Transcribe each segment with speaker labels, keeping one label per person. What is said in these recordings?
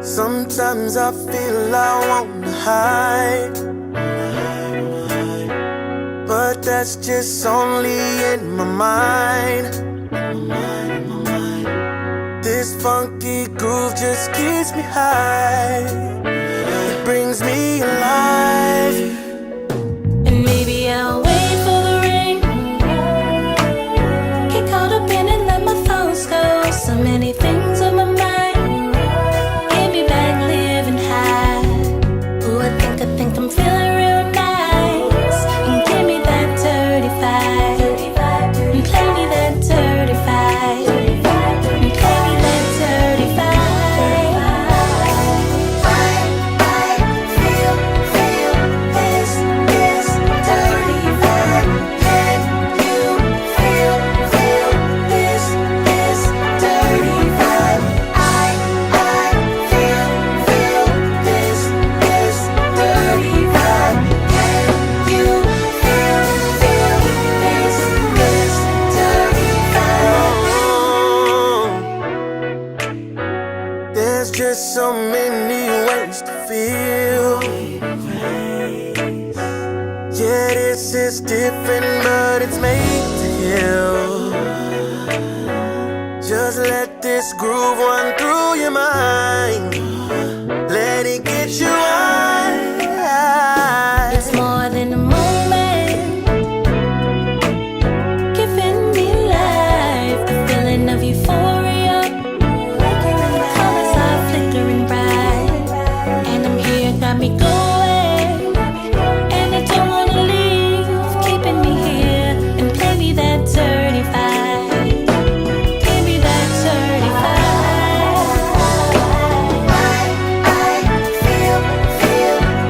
Speaker 1: Sometimes I feel I wanna hide, but that's just only in my mind. This funky groove just keeps me high. It brings me alive.
Speaker 2: And maybe I'll wait for the ring. Get caught up in it, let my thoughts go. So many things on my mind. Get me back living high. Ooh, I think I'm feeling real nice. And give me that 35. And play me that 35. And play me that 35. I feel this 35. Can you feel this 35? I feel this 35. Can you feel this 35?
Speaker 1: There's just so many ways to feel. Yeah, this is different, but it's made to heal. Just let this groove run through your mind. Let it get you high.
Speaker 2: It's more than a moment, giving me life. The feeling of euphoria, colors are flickering bright, and I'm here, got me going, and I don't wanna leave, keeping me here. And play me that 35. Give me that 35. I feel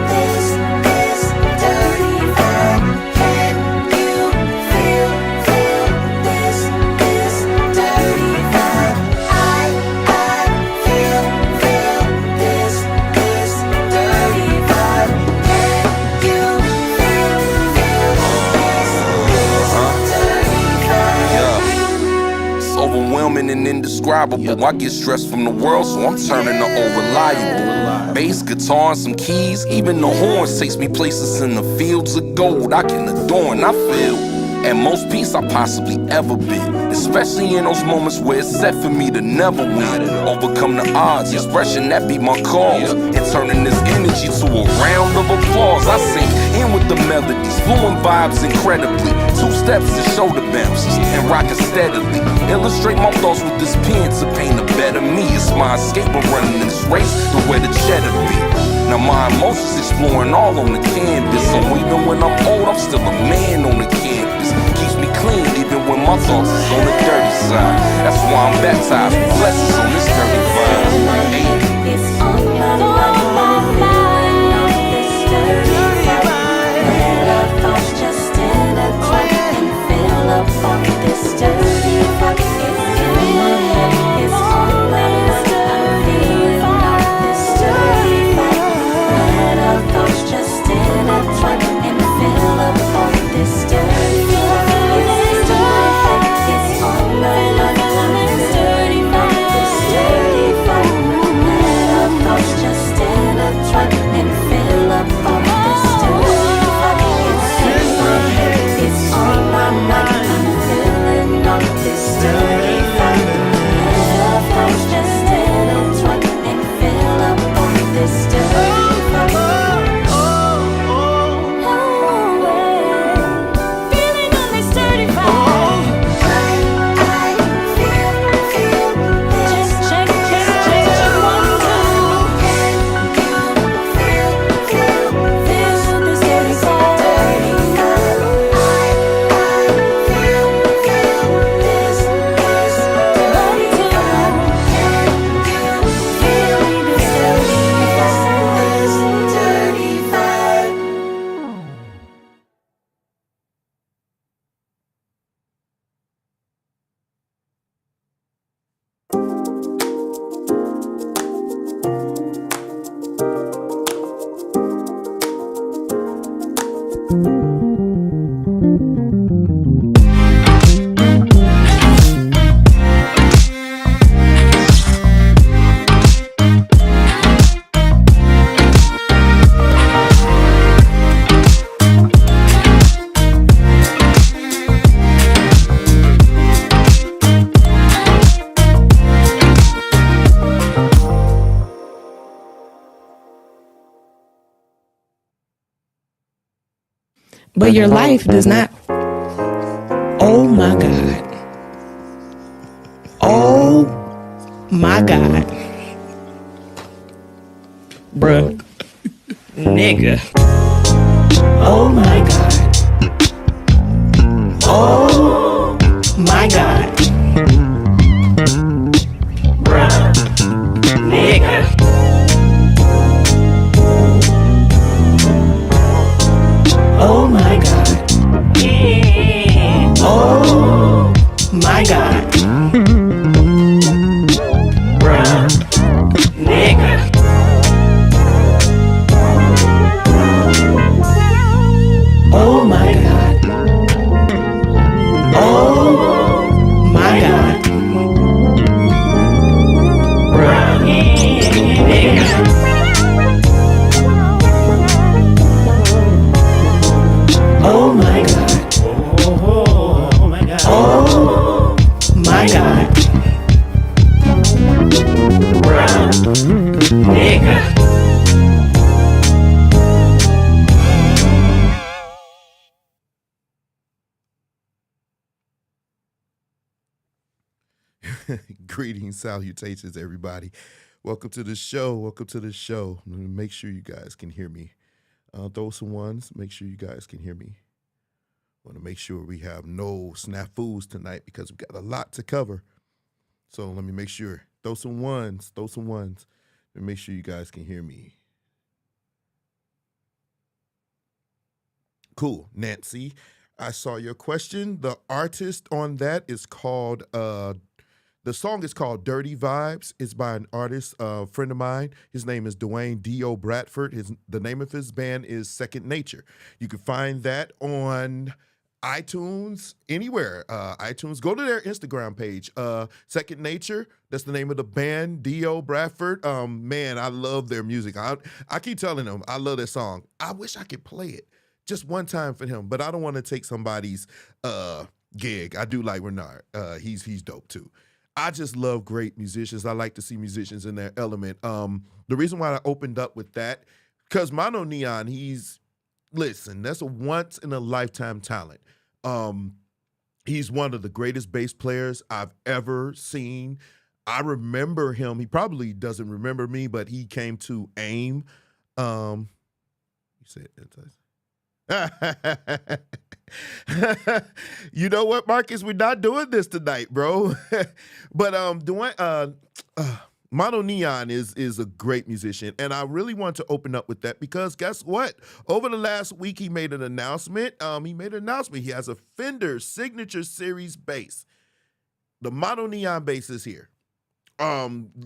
Speaker 2: this 35. Can you feel this 35? I feel this 35. Can you feel this 35?
Speaker 3: It's overwhelming and indescribable. I get stressed from the world, so I'm turning to unreliable. Bass, guitar, and some keys, even the horns takes me places in the fields of gold I can adorn. I feel at most peace I possibly ever been, especially in those moments where it's set for me to never win. Overcome the odds, expression that be my cause, and turning this energy to a round of applause. I sing in with the melodies, fluent vibes incredibly. 2 steps to shoulder bounces and rockin' steadily. Illustrate my thoughts with this pen to paint a better me. It's my escape of running this race to where the cheddar be. Now my emotions exploring all on the canvas, so even when I'm old, I'm still a man on the campus. Keeps me clean even when my thoughts is on the dirty side. That's why I'm baptized with blessings on this 35.
Speaker 2: It's on my mind, this 35. Let our thoughts just intertwine and fill up on this 35. It's in my head, it's on my mind, I'm feeling like this 35. Let our thoughts just intertwine and fill up on this 35. It's in my head, it's on my mind, I'm 35. This 35.
Speaker 4: But your life does not. Oh my God. Oh my God. Bruh. Nigga. Oh my God. Oh my God. Bruh. Nigga. Oh my God. Oh my God. Bruh. Nigga. Oh my God. Oh my God. Bruh. Nigga. Oh my God. Oh my God. Oh my God. Bruh. Nigga.
Speaker 5: Greetings, salutations, everybody. Welcome to the show. Welcome to the show. Make sure you guys can hear me. Throw some ones. Make sure you guys can hear me. Want to make sure we have no snafus tonight because we've got a lot to cover. So let me make sure. Throw some ones. Throw some ones. And make sure you guys can hear me. Cool. Nancy, I saw your question. The artist on that is called the song is called Dirty Vibes. It's by an artist, a friend of mine. His name is Dwayne D.O. Bradford. The name of his band is Second Nature. You can find that on iTunes, anywhere. iTunes, go to their Instagram page. Second Nature, that's the name of the band, D.O. Bradford. Man, I love their music. I keep telling them, I love their song. I wish I could play it just one time for him, but I don't want to take somebody's gig. I do like Renard. He's dope too. I just love great musicians. I like to see musicians in their element. The reason why I opened up with that, because Mono Neon, that's a once in a lifetime talent. He's one of the greatest bass players I've ever seen. I remember him. He probably doesn't remember me, but he came to AIM. You said you know what, Marcus? We're not doing this tonight, bro. But Mono Neon is a great musician, and I really want to open up with that because guess what? Over the last week, he made an announcement. He has a Fender Signature Series bass. The Mono Neon bass is here.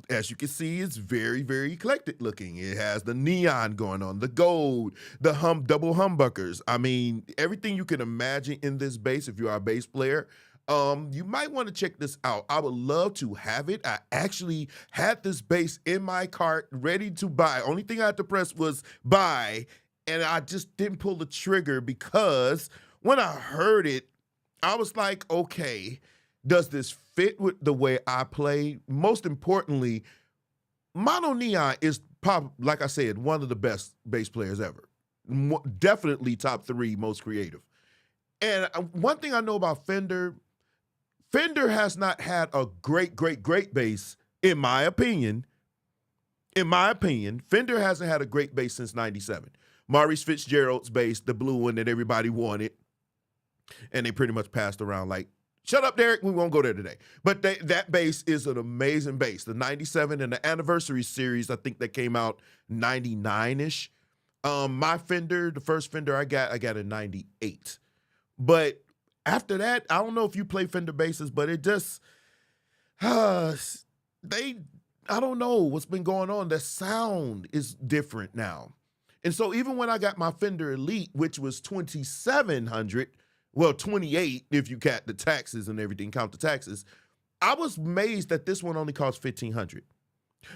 Speaker 5: As you can see, it's very, very eclectic looking. It has the neon going on, the gold, the double humbuckers. I mean, everything you can imagine in this bass, if you are a bass player, you might want to check this out. I would love to have it. I actually had this bass in my cart ready to buy. Only thing I had to press was buy, and I just didn't pull the trigger because when I heard it, I was like, okay, does this fit with the way I play? Most importantly, Mono Neon is, like I said, one of the best bass players ever. Definitely top 3 most creative. And one thing I know about Fender has not had a great bass, in my opinion. In my opinion, Fender hasn't had a great bass since 97. Maurice Fitzgerald's bass, the blue one that everybody wanted, and they pretty much passed around like, shut up, Derek, we won't go there today. But that bass is an amazing bass. The 97 and the Anniversary series, I think that came out 99-ish. My Fender, the first Fender I got in 98. But after that, I don't know if you play Fender basses, but it just, I don't know what's been going on. The sound is different now. And so even when I got my Fender Elite, which was 2,700, well, 28 if you count the taxes and everything, count the taxes, I was amazed that this one only cost 1,500.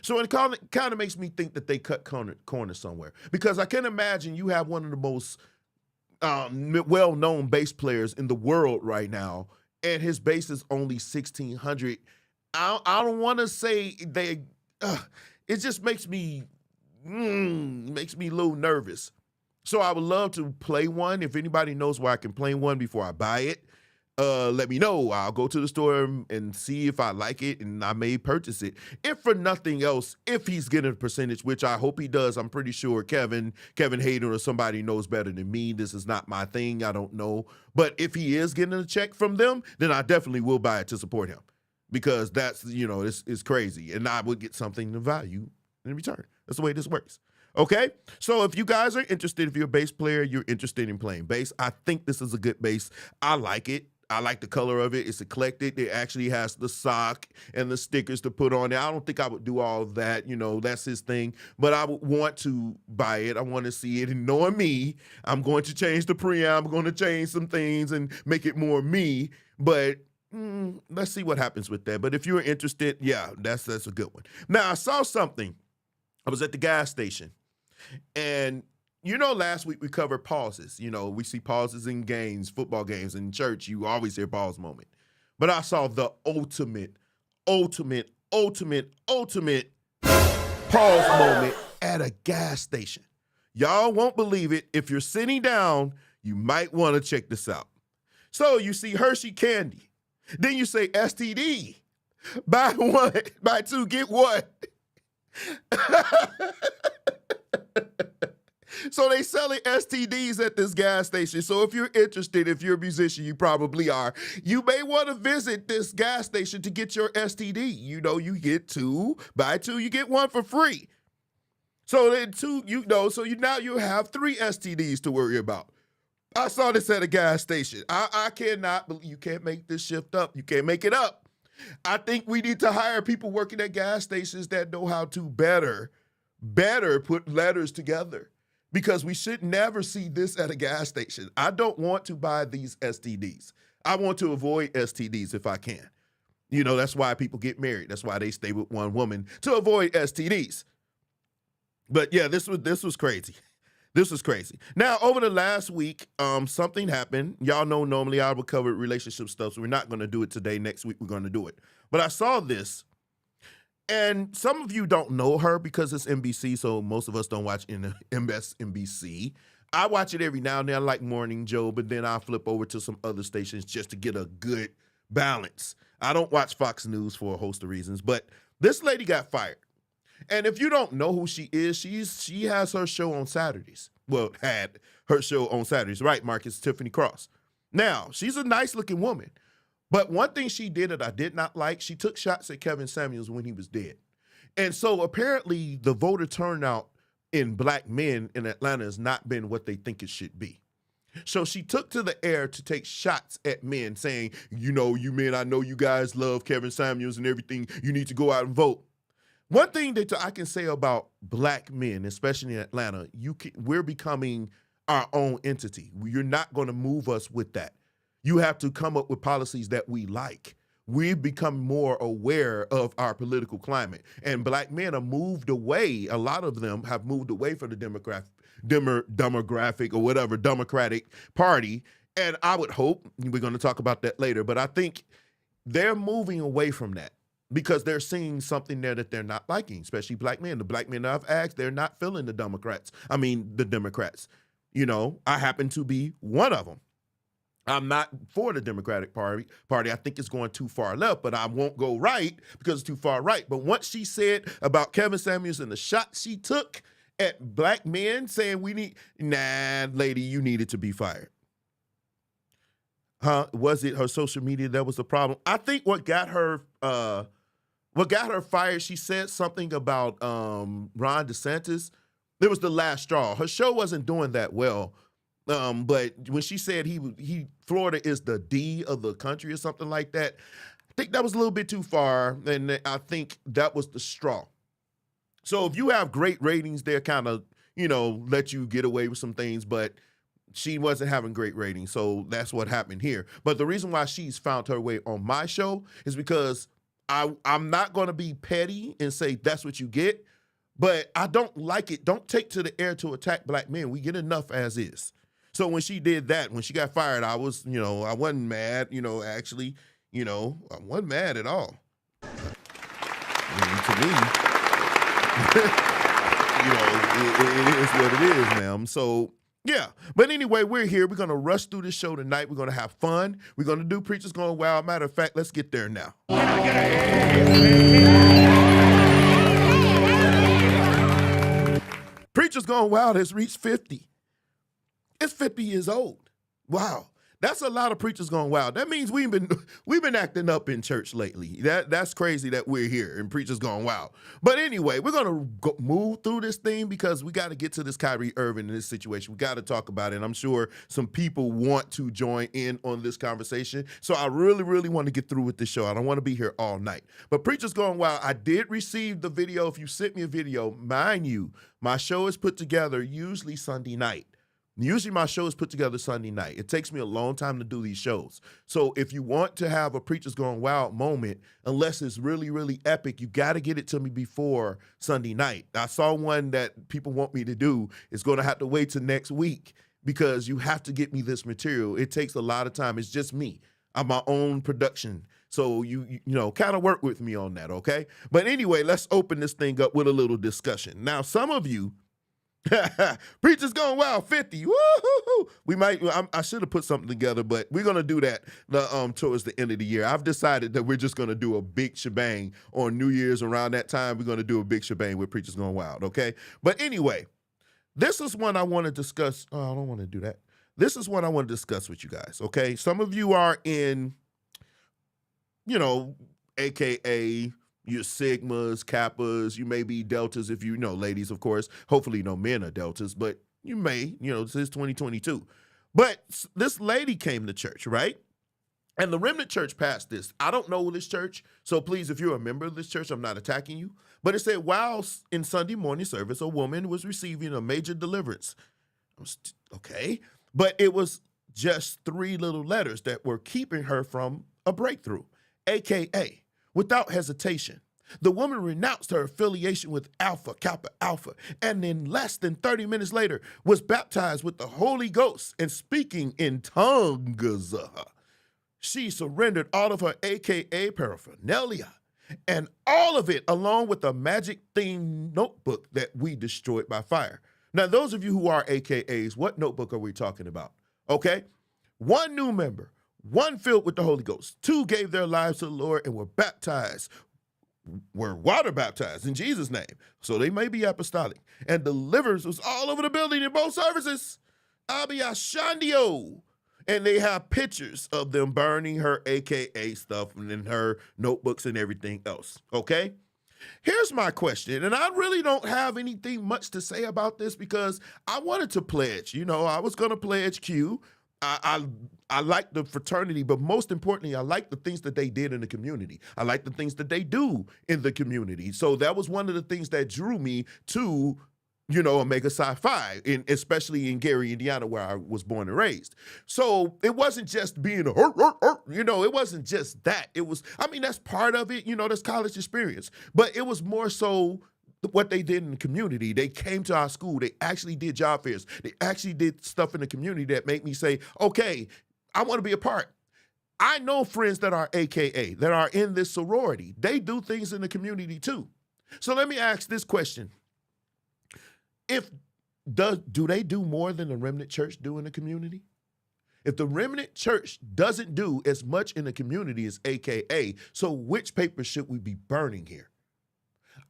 Speaker 5: So it kind of makes me think that they cut corners somewhere, because I can imagine you have one of the most well-known bass players in the world right now, and his bass is only 1,600. I don't want to say it just makes me a little nervous. So I would love to play one. If anybody knows where I can play one before I buy it, let me know. I'll go to the store and see if I like it, and I may purchase it. If for nothing else, if he's getting a percentage, which I hope he does, I'm pretty sure Kevin Hayden or somebody knows better than me. This is not my thing. I don't know. But if he is getting a check from them, then I definitely will buy it to support him, because that's, it's crazy. And I would get something of value in return. That's the way this works. Okay, so if you guys are interested, if you're a bass player, you're interested in playing bass, I think this is a good bass. I like it. I like the color of it. It's eclectic. It actually has the sock and the stickers to put on it. I don't think I would do all of that. That's his thing. But I would want to buy it. I want to see it. And knowing me, I'm going to change the preamp. I'm going to change some things and make it more me. But let's see what happens with that. But if you're interested, yeah, that's a good one. Now, I saw something. I was at the gas station. And last week we covered pauses. We see pauses in games, football games, in church. You always hear pause moment. But I saw the ultimate pause moment at a gas station. Y'all won't believe it. If you're sitting down, you might want to check this out. So you see Hershey candy. Then you say STD. Buy one, buy two, get one. So they selling STDs at this gas station. So if you're interested, if you're a musician, you probably are, you may want to visit this gas station to get your STD. You get two, buy two, you get one for free. So then now you have 3 STDs to worry about. I saw this at a gas station. I cannot believe you can't make this shift up. You can't make it up. I think we need to hire people working at gas stations that know how to better put letters together, because we should never see this at a gas station. I don't want to buy these STDs. I want to avoid STDs if I can. That's why people get married. That's why they stay with one woman, to avoid STDs. But yeah, this was crazy. This was crazy. Now, over the last week, something happened. Y'all know normally I would cover relationship stuff, so we're not going to do it today. Next week, we're going to do it. But I saw this, and some of you don't know her because it's NBC, so most of us don't watch MSNBC. I watch it every now and then. I like Morning Joe, but then I'll flip over to some other stations just to get a good balance. I don't watch Fox News for a host of reasons, but this lady got fired. And if you don't know who she is, she has her show on Saturdays. Well, had her show on Saturdays, right, Marcus? Tiffany Cross. Now, she's a nice-looking woman. But one thing she did that I did not like, she took shots at Kevin Samuels when he was dead. And so apparently the voter turnout in black men in Atlanta has not been what they think it should be. So she took to the air to take shots at men saying, you men, I know you guys love Kevin Samuels and everything. You need to go out and vote. One thing that I can say about black men, especially in Atlanta, we're becoming our own entity. You're not going to move us with that. You have to come up with policies that we like. We've become more aware of our political climate. And black men are moved away. A lot of them have moved away from the demographic or whatever, Democratic Party. And I would hope, we're going to talk about that later, but I think they're moving away from that, because they're seeing something there that they're not liking, especially black men. The black men I've asked, they're not feeling the Democrats. I happen to be one of them. I'm not for the Democratic Party. I think it's going too far left, but I won't go right because it's too far right. But once she said about Kevin Samuels and the shot she took at black men saying lady, you needed to be fired. Was it her social media that was the problem? I think what got her fired, she said something about Ron DeSantis. It was the last straw. Her show wasn't doing that well. But when she said Florida is the D of the country or something like that, I think that was a little bit too far, and I think that was the straw. So if you have great ratings, they're kind of, let you get away with some things, but she wasn't having great ratings, so that's what happened here. But the reason why she's found her way on my show is because I'm not going to be petty and say that's what you get, but I don't like it. Don't take to the air to attack black men. We get enough as is. So when she did that, when she got fired, I was, I wasn't mad, actually, I wasn't mad at all. To me, it is what it is, ma'am. So Yeah, but anyway, we're here. We're going to rush through this show tonight. We're going to have fun. We're going to do Preachers Going Wild. Matter of fact, let's get there now. Preachers Going Wild has reached 50. It's 50 years old. Wow. That's a lot of preachers going wild. That means we've been acting up in church lately. That's crazy that we're here and preachers going wild. But anyway, we're gonna move through this thing because we got to get to this Kyrie Irving in this situation. We got to talk about it. And I'm sure some people want to join in on this conversation. So I really, really want to get through with this show. I don't want to be here all night. But preachers going wild. I did receive the video. If you sent me a video, mind you, my show is put together usually Sunday night. Usually my show is put together Sunday night. It takes me a long time to do these shows. So if you want to have a Preachers Going Wild moment, unless it's really, really epic, you got to get it to me before Sunday night. I saw one that people want me to do. It's going to have to wait till next week because you have to get me this material. It takes a lot of time. It's just me. I'm my own production. So you kind of work with me on that, okay? But anyway, let's open this thing up with a little discussion. Now, some of you, Preachers Going Wild 50. Woo-hoo-hoo. I should have put something together, but we're gonna do that towards the end of the year. I've decided that we're just gonna do a big shebang on New Year's around that time. We're gonna do a big shebang with Preachers Going Wild, okay? But anyway, this is one I want to discuss. Oh, I don't want to do that. This is one I want to discuss with you guys, okay? Some of you are in, AKA your Sigmas, Kappas, you may be Deltas if you know, ladies, of course. Hopefully no men are Deltas, but you may, this is 2022. But this lady came to church, right? And the Remnant Church passed this. I don't know this church, so please, if you're a member of this church, I'm not attacking you. But it said, while in Sunday morning service, a woman was receiving a major deliverance. Okay. But it was just 3 little letters that were keeping her from a breakthrough, AKA, without hesitation, the woman renounced her affiliation with Alpha Kappa Alpha, and then less than 30 minutes later was baptized with the Holy Ghost and speaking in tongues. She surrendered all of her AKA paraphernalia and all of it along with a magic-themed notebook that we destroyed by fire. Now, those of you who are AKAs, what notebook are we talking about? Okay, 1 new member, 1 filled with the Holy Ghost, 2 gave their lives to the Lord and were water baptized in Jesus' name. So they may be apostolic. And deliverance was all over the building in both services. Abiyashandio. And they have pictures of them burning her AKA stuff and in her notebooks and everything else. Okay? Here's my question, and I really don't have anything much to say about this because I wanted to pledge. I was going to pledge Q. I like the fraternity, but most importantly, I like the things that they did in the community. I like the things that they do in the community. So that was one of the things that drew me to, Omega Psi Phi, especially in Gary, Indiana, where I was born and raised. So it wasn't just being it wasn't just that. It was, that's part of it, that's college experience. But it was more so what they did in the community. They came to our school. They actually did job fairs. They actually did stuff in the community that made me say, okay, I want to be a part. I know friends that are AKA, that are in this sorority. They do things in the community too. So let me ask this question. Do they do more than the Remnant Church do in the community? If the Remnant Church doesn't do as much in the community as AKA, so which paper should we be burning here?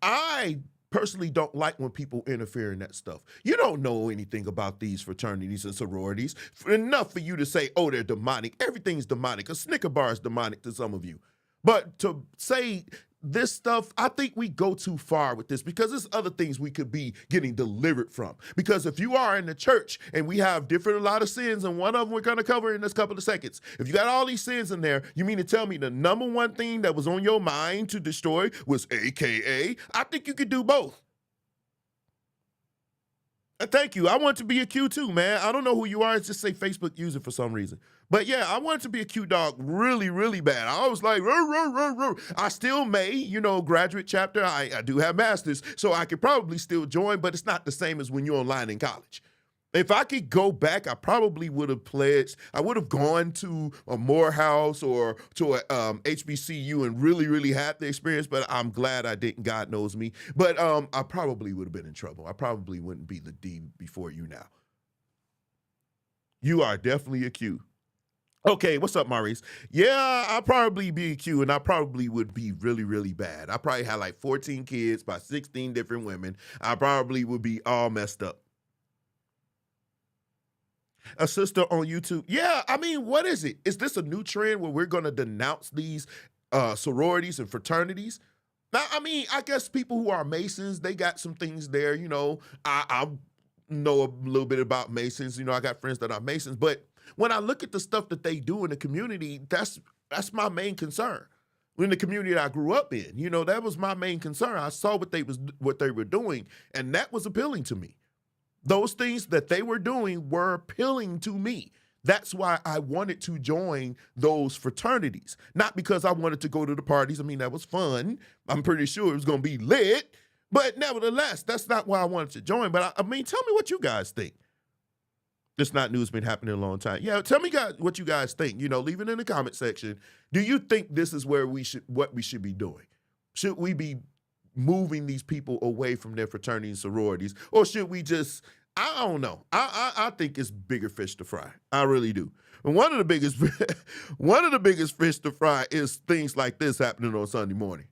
Speaker 5: I personally don't like when people interfere in that stuff. You don't know anything about these fraternities and sororities. Enough for you to say, oh, they're demonic. Everything's demonic. A Snicker bar is demonic to some of you. But to say this stuff, I think we go too far with this because there's other things we could be getting delivered from. Because if you are in the church and we have a lot of sins, and one of them we're going to cover in this couple of seconds. If you got all these sins in there, you mean to tell me the number one thing that was on your mind to destroy was AKA? I think you could do both. Thank you. I want to be a Q too, man. I don't know who you are. It's just say Facebook user for some reason. But yeah, I wanted to be a Q dog really, really bad. I was like, rrr, rrr, rrr, rrr. I still may, graduate chapter. I do have masters, so I could probably still join, but it's not the same as when you're online in college. If I could go back, I probably would have pledged. I would have gone to a Morehouse or to a HBCU and really, really had the experience, but I'm glad I didn't. God knows me. But I probably would have been in trouble. I probably wouldn't be the D before you now. You are definitely a Q. Okay, what's up, Maurice? Yeah, I'll probably be a Q, and I probably would be really, really bad. I probably had like 14 kids by 16 different women. I probably would be all messed up. A sister on YouTube. Yeah, I mean, what is it? Is this a new trend where we're going to denounce these sororities and fraternities? Now, I mean, I guess people who are Masons, they got some things there. You know, I know a little bit about Masons. You know, I got friends that are Masons, but when I look at the stuff that they do in the community, that's my main concern. In the community that I grew up in, you know, that was my main concern. I saw what they were doing, and that was appealing to me. Those things that they were doing were appealing to me. That's why I wanted to join those fraternities. Not because I wanted to go to the parties. I mean, that was fun. I'm pretty sure it was going to be lit. But nevertheless, that's not why I wanted to join. But I mean, tell me what you guys think. This not news been happening a long time. Yeah, tell me guys what you guys think. You know, leave it in the comment section. Do you think this is where what we should be doing? Should we be moving these people away from their fraternities and sororities, or should we just? I don't know. I think it's bigger fish to fry. I really do. And one of the biggest fish to fry is things like this happening on Sunday morning.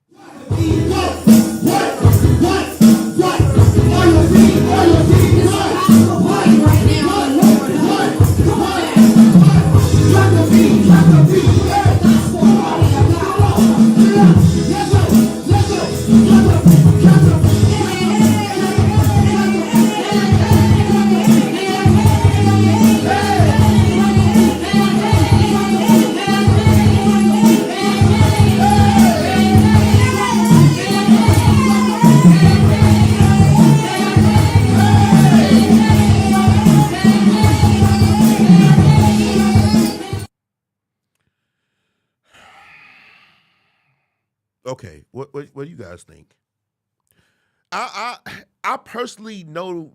Speaker 5: Okay, what do you guys think? I personally know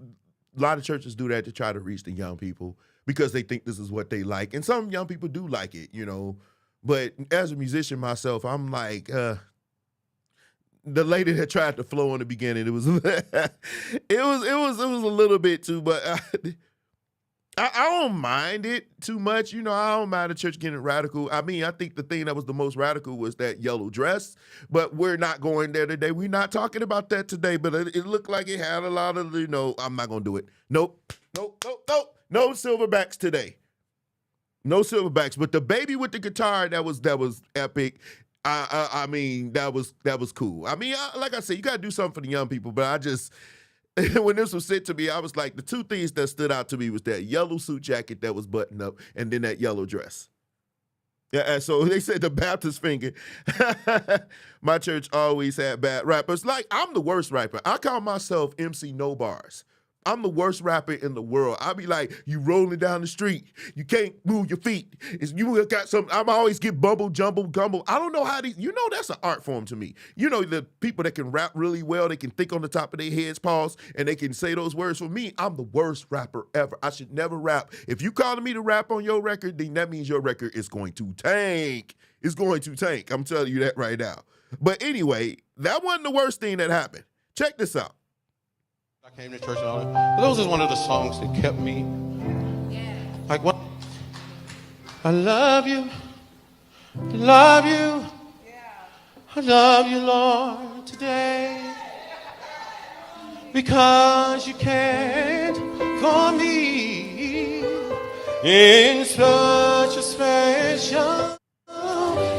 Speaker 5: a lot of churches do that to try to reach the young people because they think this is what they like, and some young people do like it, you know. But as a musician myself, I'm like, the lady that tried to flow in the beginning, it was it was a little bit too, but I don't mind it too much. You know, I don't mind the church getting radical. I mean, I think the thing that was the most radical was that yellow dress, but we're not going there today. We're not talking about that today, but it looked like it had a lot of, you know, I'm not going to do it. Nope. No silverbacks today. No silverbacks, but the baby with the guitar, that was epic. I mean, that was cool. I mean, like I said, you got to do something for the young people, but I just, when this was sent to me, I was like, the two things that stood out to me was that yellow suit jacket that was buttoned up and then that yellow dress. Yeah, and so they said the Baptist finger. My church always had bad rappers. Like, I'm the worst rapper. I call myself MC No Bars. I'm the worst rapper in the world. I be like, you rolling down the street, you can't move your feet. You got some. I'm always get bumble, jumble, gumble. I don't know how these. You know, that's an art form to me. You know, the people that can rap really well, they can think on the top of their heads, pause, and they can say those words. For me, I'm the worst rapper ever. I should never rap. If you calling me to rap on your record, then that means your record is going to tank. It's going to tank. I'm telling you that right now. But anyway, that wasn't the worst thing that happened. Check this out.
Speaker 6: I came to church and all that. But those is one of the songs that kept me. Like what? I love you. Love you. I love you, Lord, today. Because you cared for me in such a special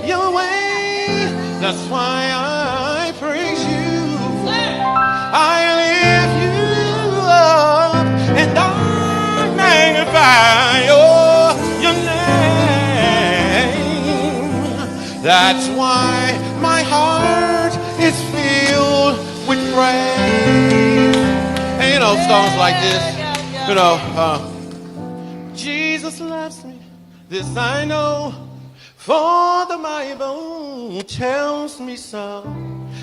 Speaker 6: your way. That's why I praise you. I lift you up and I magnify your name. That's why my heart is filled with praise. And you know, songs like this, you know, Jesus loves me, this I know, for the Bible tells me so.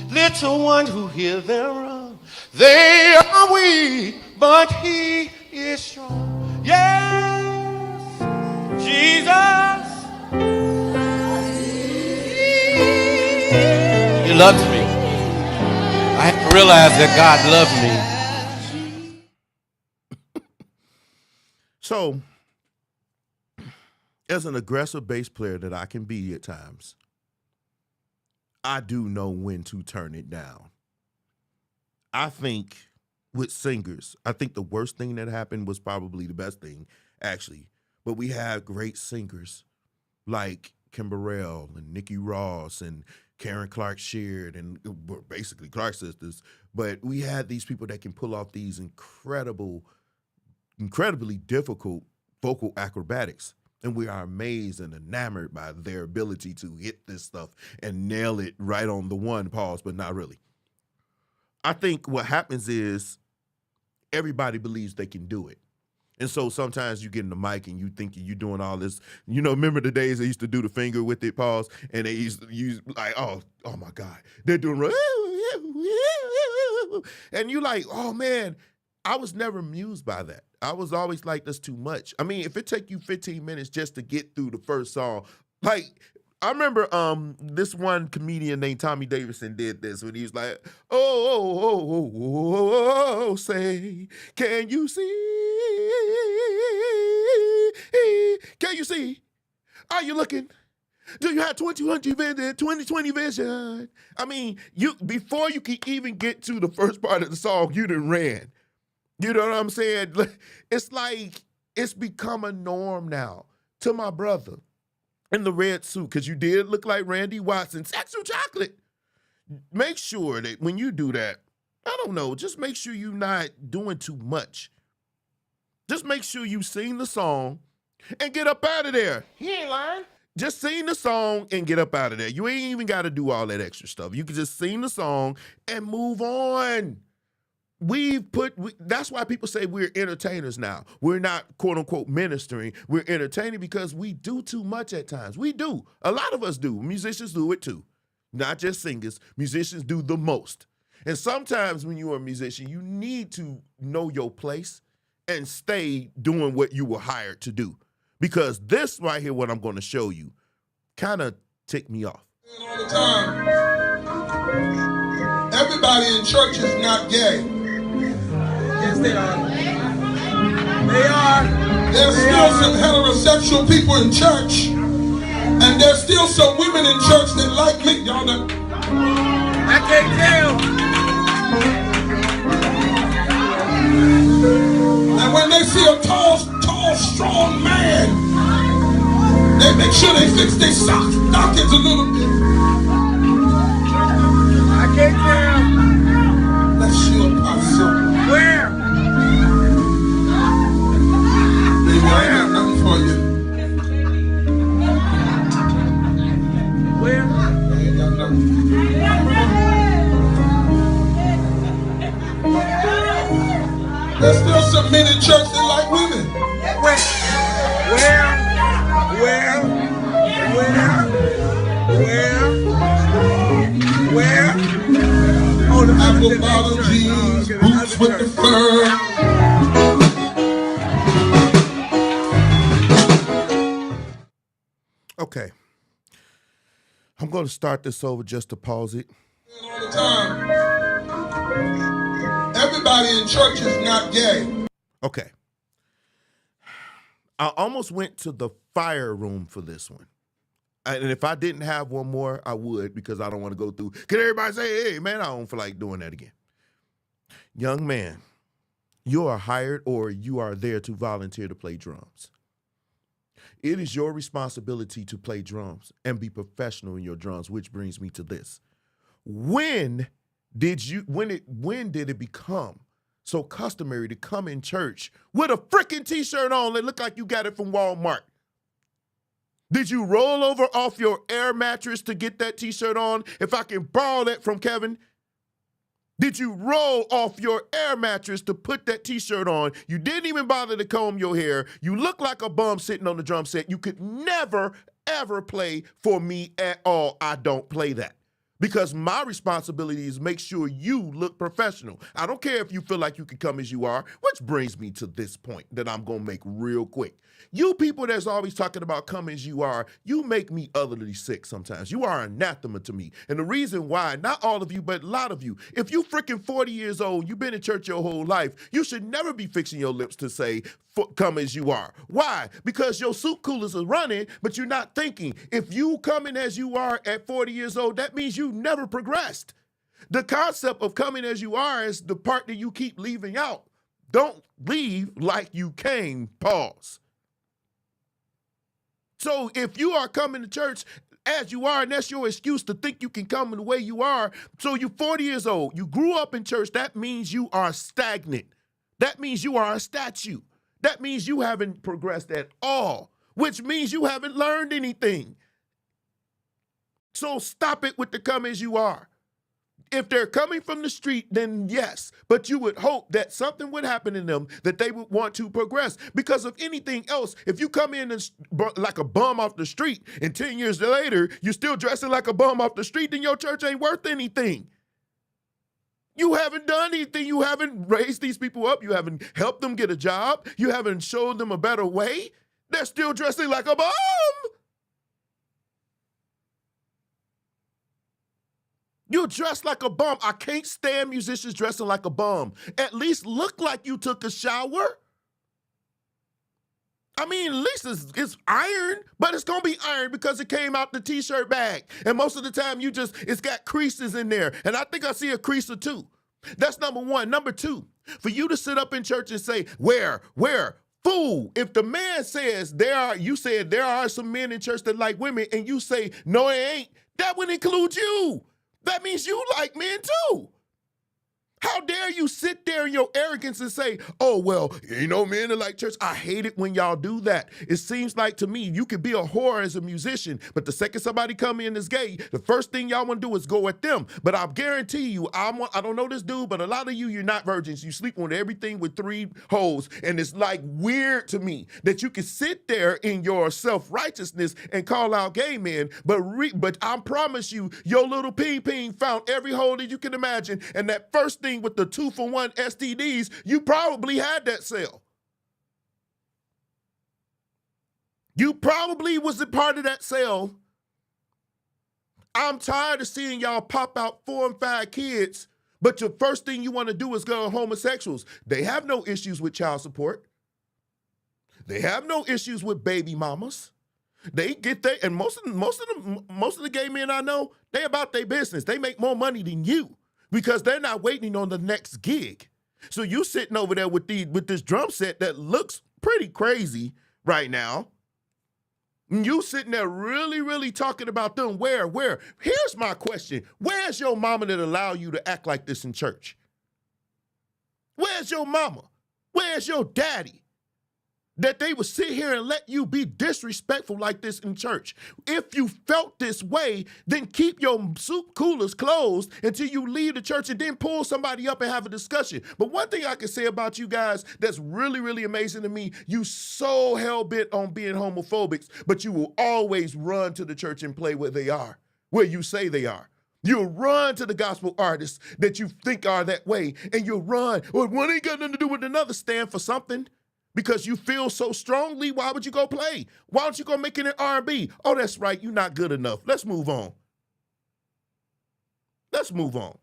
Speaker 6: Little one who hear thereof, they are weak, but he is strong. Yes, Jesus, he loves me. I have to realize that God loves me.
Speaker 5: So, as an aggressive bass player that I can be at times, I do know when to turn it down. I think with singers, I think the worst thing that happened was probably the best thing, actually. But we have great singers like Kim Burrell and Nikki Ross and Karen Clark Sheard and basically Clark sisters. But we had these people that can pull off these incredibly difficult vocal acrobatics. And we are amazed and enamored by their ability to hit this stuff and nail it right on the one, pause, but not really. I think what happens is everybody believes they can do it. And so sometimes you get in the mic and you think you're doing all this. You know, remember the days they used to do the finger with it, pause, and they used to use like, oh my God, they're doing, and you like, oh man, I was never amused by that. I was always like, that's too much. I mean, if it take you 15 minutes just to get through the first song, like, I remember this one comedian named Tommy Davidson did this when he was like, oh, say, can you see? Can you see? Are you looking? Do you have 20/20 vision? I mean, before you can even get to the first part of the song, you done ran. You know what I'm saying? It's like it's become a norm now. To my brother in the red suit, because you did look like Randy Watson, sexual chocolate. Make sure that when you do that, I don't know, just make sure you're not doing too much. Just make sure you sing the song and get up out of there. He ain't lying. Just sing the song and get up out of there. You ain't even got to do all that extra stuff. You can just sing the song and move on. That's why people say we're entertainers now. We're not, quote unquote, ministering. We're entertaining because we do too much at times. We do. A lot of us do. Musicians do it too. Not just singers. Musicians do the most. And sometimes when you're a musician, you need to know your place and stay doing what you were hired to do. Because this right here, what I'm going to show you, kind of ticked me off.
Speaker 7: All the time, everybody in church is not gay.
Speaker 8: Yes, they are. They are.
Speaker 7: There's still some heterosexual people in church, and there's still some women in church that like me. Y'all know.
Speaker 8: I can't tell.
Speaker 7: And when they see a tall, strong man, they make sure they fix their stockings a little bit.
Speaker 8: I can't tell.
Speaker 7: Bless you, Apostle.
Speaker 8: Where?
Speaker 7: Baby, I ain't got nothing for you.
Speaker 8: Where?
Speaker 7: I ain't got nothing. There's still some men in church that like women.
Speaker 8: Where? Oh, the
Speaker 7: Apple bottom jeans, boots with the fur.
Speaker 5: Okay. I'm going to start this over just to pause it.
Speaker 7: All the time, everybody in church is not gay.
Speaker 5: Okay. I almost went to the fire room for this one. And if I didn't have one more, I would, because I don't want to go through. Can everybody say, hey, man, I don't feel like doing that again. Young man, you are hired or you are there to volunteer to play drums. It is your responsibility to play drums and be professional in your drums, which brings me to this. When did it become so customary to come in church with a freaking t-shirt on that look like you got it from Walmart? Did you roll over off your air mattress to get that t-shirt on? If I can borrow that from Kevin. Did you roll off your air mattress to put that t-shirt on? You didn't even bother to comb your hair. You look like a bum sitting on the drum set. You could never, ever play for me at all. I don't play that. Because my responsibility is make sure you look professional. I don't care if you feel like you can come as you are, which brings me to this point that I'm going to make real quick. You people that's always talking about come as you are, you make me utterly sick sometimes. You are anathema to me. And the reason why, not all of you, but a lot of you, if you freaking 40 years old, you've been in church your whole life, you should never be fixing your lips to say, come as you are. Why? Because your soup coolers are running, but you're not thinking. If you coming as you are at 40 years old, that means you never progressed. The concept of coming as you are is the part that you keep leaving out. Don't leave like you came, pause. So if you are coming to church as you are, and that's your excuse to think you can come in the way you are, so you're 40 years old, you grew up in church, that means you are stagnant. That means you are a statue. That means you haven't progressed at all, which means you haven't learned anything. So stop it with the come as you are. If they're coming from the street, then yes, but you would hope that something would happen in them that they would want to progress. Because of anything else, if you come in and like a bum off the street and 10 years later, you're still dressing like a bum off the street, then your church ain't worth anything. You haven't done anything. You haven't raised these people up. You haven't helped them get a job. You haven't showed them a better way. They're still dressing like a bum. You dress like a bum. I can't stand musicians dressing like a bum. At least look like you took a shower. I mean, at least it's iron, but it's going to be iron because it came out the t-shirt bag. And most of the time, it's got creases in there. And I think I see a crease or two. That's number one. Number two, for you to sit up in church and say, where? Fool, if the man says you said there are some men in church that like women, and you say, no, it ain't, that would include you. That means you like men too. How dare you sit there in your arrogance and say, oh, well, you know, men that like church. I hate it when y'all do that. It seems like to me, you could be a whore as a musician, but the second somebody come in as gay, the first thing y'all want to do is go at them. But I'll guarantee you, I don't know this dude, but a lot of you're not virgins. You sleep on everything with 3 holes. And it's like weird to me that you can sit there in your self-righteousness and call out gay men, but I promise you, your little ping found every hole that you can imagine. And that first thing with the 2-for-1 STDs, you probably had that cell. You probably was a part of that cell. I'm tired of seeing y'all pop out 4 and 5 kids, but your first thing you want to do is go to homosexuals. They have no issues with child support. They have no issues with baby mamas. They get there, and most of the gay men I know, they about their business. They make more money than you, because they're not waiting on the next gig. So you sitting over there with this drum set that looks pretty crazy right now. And you sitting there really, really talking about them. Where? Here's my question. Where's your mama that allow you to act like this in church? Where's your mama? Where's your daddy? That they would sit here and let you be disrespectful like this in church. If you felt this way, then keep your soup coolers closed until you leave the church and then pull somebody up and have a discussion. But one thing I can say about you guys that's really, really amazing to me, you so hell-bent on being homophobics, but you will always run to the church and play where they are, where you say they are. You'll run to the gospel artists that you think are that way, and you'll run. Well, one ain't got nothing to do with another. Stand for something. Because you feel so strongly, why would you go play? Why don't you go make it an R&B? Oh, that's right, you're not good enough. Let's move on. Let's move on.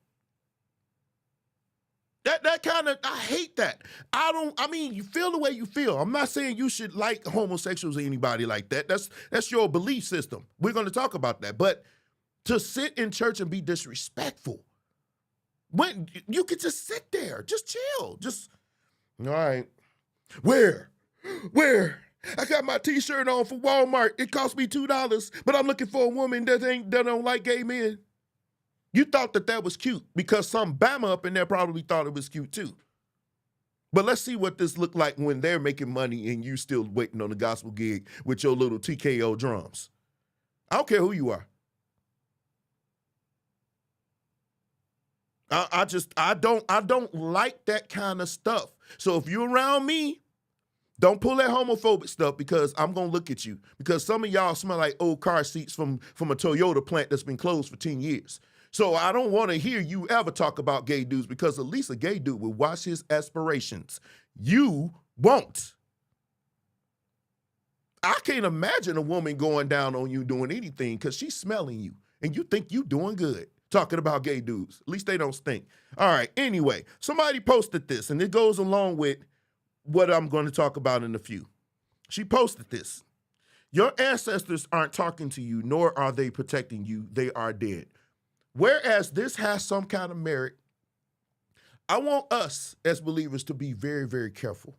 Speaker 5: That kind of, I hate that. I mean, you feel the way you feel. I'm not saying you should like homosexuals or anybody like that. That's your belief system. We're going to talk about that. But to sit in church and be disrespectful, when you could just sit there, just chill, just, all right. Where? I got my t-shirt on for Walmart. It cost me $2, but I'm looking for a woman that don't like gay men. You thought that was cute because some Bama up in there probably thought it was cute too. But let's see what this looked like when they're making money and you still waiting on the gospel gig with your little TKO drums. I don't care who you are. I don't like that kind of stuff. So if you're around me, don't pull that homophobic stuff because I'm going to look at you. Because some of y'all smell like old car seats from a Toyota plant that's been closed for 10 years. So I don't want to hear you ever talk about gay dudes, because at least a gay dude will watch his aspirations. You won't. I can't imagine a woman going down on you doing anything because she's smelling you and you think you doing good. Talking about gay dudes. At least they don't stink. All right, anyway, somebody posted this, and it goes along with what I'm going to talk about in a few. She posted this. Your ancestors aren't talking to you, nor are they protecting you. They are dead. Whereas this has some kind of merit, I want us as believers to be very, very careful.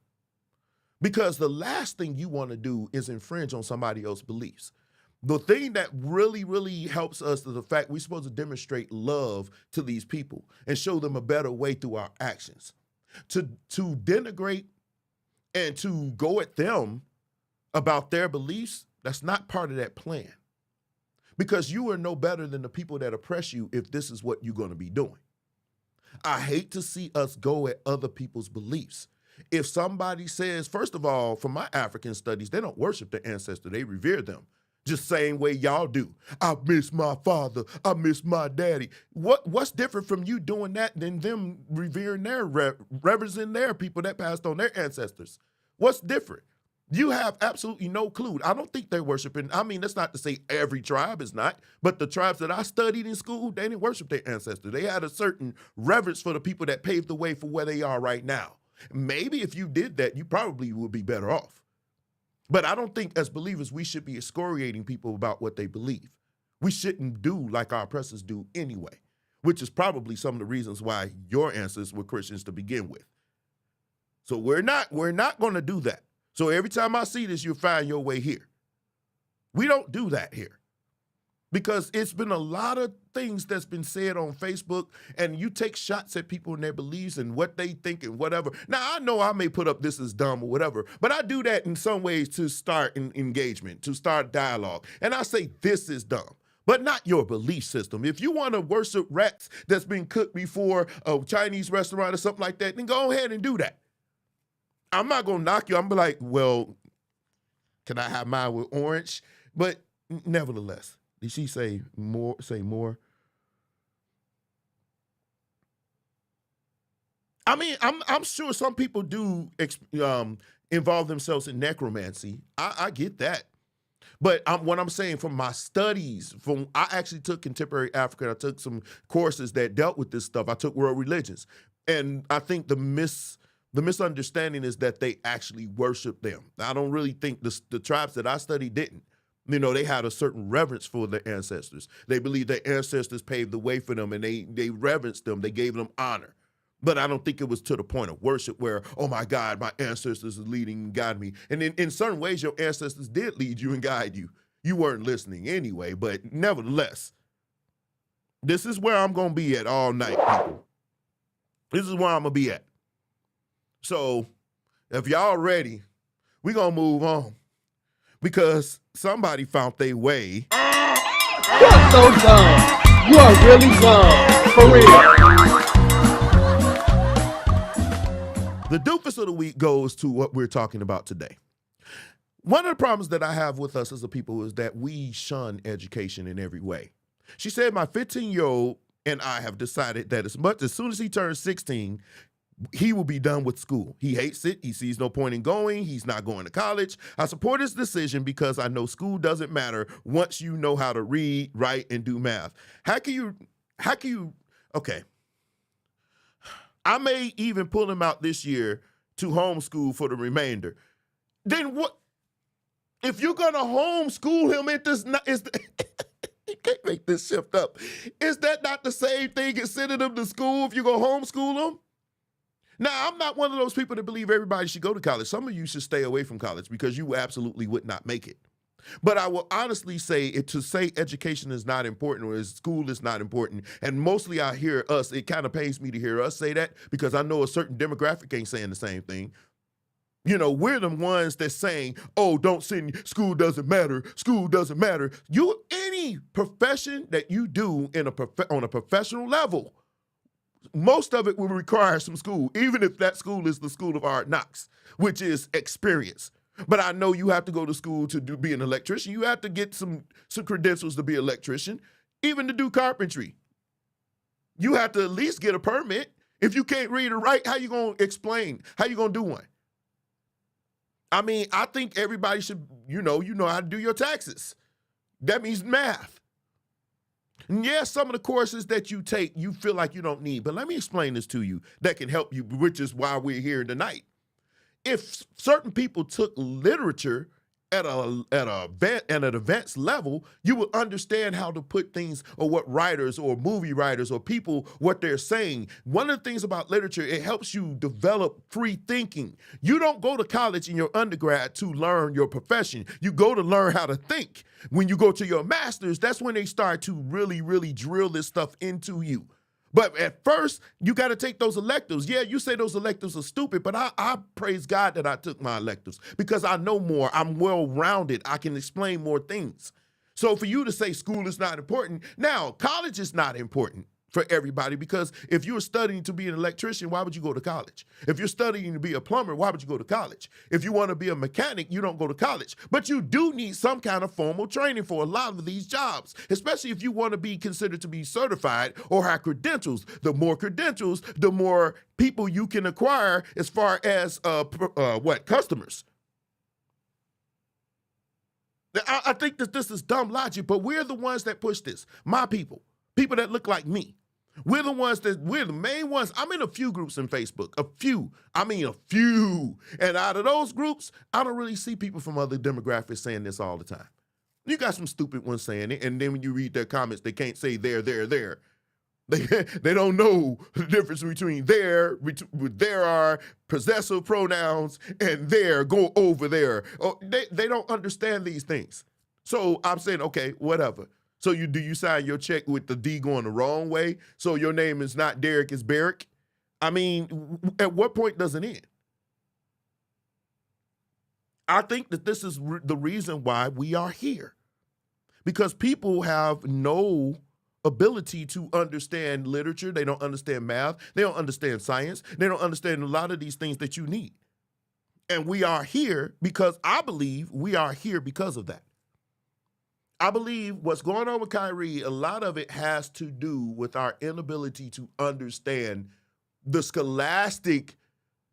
Speaker 5: Because the last thing you want to do is infringe on somebody else's beliefs. The thing that really, really helps us is the fact we're supposed to demonstrate love to these people and show them a better way through our actions. To denigrate and to go at them about their beliefs, that's not part of that plan. Because you are no better than the people that oppress you if this is what you're going to be doing. I hate to see us go at other people's beliefs. If somebody says, first of all, from my African studies, they don't worship their ancestor, they revere them. Just same way y'all do. I miss my father, I miss my daddy. What's different from you doing that than them revering their, reverencing their people that passed on their ancestors? What's different? You have absolutely no clue. I don't think they're worshiping. I mean, that's not to say every tribe is not, but the tribes that I studied in school, they didn't worship their ancestors. They had a certain reverence for the people that paved the way for where they are right now. Maybe if you did that, you probably would be better off. But I don't think as believers, we should be excoriating people about what they believe. We shouldn't do like our oppressors do anyway, which is probably some of the reasons why your ancestors were Christians to begin with. So we're not going to do that. So every time I see this, you'll find your way here. We don't do that here. Because it's been a lot of things that's been said on Facebook, and you take shots at people and their beliefs and what they think and whatever. Now, I know I may put up this as dumb or whatever, but I do that in some ways to start an engagement, to start dialogue. And I say this is dumb, but not your belief system. If you want to worship rats that's been cooked before a Chinese restaurant or something like that, then go ahead and do that. I'm not going to knock you. I'm be like, well, can I have mine with orange? But nevertheless. Did she say more? I mean, I'm sure some people do involve themselves in necromancy. I get that. But what I'm saying from my studies, I actually took contemporary African. I took some courses that dealt with this stuff. I took world religions. And I think the misunderstanding is that they actually worship them. I don't really think the tribes that I studied didn't. You know, they had a certain reverence for their ancestors. They believed their ancestors paved the way for them, and they reverenced them. They gave them honor. But I don't think it was to the point of worship where, oh my God, my ancestors is leading and guiding me. And in certain ways, your ancestors did lead you and guide you. You weren't listening anyway, but nevertheless, this is where I'm going to be at all night, people. This is where I'm going to be at. So if y'all ready, we're going to move on. Because somebody found their way.
Speaker 8: You're so dumb. You are really dumb. For real.
Speaker 5: The doofus of the week goes to what we're talking about today. One of the problems that I have with us as a people is that we shun education in every way. She said, my 15-year-old and I have decided that as soon as he turns 16, he will be done with school. He hates it. He sees no point in going. He's not going to college. I support his decision because I know school doesn't matter once you know how to read, write, and do math. How can you, okay. I may even pull him out this year to homeschool for the remainder. Then what? If you're going to homeschool him, you can't make this shift up. Is that not the same thing as sending him to school if you're going to homeschool him? Now, I'm not one of those people that believe everybody should go to college. Some of you should stay away from college because you absolutely would not make it. But I will honestly say to say education is not important or school is not important, and mostly I hear us, it kind of pains me to hear us say that because I know a certain demographic ain't saying the same thing. You know, we're the ones that's saying, oh, don't send, school doesn't matter, school doesn't matter. Any profession that you do on a professional level, most of it will require some school, even if that school is the school of hard knocks, which is experience. But I know you have to go to school to be an electrician. You have to get some credentials to be an electrician, even to do carpentry. You have to at least get a permit. If you can't read or write, how you going to explain? How you going to do one? I mean, I think everybody should, you know how to do your taxes. That means math. And yes, some of the courses that you take, you feel like you don't need. But let me explain this to you that can help you, which is why we're here tonight. If certain people took literature at an advanced level, you would understand how to put things, or what writers or movie writers or people, what they're saying. One of the things about literature, it helps you develop free thinking. You don't go to college in your undergrad to learn your profession. You go to learn how to think. When you go to your master's, that's when they start to really, really drill this stuff into you. But at first, you got to take those electives. Yeah, you say those electives are stupid, but I praise God that I took my electives because I know more. I'm well-rounded. I can explain more things. So for you to say school is not important, now, college is not important for everybody, because if you're studying to be an electrician, why would you go to college? If you're studying to be a plumber, why would you go to college? If you want to be a mechanic, you don't go to college. But you do need some kind of formal training for a lot of these jobs, especially if you want to be considered to be certified or have credentials. The more credentials, the more people you can acquire as far as customers. I think that this is dumb logic, but we're the ones that push this. My people that look like me. We're the main ones. I'm in a few groups in Facebook, a few. And out of those groups, I don't really see people from other demographics saying this all the time. You got some stupid ones saying it, and then when you read their comments, they can't say there. They don't know the difference between there are possessive pronouns and there, go over there. Oh, they don't understand these things. So I'm saying, okay, whatever. So do you sign your check with the D going the wrong way? So your name is not Derek, it's Barrick? I mean, at what point does it end? I think that this is the reason why we are here. Because people have no ability to understand literature. They don't understand math. They don't understand science. They don't understand a lot of these things that you need. And we are here because I believe we are here because of that. I believe what's going on with KYRIE, a lot of it has to do with our inability to understand the scholastic,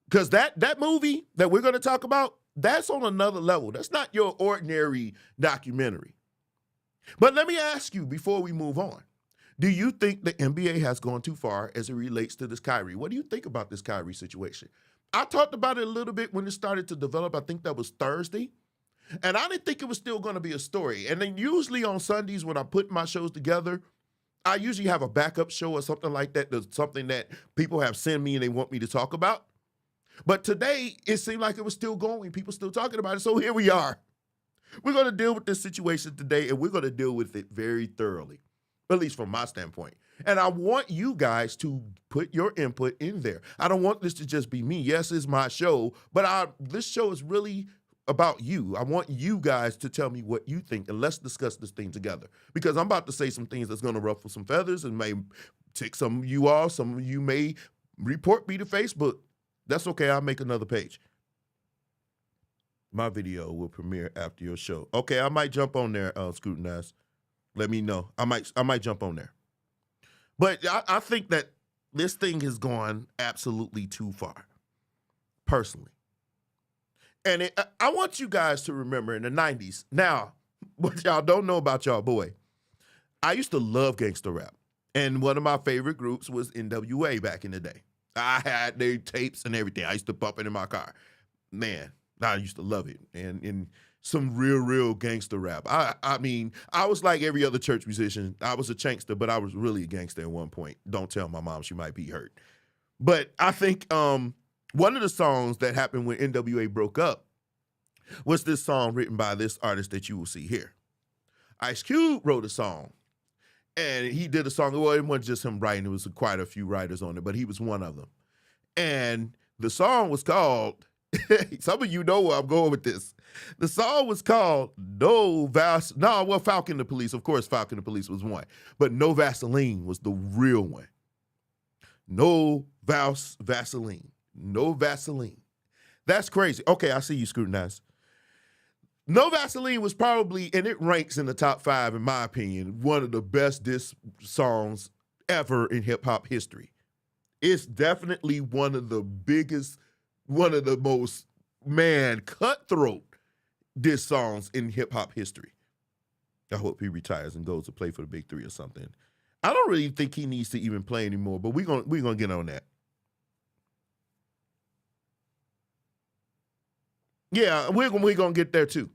Speaker 5: because that movie that we're going to talk about, that's on another level. That's not your ordinary documentary. But let me ask you before we move on, do you think the NBA has gone too far as it relates to this KYRIE? What do you think about this KYRIE situation? I talked about it a little bit when it started to develop. I think that was Thursday. And I didn't think it was still going to be a story. And then usually on Sundays when I put my shows together, I usually have a backup show or something like that. There's something that people have sent me and they want me to talk about. But today, it seemed like it was still going. People still talking about it. So here we are. We're going to deal with this situation today, and we're going to deal with it very thoroughly, at least from my standpoint. And I want you guys to put your input in there. I don't want this to just be me. Yes, it's my show, but this show is really about you. I want you guys to tell me what you think, and let's discuss this thing together. Because I'm about to say some things that's going to ruffle some feathers and may tick some of you off. Some of you may report me to Facebook. That's okay. I'll make another page. My video will premiere after your show. Okay, I might jump on there, Scrutinize. Let me know. I might jump on there. But I think that this thing has gone absolutely too far, personally. And I want you guys to remember in the 90s. Now, what y'all don't know about y'all boy, I used to love gangster rap. And one of my favorite groups was NWA back in the day. I had their tapes and everything. I used to bump it in my car. Man, I used to love it. And some real gangster rap. I mean, I was like every other church musician. I was a chankster, but I was really a gangster at one point. Don't tell my mom, she might be hurt. But I think one of the songs that happened when NWA broke up was this song written by this artist that you will see here. Ice Cube wrote a song, and he did a song. Well, it wasn't just him writing. It was quite a few writers on it, but he was one of them. And the song was called, some of you know where I'm going with this. The song was called Falcon the Police. Of course, Falcon the Police was one, but No Vaseline was the real one. No Vaseline. No Vaseline. That's crazy. Okay, I see you, Scrutinize. No Vaseline was probably, and it ranks in the top 5, in my opinion, one of the best diss songs ever in hip hop history. It's definitely one of the biggest, one of the most, cutthroat diss songs in hip hop history. I hope he retires and goes to play for the Big Three or something. I don't really think he needs to even play anymore, but we're gonna get on that. Yeah, we're gonna get there too.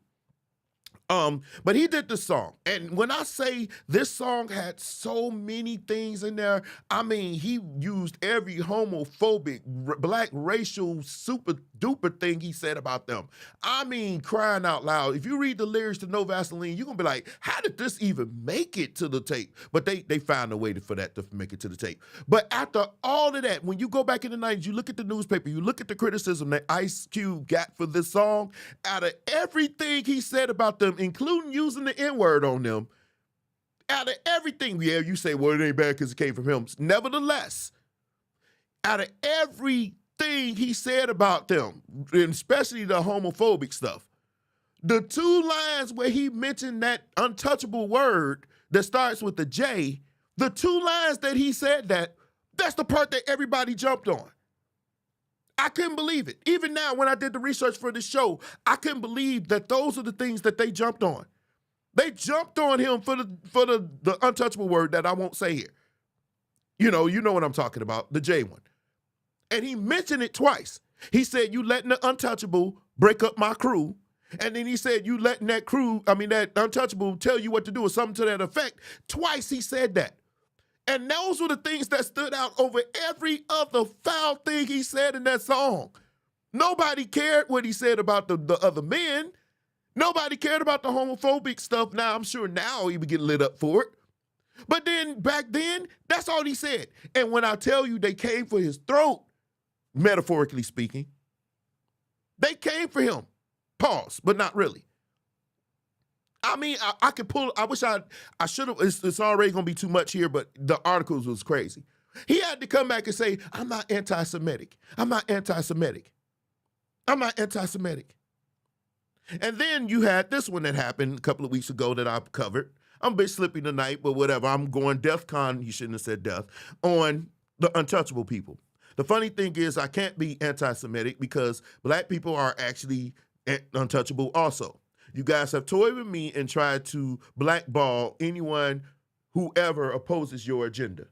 Speaker 5: But he did this song, and when I say this song had so many things in there, I mean he used every homophobic, black racial super duper thing he said about them. I mean, crying out loud. If you read the lyrics to No Vaseline, you're gonna be like, how did this even make it to the tape? But they found a way for that to make it to the tape. But after all of that, when you go back in the 90s, you look at the newspaper, you look at the criticism that Ice Cube got for this song, out of everything he said about them, including using the N-word on them, out of everything, yeah, you say, well, it ain't bad because it came from him. Nevertheless, out of everything he said about them, and especially the homophobic stuff, the two lines where he mentioned that untouchable word that starts with the J, the two lines that he said that's the part that everybody jumped on. I couldn't believe it. Even now, when I did the research for this show, I couldn't believe that those are the things that they jumped on. They jumped on him for the untouchable word that I won't say here. You know what I'm talking about, the J one. And he mentioned it twice. He said, you letting the untouchable break up my crew. And then he said, you letting that untouchable tell you what to do or something to that effect. Twice he said that. And those were the things that stood out over every other foul thing he said in that song. Nobody cared what he said about the other men. Nobody cared about the homophobic stuff. Now, I'm sure now he would get lit up for it. But then, back then, that's all he said. And when I tell you they came for his throat, metaphorically speaking, they came for him. Pause, but not really. I mean, I could pull, I wish I should have, it's already going to be too much here, but the articles was crazy. He had to come back and say, I'm not anti-Semitic. I'm not anti-Semitic. I'm not anti-Semitic. And then you had this one that happened a couple of weeks ago that I've covered. I'm a bit slippy tonight, but whatever. I'm going DEFCON, you shouldn't have said death, on the untouchable people. The funny thing is I can't be anti-Semitic because black people are actually untouchable also. You guys have toyed with me and tried to blackball anyone, whoever opposes your agenda.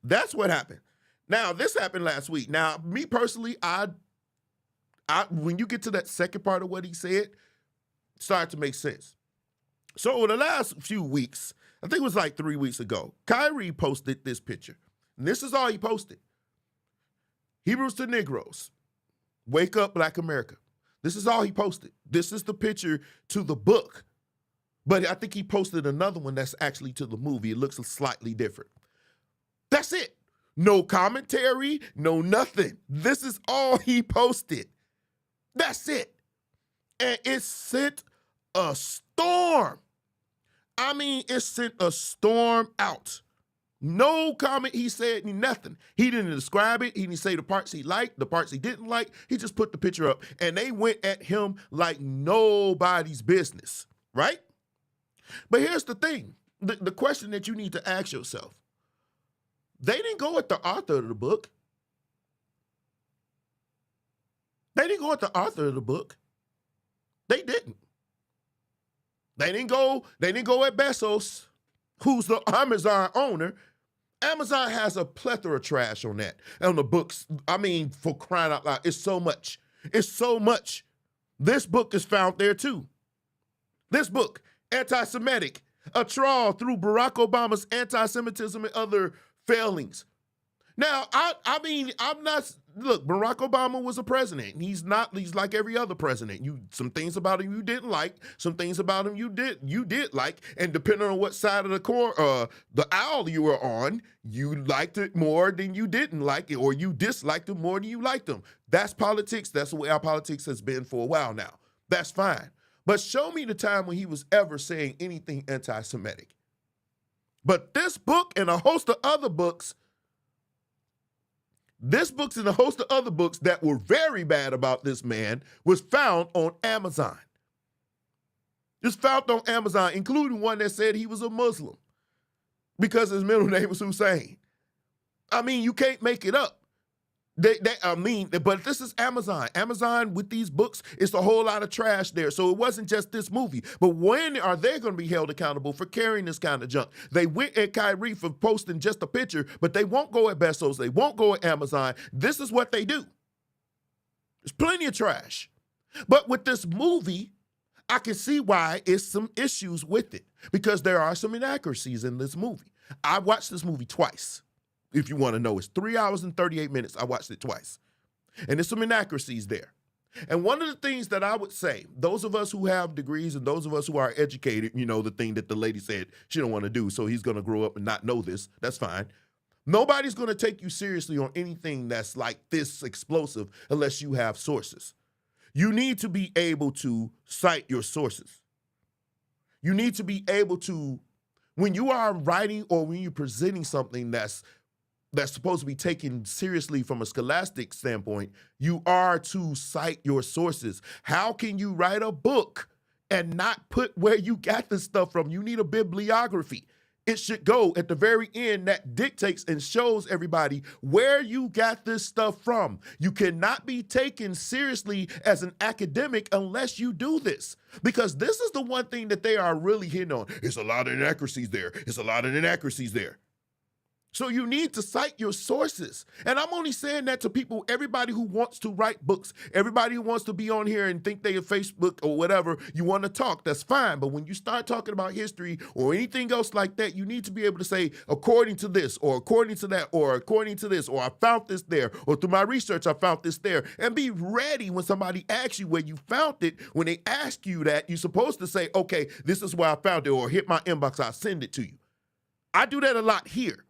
Speaker 5: That's what happened. Now, this happened last week. Now, me personally, I when you get to that second part of what he said, it started to make sense. So over the last few weeks, I think it was like 3 weeks ago, KYRIE posted this picture. And this is all he posted. Hebrews to Negroes, wake up Black America. This is all he posted. This is the picture to the book. But I think he posted another one that's actually to the movie. It looks slightly different. That's it. No commentary, no nothing. This is all he posted. That's it. And it sent a storm. I mean, it sent a storm out. No comment he said, nothing. He didn't describe it. He didn't say the parts he liked, the parts he didn't like. He just put the picture up. And they went at him like nobody's business, right? But here's the thing. The question that you need to ask yourself. They didn't go at the author of the book. They didn't go at the author of the book. They didn't. They didn't go at Bezos, who's the Amazon owner. Amazon has a plethora of trash on the books. I mean, for crying out loud, it's so much. It's so much. This book is found there too. This book, Anti-Semitic, a trawl through Barack Obama's anti-Semitism and other failings. Now, I mean, I'm not, look, Barack Obama was a president. He's like every other president. Some things about him you didn't like, some things about him you did like, and depending on what side of the aisle you were on, you liked it more than you didn't like it, or you disliked it more than you liked them. That's politics. That's the way our politics has been for a while now. That's fine. But show me the time when he was ever saying anything anti-Semitic. But this book and a host of other books, that were very bad about this man was found on Amazon. It's found on Amazon, including one that said he was a Muslim. because his middle name was Hussein. I mean, you can't make it up. But this is Amazon. Amazon with these books, it's a whole lot of trash there. So it wasn't just this movie. But when are they going to be held accountable for carrying this kind of junk? They went at KYRIE for posting just a picture, but they won't go at Bezos. They won't go at Amazon. This is what they do. There's plenty of trash. But with this movie, I can see why it's some issues with it, because there are some inaccuracies in this movie. I watched this movie twice. If you want to know, it's 3 hours and 38 minutes. I watched it twice. And there's some inaccuracies there. And one of the things that I would say, those of us who have degrees and those of us who are educated, you know, the thing that the lady said she don't want to do, so he's going to grow up and not know this. That's fine. Nobody's going to take you seriously on anything that's like this explosive unless you have sources. You need to be able to cite your sources. You need to be able to, when you are writing or when you're presenting something that's supposed to be taken seriously from a scholastic standpoint, you are to cite your sources. How can you write a book and not put where you got this stuff from? You need a bibliography. It should go at the very end that dictates and shows everybody where you got this stuff from. You cannot be taken seriously as an academic unless you do this, because this is the one thing that they are really hitting on. It's a lot of inaccuracies there. It's a lot of inaccuracies there. So you need to cite your sources. And I'm only saying that to people, everybody who wants to write books, everybody who wants to be on here and think they are Facebook or whatever, you want to talk, that's fine. But when you start talking about history or anything else like that, you need to be able to say, according to this, or according to that, or according to this, or I found this there, or through my research, I found this there. And be ready when somebody asks you where you found it. When they ask you that, you're supposed to say, okay, this is where I found it, or hit my inbox, I'll send it to you. I do that a lot here,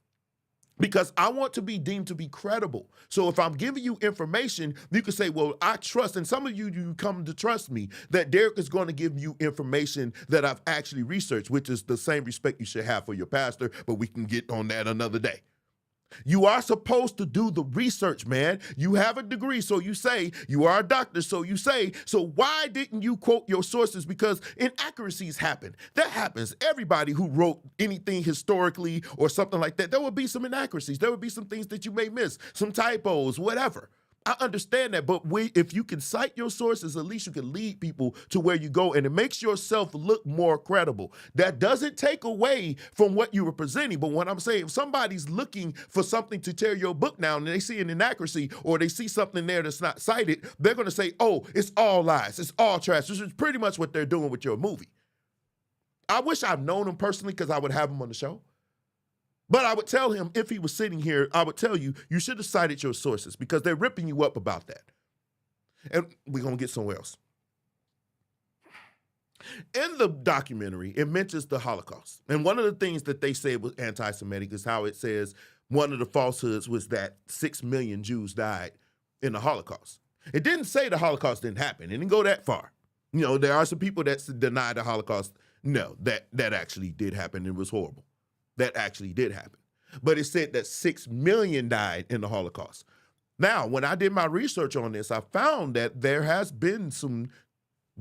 Speaker 5: because I want to be deemed to be credible. So if I'm giving you information, you can say, well, I trust, and some of you come to trust me, that Derek is going to give you information that I've actually researched, which is the same respect you should have for your pastor, but we can get on that another day. You are supposed to do the research, man. You have a degree, so you say. You are a doctor, so you say. So why didn't you quote your sources? Because inaccuracies happen. That happens. Everybody who wrote anything historically or something like that, there will be some inaccuracies. There will be some things that you may miss, some typos, whatever. I understand that, but if you can cite your sources, at least you can lead people to where you go, and it makes yourself look more credible. That doesn't take away from what you were presenting, but what I'm saying, if somebody's looking for something to tear your book down and they see an inaccuracy or they see something there that's not cited, they're going to say, oh, it's all lies, it's all trash. This is pretty much what they're doing with your movie. I wish I've known him personally, because I would have him on the show. But I would tell him, if he was sitting here, I would tell you, you should have cited your sources, because they're ripping you up about that. And we're going to get somewhere else. In the documentary, it mentions the Holocaust. And one of the things that they say was anti-Semitic is how it says one of the falsehoods was that 6 million Jews died in the Holocaust. It didn't say the Holocaust didn't happen. It didn't go that far. You know, there are some people that deny the Holocaust. No, that actually did happen. It was horrible. That actually did happen. But it said that 6 million died in the Holocaust. Now, when I did my research on this, I found that there has been some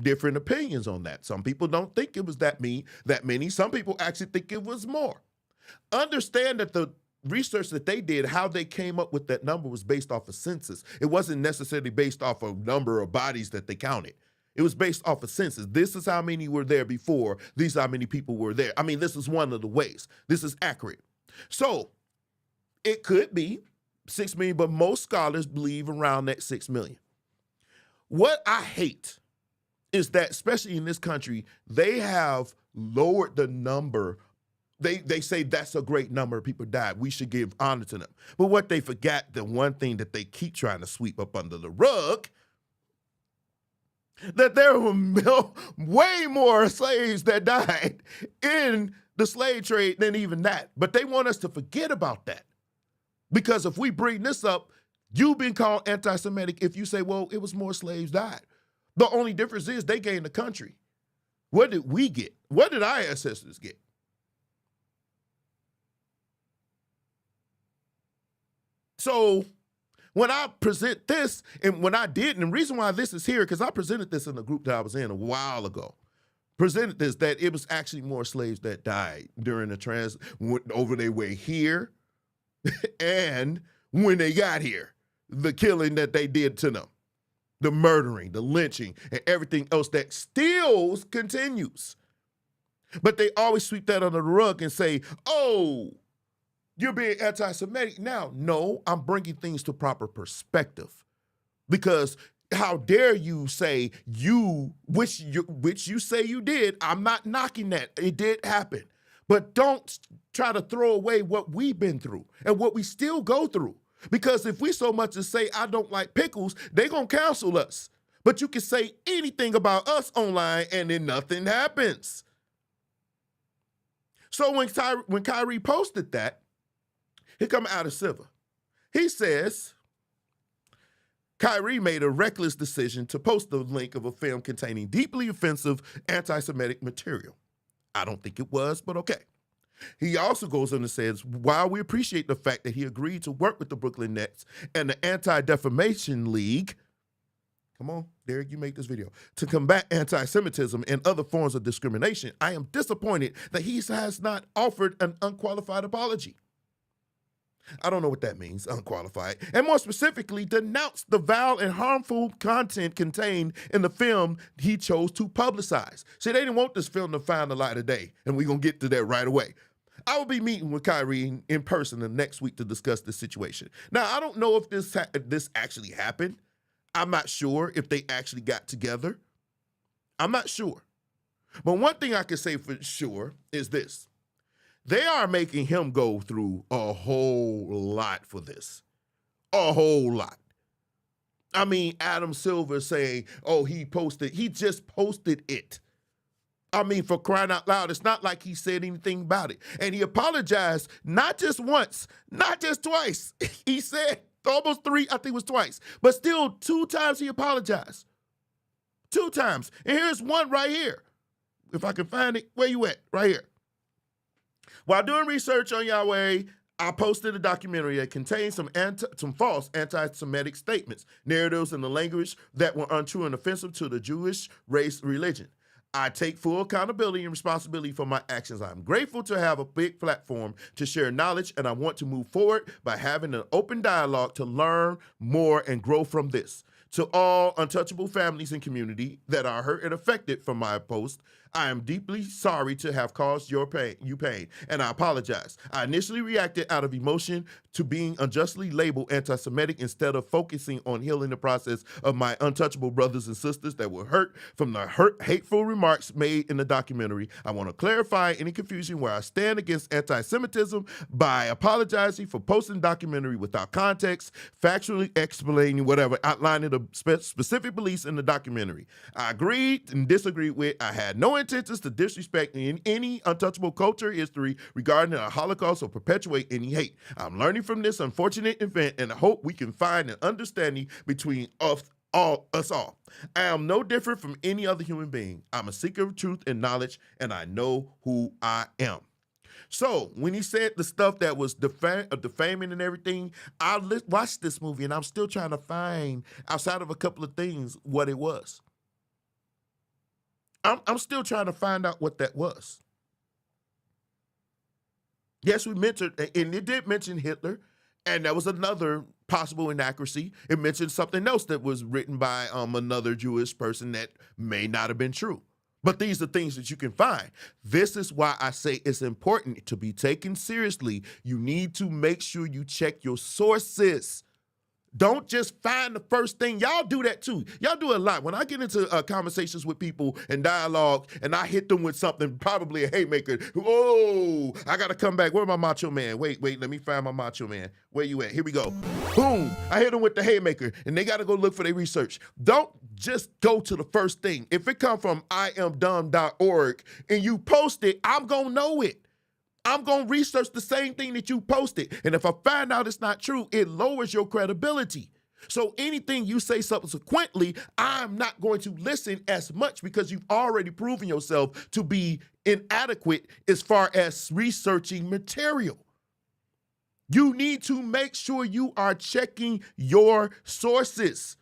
Speaker 5: different opinions on that. Some people don't think it was that many. Some people actually think it was more. Understand that the research that they did, how they came up with that number, was based off of census. It wasn't necessarily based off of number of bodies that they counted. It was based off of census. This is how many were there before. These are how many people were there. I mean, this is one of the ways. This is accurate. So it could be 6 million, but most scholars believe around that 6 million. What I hate is that, especially in this country, they have lowered the number. They say that's a great number of people died. We should give honor to them. But what they forgot, the one thing that they keep trying to sweep up under the rug, that there were way more slaves that died in the slave trade than even that. But they want us to forget about that. Because if we bring this up, you've been called anti-Semitic if you say, well, it was more slaves died. The only difference is they gained the country. What did we get? What did our ancestors get? So when I present this, and when I did, and the reason why this is here, because I presented this in a group that I was in a while ago, presented this, that it was actually more slaves that died during the over their way here and when they got here, the killing that they did to them, the murdering, the lynching, and everything else that still continues. But they always sweep that under the rug and say, oh, you're being anti-Semitic now. No, I'm bringing things to proper perspective. Because how dare you say which you say you did. I'm not knocking that. It did happen. But don't try to throw away what we've been through and what we still go through. Because if we so much as say, I don't like pickles, they're going to cancel us. But you can say anything about us online and then nothing happens. So when KYRIE posted that, he come out of Silva. He says, KYRIE made a reckless decision to post the link of a film containing deeply offensive anti-Semitic material. I don't think it was, but okay. He also goes on and says, while we appreciate the fact that he agreed to work with the Brooklyn Nets and the Anti-Defamation League, come on, Derek, you make this video, to combat anti-Semitism and other forms of discrimination, I am disappointed that he has not offered an unqualified apology. I don't know what that means, unqualified. And more specifically, denounced the vile and harmful content contained in the film he chose to publicize. See, they didn't want this film to find the light of day, and we're going to get to that right away. I will be meeting with KYRIE in person the next week to discuss this situation. Now, I don't know if this actually happened. I'm not sure if they actually got together. I'm not sure. But one thing I can say for sure is this. They are making him go through a whole lot for this. A whole lot. I mean, Adam Silver saying, oh, he just posted it. I mean, for crying out loud, it's not like he said anything about it. And he apologized not just once, not just twice. He said almost 3, I think it was twice. But still 2 times he apologized. 2 times. And here's one right here. If I can find it, where you at? Right here. While doing research on Yahweh, I posted a documentary that contains some false anti-Semitic statements, narratives, and the language that were untrue and offensive to the Jewish race religion. I take full accountability and responsibility for my actions. I'm grateful to have a big platform to share knowledge, and I want to move forward by having an open dialogue to learn more and grow from this. To all untouchable families and community that are hurt and affected from my post, I am deeply sorry to have caused you pain, and I apologize. I initially reacted out of emotion to being unjustly labeled anti-Semitic instead of focusing on healing the process of my untouchable brothers and sisters that were hurt from the hateful remarks made in the documentary. I want to clarify any confusion where I stand against anti-Semitism by apologizing for posting the documentary without context, factually explaining whatever, outlining the specific beliefs in the documentary. I agreed and disagreed with. I had no intentions to disrespect any untouchable culture history regarding the Holocaust or perpetuate any hate. I'm learning from this unfortunate event, and I hope we can find an understanding between us all. I am no different from any other human being. I'm a seeker of truth and knowledge, and I know who I am. So when he said the stuff that was defaming and everything, I watched this movie, and I'm still trying to find, outside of a couple of things, what it was. I'm still trying to find out what that was. Yes, we mentioned, and it did mention Hitler, and that was another possible inaccuracy. It mentioned something else that was written by another Jewish person that may not have been true. But these are things that you can find. This is why I say it's important to be taken seriously. You need to make sure you check your sources. Don't just find the first thing. Y'all do that too. Y'all do a lot. When I get into conversations with people and dialogue and I hit them with something, probably a haymaker, oh, I got to come back. Where's my macho man? Wait, let me find my macho man. Where you at? Here we go. Boom. I hit them with the haymaker and they got to go look for their research. Don't just go to the first thing. If it come from IamDumb.org and you post it, I'm going to know it. I'm going to research the same thing that you posted. And if I find out it's not true, it lowers your credibility. So anything you say subsequently, I'm not going to listen as much because you've already proven yourself to be inadequate as far as researching material. You need to make sure you are checking your sources.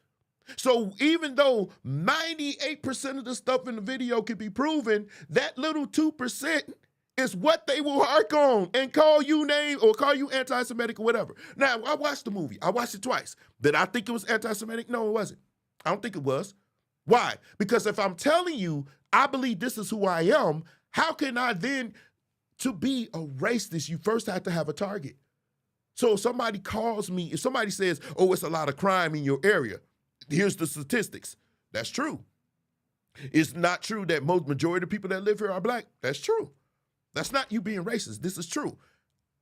Speaker 5: So even though 98% of the stuff in the video can be proven, that little 2% is what they will hark on and call you name or call you anti-Semitic or whatever. Now, I watched the movie. I watched it twice. Did I think it was anti-Semitic? No, it wasn't. I don't think it was. Why? Because if I'm telling you I believe this is who I am, how can I then, to be a racist, you first have to have a target. So if somebody calls me, if somebody says, oh, it's a lot of crime in your area, here's the statistics. That's true. It's not true that majority of people that live here are black. That's true. That's not you being racist. This is true.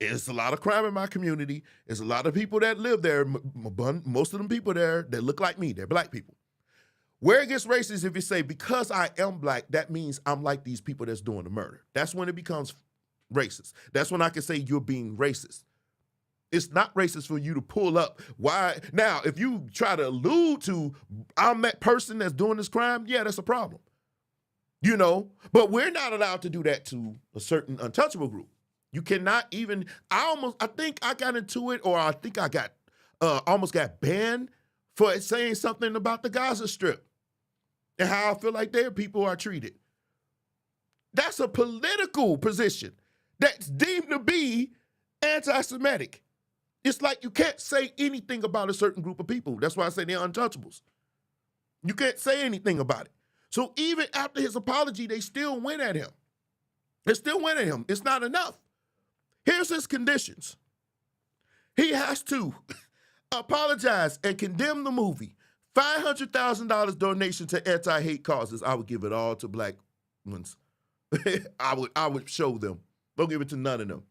Speaker 5: There's a lot of crime in my community. There's a lot of people that live there. Most of them people there that look like me, they're black people. Where it gets racist if you say, because I am black, that means I'm like these people that's doing the murder. That's when it becomes racist. That's when I can say you're being racist. It's not racist for you to pull up. Why? Now, if you try to allude to, I'm that person that's doing this crime, yeah, that's a problem. You know, but we're not allowed to do that to a certain untouchable group. You cannot even, I think I got into it, or I think I got, almost got banned for saying something about the Gaza Strip and how I feel like their people are treated. That's a political position that's deemed to be anti-Semitic. It's like you can't say anything about a certain group of people. That's why I say they're untouchables. You can't say anything about it. So even after his apology, they still went at him. They still went at him. It's not enough. Here's his conditions. He has to apologize and condemn the movie. $500,000 donation to anti-hate causes. I would give it all to black ones. I would show them. Don't give it to none of them.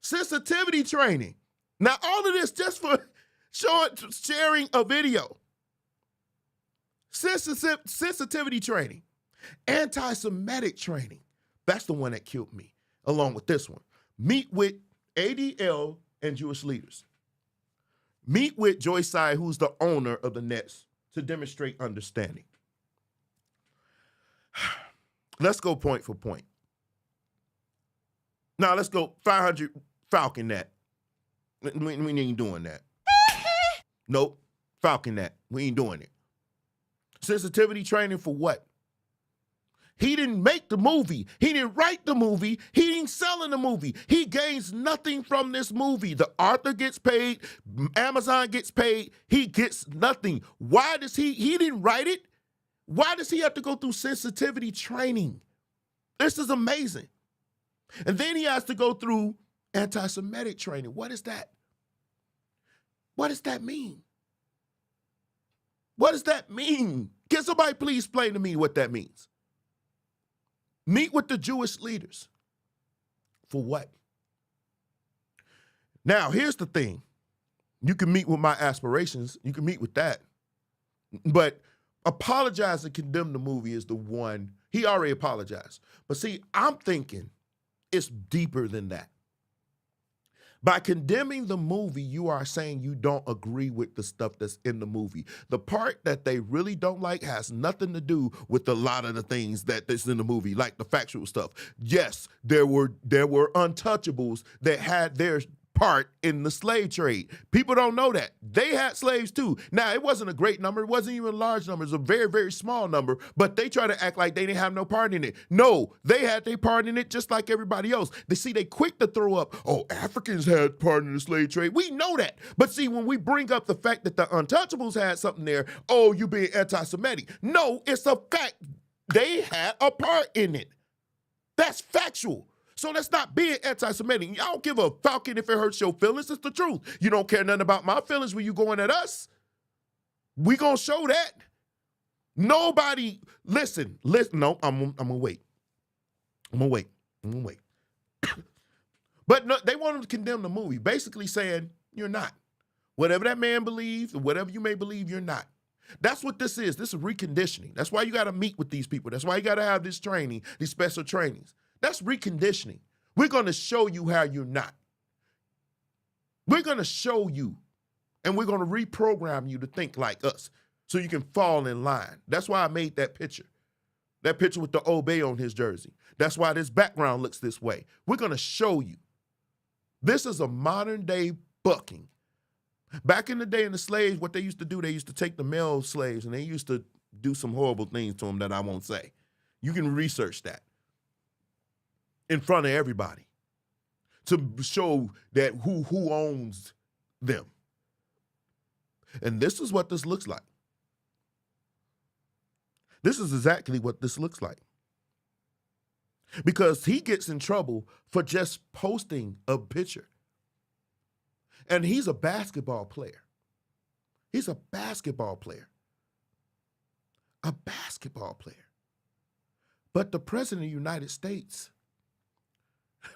Speaker 5: Sensitivity training. Now, all of this just for sharing a video. Sensitivity training. Anti-Semitic training. That's the one that killed me, along with this one. Meet with ADL and Jewish leaders. Meet with Joy Tsai, who's the owner of the Nets, to demonstrate understanding. Let's go point for point. Now, let's go 500 Falcon that. We ain't doing that. Nope. Falcon that. We ain't doing it. Sensitivity training for what? He didn't make the movie. He didn't write the movie. He ain't selling the movie. He gains nothing from this movie. The author gets paid. Amazon gets paid. He gets nothing. Why does he didn't write it. Why does he have to go through sensitivity training? This is amazing. And then he has to go through anti-Semitic training. What is that? What does that mean? What does that mean? Can somebody please explain to me what that means? Meet with the Jewish leaders. For what? Now, here's the thing. You can meet with my aspirations. You can meet with that. But apologize and condemn the movie is the one. He already apologized. But see, I'm thinking it's deeper than that. By condemning the movie, you are saying you don't agree with the stuff that's in the movie. The part that they really don't like has nothing to do with a lot of the things that's in the movie, like the factual stuff. Yes, there were untouchables that had their part in the slave trade. People don't know that. They had slaves too. Now, it wasn't a great number. It wasn't even a large number. It was a very, very small number, but they try to act like they didn't have no part in it. No, they had their part in it just like everybody else. They quick to throw up, oh, Africans had part in the slave trade. We know that. But see, when we bring up the fact that the untouchables had something there, oh, you being anti-Semitic. No, it's a fact. They had a part in it. That's factual. So that's not being anti-Semitic. I don't give a falcon if it hurts your feelings. It's the truth. You don't care nothing about my feelings when you going at us. We gonna show that. Nobody, listen. No, I'm gonna wait. I'm gonna wait. But no, they want them to condemn the movie, basically saying you're not. Whatever that man believes, whatever you may believe, you're not. That's what this is. This is reconditioning. That's why you got to meet with these people. That's why you got to have this training, these special trainings. That's reconditioning. We're going to show you how you're not. We're going to show you, and we're going to reprogram you to think like us so you can fall in line. That's why I made that picture with the Obey on his jersey. That's why this background looks this way. We're going to show you. This is a modern day bucking. Back in the day in the slaves, what they used to do, they used to take the male slaves and they used to do some horrible things to them that I won't say. You can research that in front of everybody to show that who owns them. And this is what this looks like. This is exactly what this looks like. Because he gets in trouble for just posting a picture. And he's a basketball player. He's a basketball player. A basketball player. But the president of the United States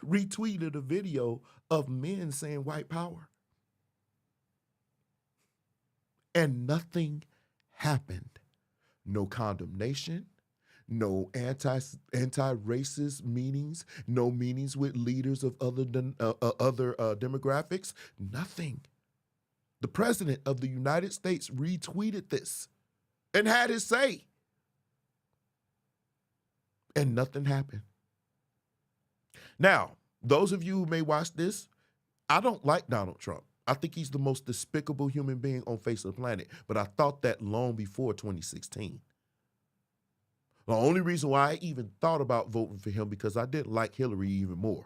Speaker 5: retweeted a video of men saying white power. And nothing happened. No condemnation, no anti-racist meetings, no meetings with leaders of other demographics, nothing. The president of the United States retweeted this and had his say. And nothing happened. Now, those of you who may watch this, I don't like Donald Trump. I think he's the most despicable human being on face of the planet, but I thought that long before 2016. The only reason why I even thought about voting for him because I didn't like Hillary even more.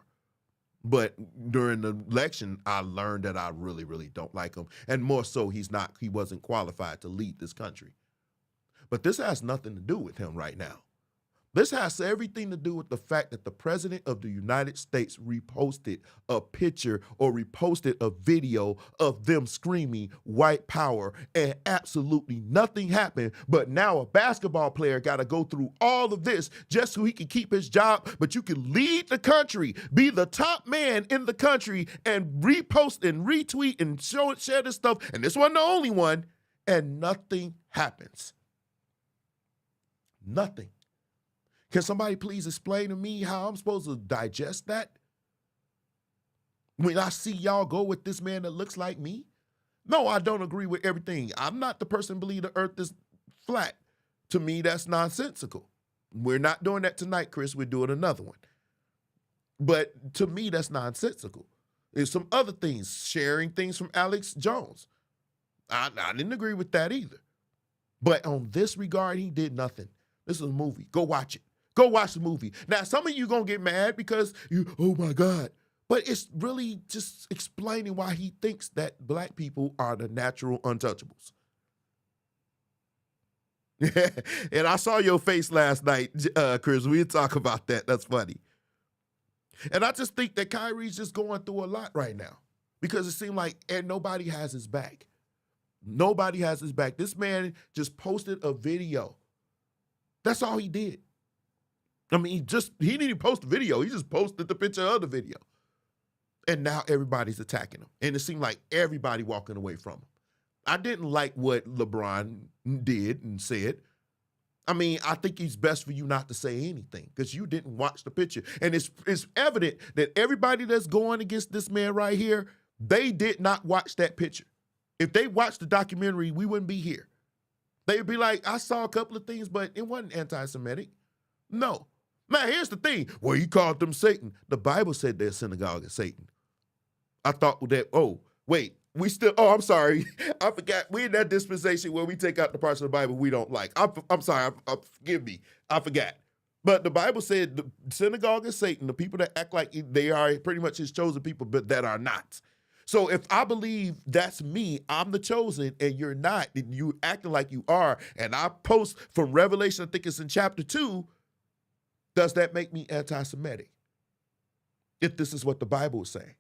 Speaker 5: But during the election, I learned that I really, really don't like him. And more so, he wasn't qualified to lead this country. But this has nothing to do with him right now. This has everything to do with the fact that the president of the United States reposted a picture or reposted a video of them screaming white power and absolutely nothing happened. But now a basketball player got to go through all of this just so he can keep his job. But you can lead the country, be the top man in the country and repost and retweet and share this stuff. And this wasn't the only one. And nothing happens. Nothing. Can somebody please explain to me how I'm supposed to digest that? When I see y'all go with this man that looks like me? No, I don't agree with everything. I'm not the person who believes the earth is flat. To me, that's nonsensical. We're not doing that tonight, Chris. We're doing another one. But to me, that's nonsensical. There's some other things, sharing things from Alex Jones. I didn't agree with that either. But on this regard, he did nothing. This is a movie. Go watch it. Go watch the movie. Now, some of you going to get mad because oh my God. But it's really just explaining why he thinks that black people are the natural untouchables. And I saw your face last night, Chris. We'll talk about that. That's funny. And I just think that KYRIE's just going through a lot right now because it seemed like nobody has his back. Nobody has his back. This man just posted a video. That's all he did. I mean, he didn't even post the video. He just posted the picture of the video. And now everybody's attacking him. And it seemed like everybody walking away from him. I didn't like what LeBron did and said. I mean, I think it's best for you not to say anything because you didn't watch the picture. And it's evident that everybody that's going against this man right here, they did not watch that picture. If they watched the documentary, we wouldn't be here. They'd be like, I saw a couple of things, but it wasn't anti-Semitic. No. Now, here's the thing. Well, you called them Satan. The Bible said they're a synagogue of Satan. I thought that, I'm sorry. I forgot. We're in that dispensation where we take out the parts of the Bible we don't like. I'm sorry. Forgive me. I forgot. But the Bible said the synagogue of Satan, the people that act like they are pretty much his chosen people, but that are not. So if I believe that's me, I'm the chosen, and you're not, and you acting like you are, and I post from Revelation, I think it's in chapter 2, does that make me anti-Semitic? If this is what the Bible is saying.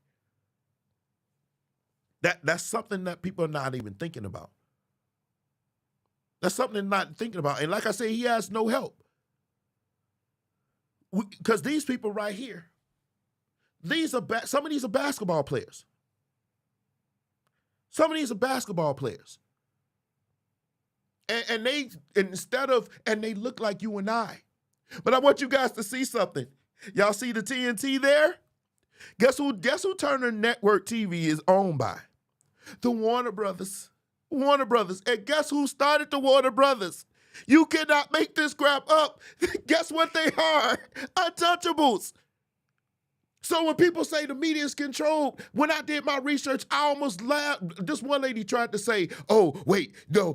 Speaker 5: That's something that people are not even thinking about. That's something they're not thinking about. And like I say, he has no help. Because these people right here, some of these are basketball players. Some of these are basketball players. And they look like you and I. But I want you guys to see something. Y'all see the TNT there? Guess who Turner Network TV is owned by? The Warner Brothers. Warner Brothers. And guess who started the Warner Brothers? You cannot make this crap up. Guess what they are? Untouchables. So when people say the media is controlled, when I did my research, I almost laughed. This one lady tried to say, "Oh, wait, no,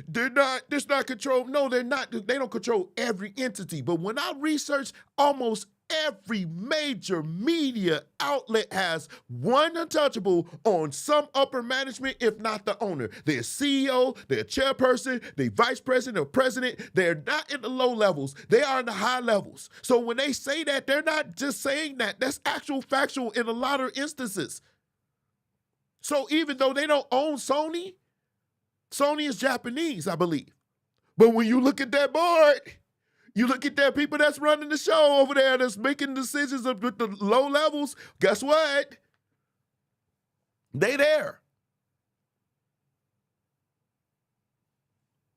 Speaker 5: they're not. It's not controlled. No, they're not. They don't control every entity." But when I researched, almost every major media outlet has one untouchable on some upper management, if not the owner. Their CEO, their chairperson, their vice president or president. They're not in the low levels. They are in the high levels. So when they say that, they're not just saying that. That's actual factual in a lot of instances. So even though they don't own Sony, Sony is Japanese, I believe. But when you look at that board, you look at that people that's running the show over there that's making decisions with the low levels, guess what? They there.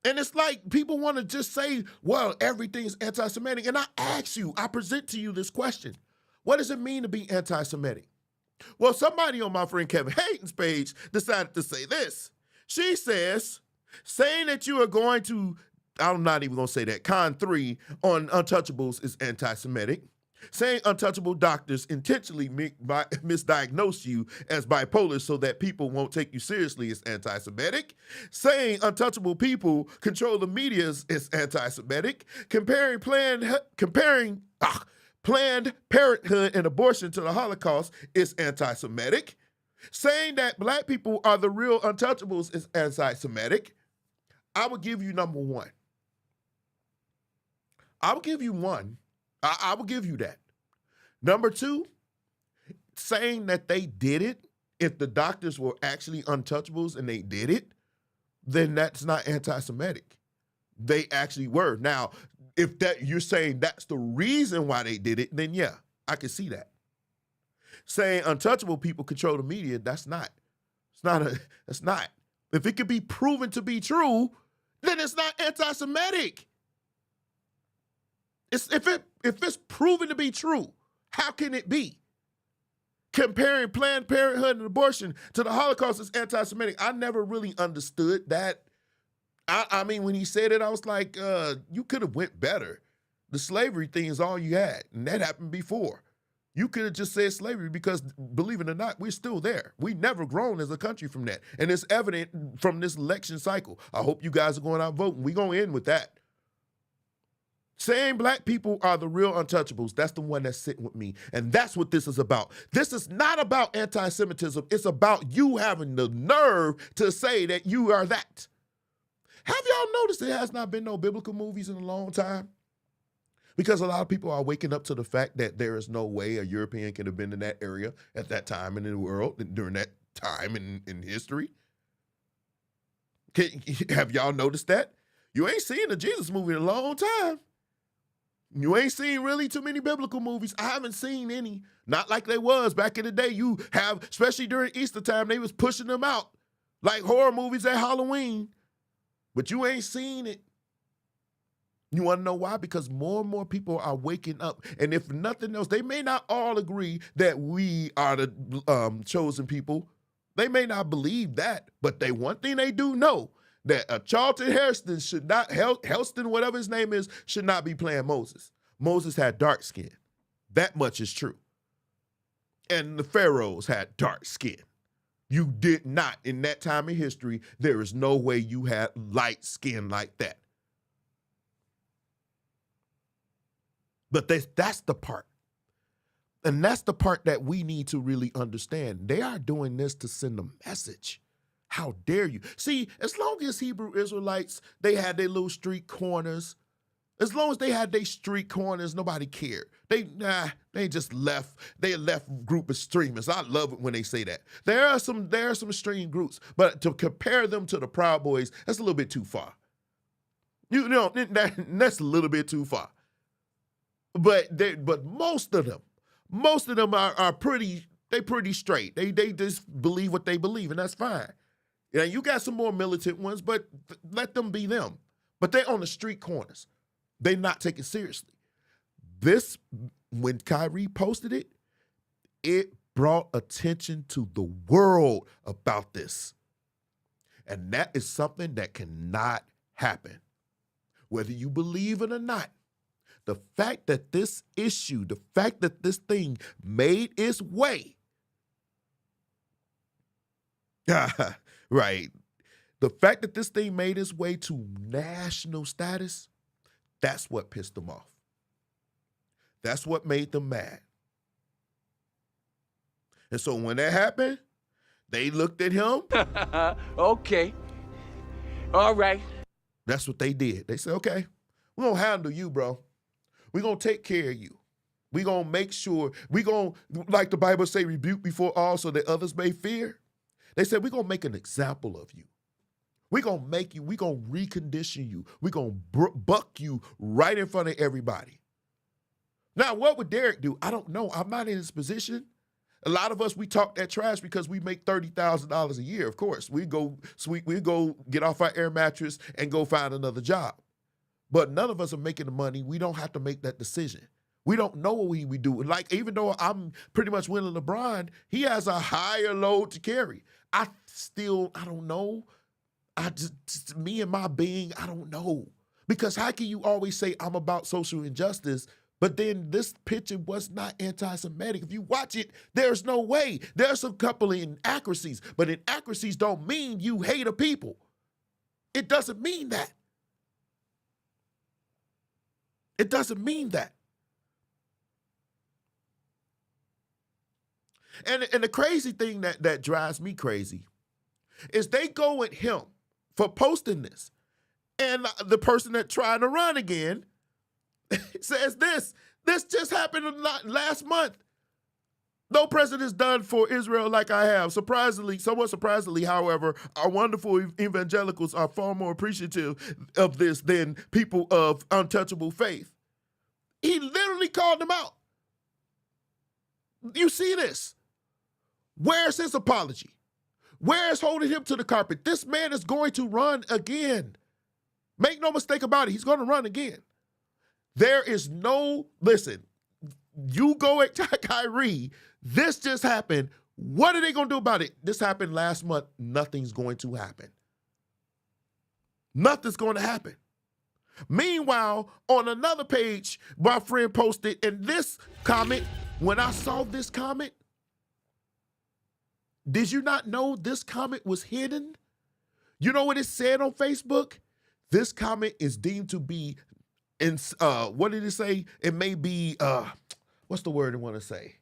Speaker 5: And it's like people want to just say, well, everything's anti-Semitic. And I ask you, I present to you this question. What does it mean to be anti-Semitic? Well, somebody on my friend Kevin Hayden's page decided to say this. She says, saying that you are going to, I'm not even going to say that, Con 3 on Untouchables is anti-Semitic. Saying untouchable doctors intentionally misdiagnose you as bipolar so that people won't take you seriously is anti-Semitic. Saying untouchable people control the media is anti-Semitic. Comparing Planned Parenthood and abortion to the Holocaust is anti-Semitic. Saying that black people are the real untouchables is anti-Semitic. I will give you number one. I will give you one. I will give you that. Number two, saying that they did it, if the doctors were actually untouchables and they did it, then that's not anti-Semitic. They actually were. Now, if that you're saying that's the reason why they did it, then yeah, I can see that. Saying untouchable people control the media, that's not. That's not. If it could be proven to be true, then it's not anti-Semitic. If it's proven to be true, how can it be? Comparing Planned Parenthood and abortion to the Holocaust is anti-Semitic. I never really understood that. I mean, when he said it, I was like, you could have went better. The slavery thing is all you had, and that happened before. You could have just said slavery because, believe it or not, we're still there. We've never grown as a country from that. And it's evident from this election cycle. I hope you guys are going out voting. We're going to end with that. Saying black people are the real untouchables, that's the one that's sitting with me. And that's what this is about. This is not about anti-Semitism. It's about you having the nerve to say that you are that. Have y'all noticed there has not been no biblical movies in a long time? Because a lot of people are waking up to the fact that there is no way a European could have been in that area at that time in the world, during that time in history. Have y'all noticed that? You ain't seen a Jesus movie in a long time. You ain't seen really too many biblical movies. I haven't seen any. Not like they was back in the day. You have, especially during Easter time, they was pushing them out like horror movies at Halloween. But you ain't seen it. You want to know why? Because more and more people are waking up. And if nothing else, they may not all agree that we are the chosen people. They may not believe that. But one thing they do know, that Charlton Heston should not, Heston, whatever his name is, should not be playing Moses. Moses had dark skin. That much is true. And the pharaohs had dark skin. You did not, in that time in history, there is no way you had light skin like that. But that's the part. And that's the part that we need to really understand. They are doing this to send a message. How dare you? See, as long as Hebrew Israelites, they had their little street corners, as long as they had their street corners, nobody cared. They just left. They left group of streamers. I love it when they say that. There are some extreme groups, but to compare them to the Proud Boys, that's a little bit too far. That's a little bit too far. But most of them are pretty straight. They just believe what they believe, and that's fine. Yeah, you got some more militant ones, but let them be them. But they're on the street corners. They're not taken seriously. This, when KYRIE posted it, it brought attention to the world about this. And that is something that cannot happen. Whether you believe it or not, The fact that this issue, the fact that this thing made its way, right, the fact that this thing made its way to national status, that's what pissed them off. That's what made them mad. And so when that happened, they looked at him.
Speaker 8: Okay. All right.
Speaker 5: That's what they did. They said, okay, we're going to handle you, bro. We're going to take care of you. We're going to make sure, we're going to, like the Bible say, rebuke before all so that others may fear. They said, we're going to make an example of you. We're going to make you, we're going to recondition you. We're going to buck you right in front of everybody. Now, what would Derek do? I don't know. I'm not in his position. A lot of us, we talk that trash because we make $30,000 a year, of course. We go get off our air mattress and go find another job. But none of us are making the money. We don't have to make that decision. We don't know what we do. Like, even though I'm pretty much winning LeBron, he has a higher load to carry. I don't know. Me and my being, I don't know. Because how can you always say I'm about social injustice, but then this picture was not anti-Semitic? If you watch it, there's no way. There's a couple of inaccuracies, but inaccuracies don't mean you hate a people. It doesn't mean that. It doesn't mean that. And the crazy thing that drives me crazy is they go at him for posting this. And the person that trying to run again says this just happened last month. No president has done for Israel like I have. Somewhat surprisingly, however, our wonderful evangelicals are far more appreciative of this than people of untouchable faith. He literally called them out. You see this? Where's his apology? Where's holding him to the carpet? This man is going to run again. Make no mistake about it. He's going to run again. There is no, listen, you go at KYRIE, this just happened. What are they going to do about it? This happened last month. Nothing's going to happen. Nothing's going to happen. Meanwhile, on another page, my friend posted, and this comment, when I saw this comment, did you not know this comment was hidden? You know what it said on Facebook? This comment is deemed to be, what did it say? It may be, what's the word I want to say?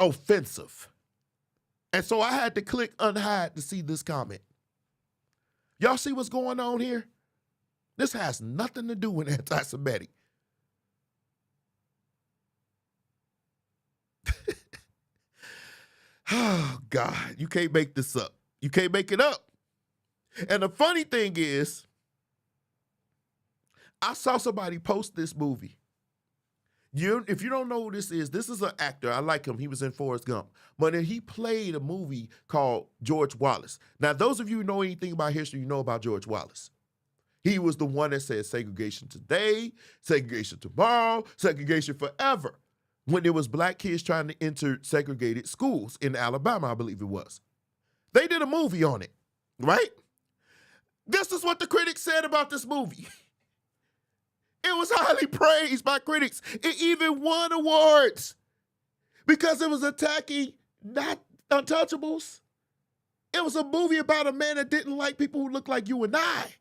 Speaker 5: Offensive. And so I had to click unhide to see this comment. Y'all see what's going on here? This has nothing to do with anti-Semitic. Oh, God, you can't make this up. You can't make it up. And the funny thing is, I saw somebody post this movie. If you don't know who this is an actor. I like him. He was in Forrest Gump. But he played a movie called George Wallace. Now, those of you who know anything about history, you know about George Wallace. He was the one that said segregation today, segregation tomorrow, segregation forever. When there was black kids trying to enter segregated schools in Alabama, I believe it was. They did a movie on it, right? This is what the critics said about this movie. It was highly praised by critics. It even won awards because it was attacking not untouchables. It was a movie about a man that didn't like people who look like you and I.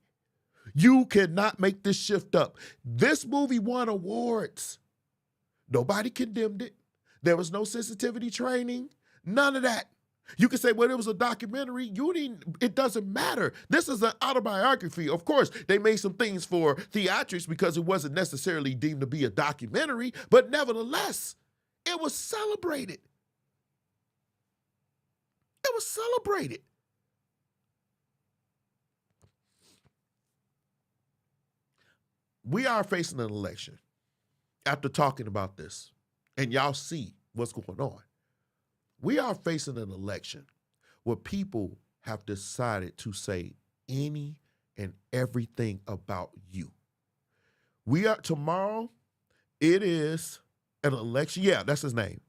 Speaker 5: You cannot make this shift up. This movie won awards. Nobody condemned it. There was no sensitivity training, none of that. You can say, well, it was a documentary. It doesn't matter. This is an autobiography. Of course, they made some things for theatrics because it wasn't necessarily deemed to be a documentary, but nevertheless, it was celebrated. It was celebrated. We are facing an election after talking about this, and y'all see what's going on. We are facing an election where people have decided to say any and everything about you. Tomorrow, it is an election. Yeah, that's his name.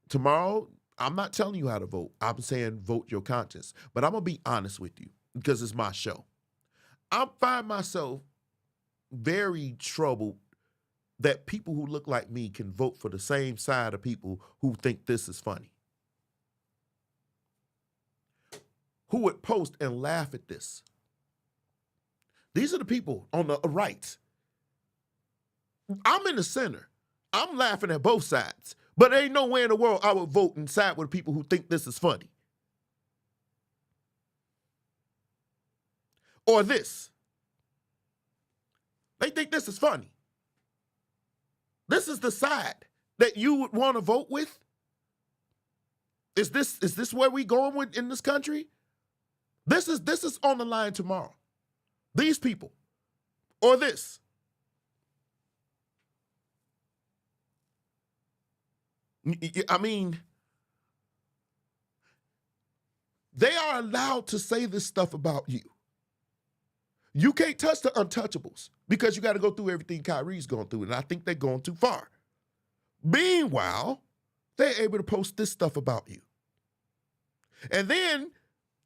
Speaker 5: Tomorrow, I'm not telling you how to vote. I'm saying vote your conscience. But I'm going to be honest with you because it's my show. I find myself very troubled that people who look like me can vote for the same side of people who think this is funny? Who would post and laugh at this? These are the people on the right. I'm in the center. I'm laughing at both sides. But there ain't no way in the world I would vote and side with people who think this is funny. Or this. They think this is funny. This is the side that you would want to vote with? Is this where we going with in this country? This is on the line tomorrow. These people. Or this. I mean, they are allowed to say this stuff about you. You can't touch the untouchables because you got to go through everything KYRIE's going through, and I think they're going too far. Meanwhile, they're able to post this stuff about you. And then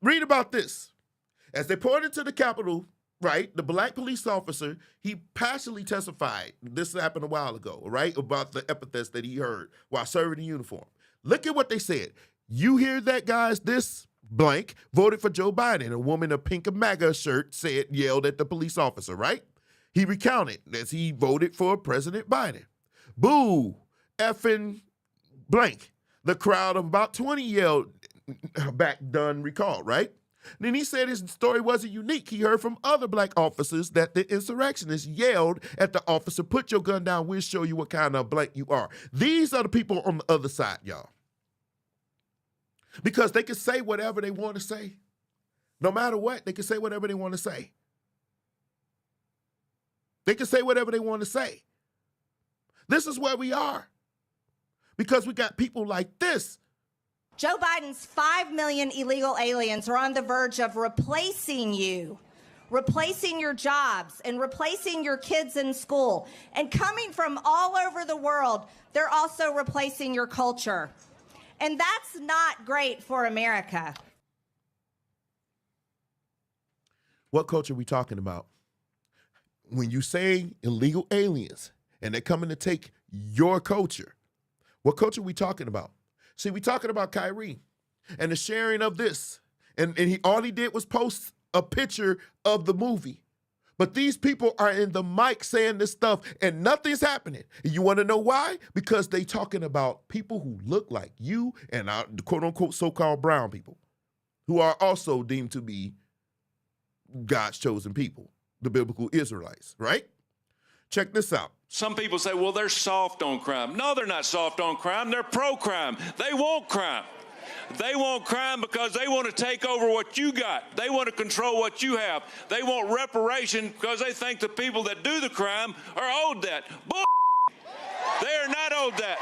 Speaker 5: read about this. As they poured into the Capitol, right, the black police officer, he passionately testified, this happened a while ago, right, about the epithets that he heard while serving in uniform. Look at what they said. You hear that, guys? This blank voted for Joe Biden. A woman in a pink MAGA shirt yelled at the police officer, right? He recounted as he voted for President Biden. Boo, effing blank. The crowd of about 20 yelled back, done, recalled, right? Then he said his story wasn't unique. He heard from other black officers that the insurrectionists yelled at the officer, put your gun down, we'll show you what kind of blank you are. These are the people on the other side, y'all. Because they can say whatever they want to say. No matter what, they can say whatever they want to say. They can say whatever they want to say. This is where we are. Because we got people like this.
Speaker 9: Joe Biden's 5 million illegal aliens are on the verge of replacing you, replacing your jobs, and replacing your kids in school. And coming from all over the world, they're also replacing your culture. And that's not great for America.
Speaker 5: What culture are we talking about? When you say illegal aliens and they're coming to take your culture, what culture are we talking about? See, we're talking about KYRIE and the sharing of this. And all he did was post a picture of the movie. But these people are in the mic saying this stuff and nothing's happening. You want to know why? Because they talking about people who look like you and our quote-unquote so-called brown people who are also deemed to be God's chosen people, the biblical Israelites, right? Check this out.
Speaker 10: Some people say, well, they're soft on crime. No, they're not soft on crime. They're pro-crime. They want crime. They want crime because they want to take over what you got. They want to control what you have. They want reparation because they think the people that do the crime are owed that. Bull. They are not owed that.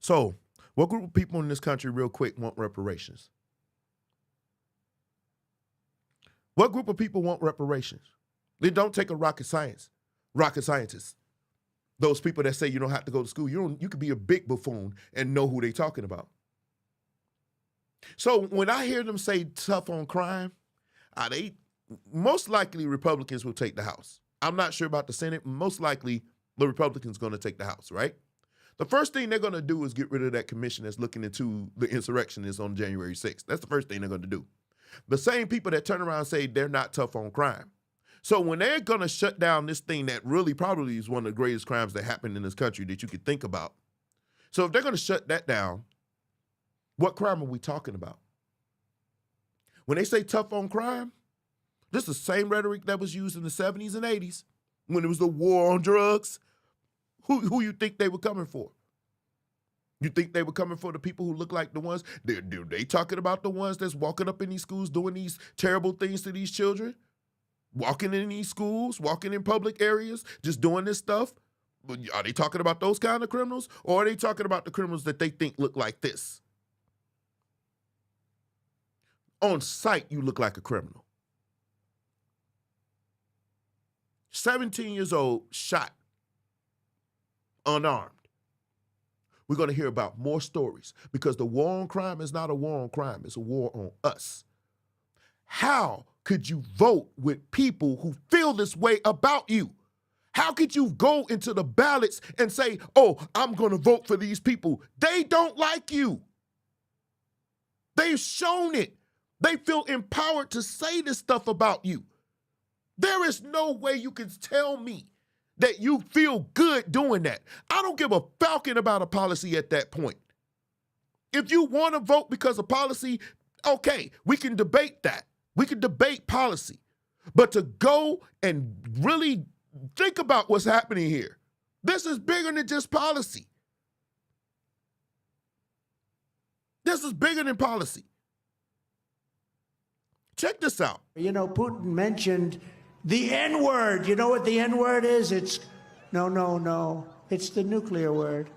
Speaker 5: So, what group of people in this country, real quick, want reparations? What group of people want reparations? They don't take a rocket scientist. Those people that say you don't have to go to school, you could be a big buffoon and know who they're talking about. So when I hear them say tough on crime, most likely Republicans will take the House. I'm not sure about the Senate. Most likely the Republicans going to take the House, right? The first thing they're going to do is get rid of that commission that's looking into the insurrectionists on January 6th. That's the first thing they're going to do. The same people that turn around and say they're not tough on crime. So when they're going to shut down this thing that really probably is one of the greatest crimes that happened in this country that you could think about. So if they're going to shut that down, what crime are we talking about? When they say tough on crime, this is the same rhetoric that was used in the 70s and 80s when it was the war on drugs. Who you think they were coming for? You think they were coming for the people who look like the ones? They talking about the ones that's walking up in these schools doing these terrible things to these children? Walking in these schools, walking in public areas, just doing this stuff? Are they talking about those kind of criminals? Or are they talking about the criminals that they think look like this? On sight, you look like a criminal. 17 years old, shot, unarmed. We're going to hear about more stories because the war on crime is not a war on crime. It's a war on us. How could you vote with people who feel this way about you? How could you go into the ballots and say, oh, I'm going to vote for these people? They don't like you. They've shown it. They feel empowered to say this stuff about you. There is no way you can tell me that you feel good doing that. I don't give a falcon about a policy at that point. If you want to vote because of policy, okay, we can debate that. We can debate policy. But to go and really think about what's happening here, this is bigger than just policy. This is bigger than policy. Check this out.
Speaker 11: You know, Putin mentioned the N-word. You know what the N-word is? It's, no. It's the nuclear word.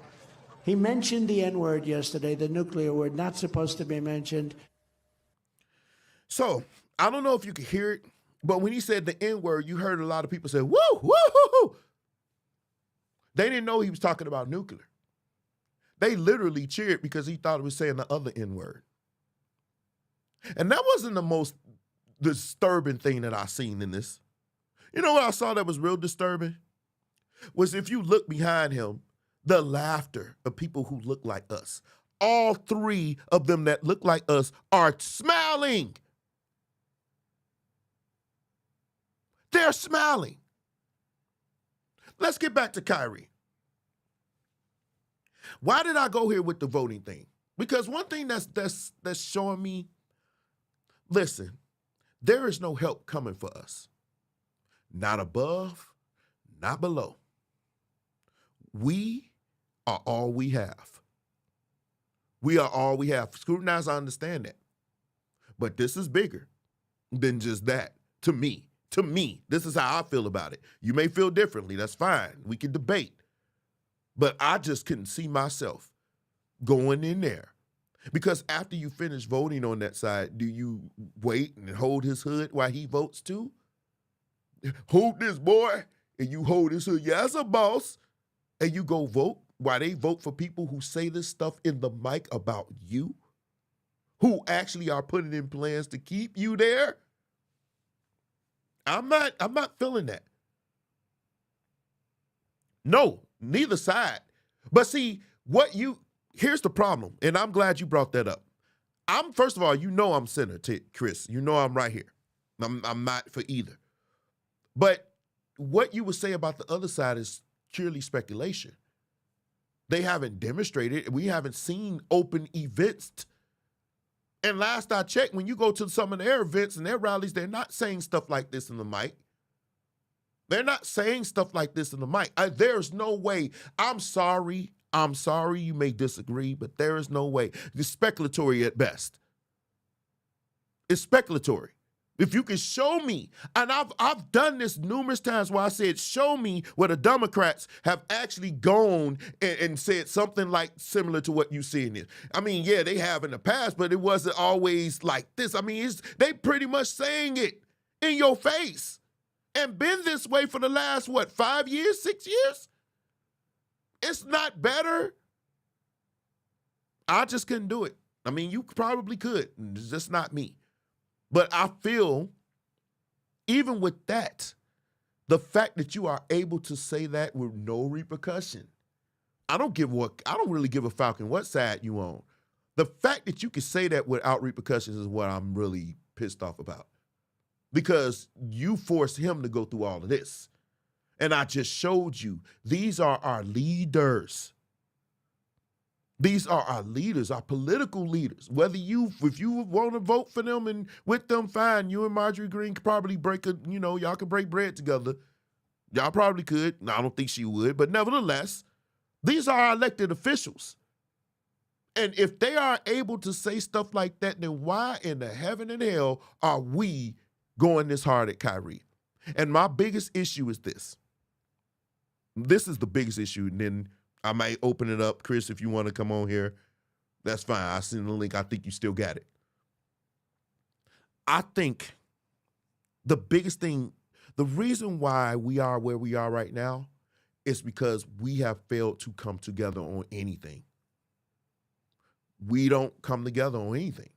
Speaker 11: He mentioned the N-word yesterday, the nuclear word, not supposed to be mentioned.
Speaker 5: So, I don't know if you could hear it, but when he said the N-word, you heard a lot of people say, woo, woo, woo, woo. They didn't know he was talking about nuclear. They literally cheered because he thought he was saying the other N-word. And that wasn't the most disturbing thing that I seen in this. You know what I saw that was real disturbing? Was if you look behind him, the laughter of people who look like us. All three of them that look like us are smiling. They're smiling. Let's get back to KYRIE. Why did I go here with the voting thing? Because one thing that's showing me, listen, there is no help coming for us. Not above, not below. We are all we have. We are all we have. Scrutinize, I understand that. But this is bigger than just that, to me. To me, this is how I feel about it. You may feel differently. That's fine. We can debate. But I just couldn't see myself going in there. Because after you finish voting on that side, do you wait and hold his hood while he votes too? Hold this, boy, and you hold his hood. Yeah, that's a boss. And you go vote while they vote for people who say this stuff in the mic about you, who actually are putting in plans to keep you there. I'm not feeling that. No, neither side. But see, here's the problem, and I'm glad you brought that up. First of all, you know I'm center, Chris. You know I'm right here. I'm not for either. But what you would say about the other side is purely speculation. They haven't demonstrated. We haven't seen open events. And last I checked, when you go to some of their events and their rallies, they're not saying stuff like this in the mic. They're not saying stuff like this in the mic. There's no way. I'm sorry you may disagree, but there is no way. It's speculatory at best. It's speculatory. If you can show me, and I've done this numerous times where I said, show me where the Democrats have actually gone and said something like similar to what you see in this. I mean, yeah, they have in the past, but it wasn't always like this. I mean, they pretty much saying it in your face and been this way for the last, 5 years, 6 years? It's not better. I just couldn't do it. I mean, you probably could. It's just not me. But I feel, even with that, the fact that you are able to say that with no repercussion, I don't really give a falcon what side you on. The fact that you can say that without repercussions is what I'm really pissed off about. Because you forced him to go through all of this. And I just showed you, these are our leaders. These are our leaders, our political leaders. If you want to vote for them and with them, fine. You and Marjorie Greene could probably y'all could break bread together. Y'all probably could. No, I don't think she would. But nevertheless, these are our elected officials. And if they are able to say stuff like that, then why in the heaven and hell are we going this hard at KYRIE? And my biggest issue is this. This is the biggest issue, and then I might open it up. Chris, if you want to come on here, that's fine. I'll send the link. I think you still got it. I think the biggest thing, the reason why we are where we are right now is because we have failed to come together on anything. We don't come together on anything.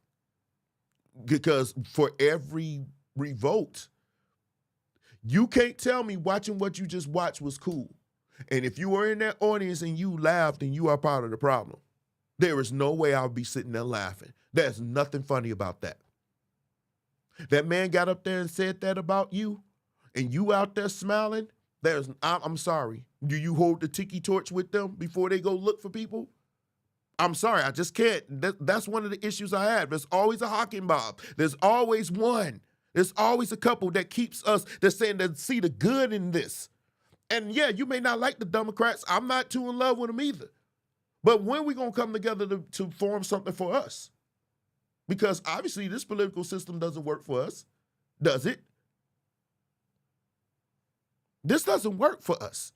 Speaker 5: Because for every revolt. You can't tell me watching what you just watched was cool. And if you were in that audience and you laughed, then you are part of the problem. There is no way I'll be sitting there laughing. There's nothing funny about that. That man got up there and said that about you, and you out there smiling. I'm sorry. Do you hold the tiki torch with them before they go look for people? I'm sorry, I just can't. That's one of the issues I have. There's always a hawking mob. There's always one. There's always a couple that keeps us, that's saying they see the good in this. And yeah, you may not like the Democrats. I'm not too in love with them either. But when we going to come together to form something for us? Because obviously this political system doesn't work for us, does it? This doesn't work for us.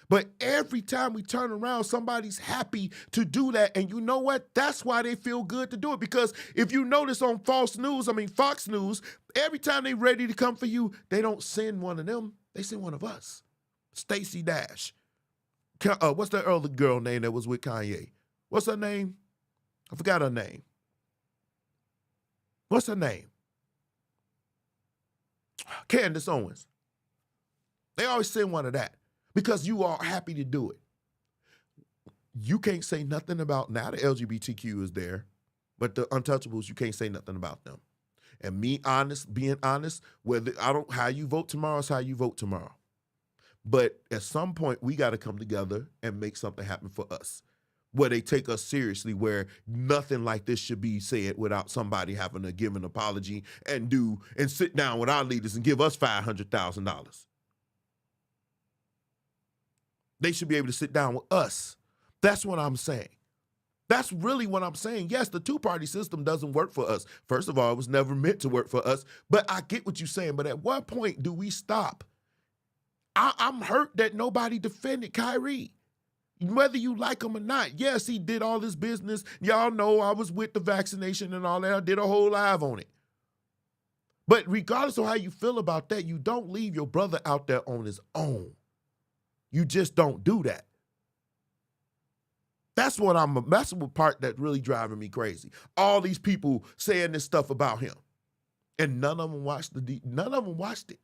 Speaker 5: But every time we turn around, somebody's happy to do that. And you know what? That's why they feel good to do it. Because if you notice on Fox News, every time they're ready to come for you, they don't send one of them. They send one of us. Stacey Dash. What's that other girl name that was with Kanye? What's her name? I forgot her name. What's her name? Candace Owens. They always send one of that because you are happy to do it. You can't say nothing about, now the LGBTQ is there, but the untouchables, you can't say nothing about them. And being honest, how you vote tomorrow is how you vote tomorrow. But at some point, we got to come together and make something happen for us, where they take us seriously, where nothing like this should be said without somebody having to give an apology and sit down with our leaders and give us $500,000. They should be able to sit down with us. That's what I'm saying. That's really what I'm saying. Yes, the two-party system doesn't work for us. First of all, it was never meant to work for us, but I get what you're saying. But at what point do we stop? I'm hurt that nobody defended KYRIE. Whether you like him or not. Yes, he did all this business. Y'all know I was with the vaccination and all that. I did a whole live on it. But regardless of how you feel about that, you don't leave your brother out there on his own. You just don't do that. That's the part that really driving me crazy. All these people saying this stuff about him. And none of them watched it.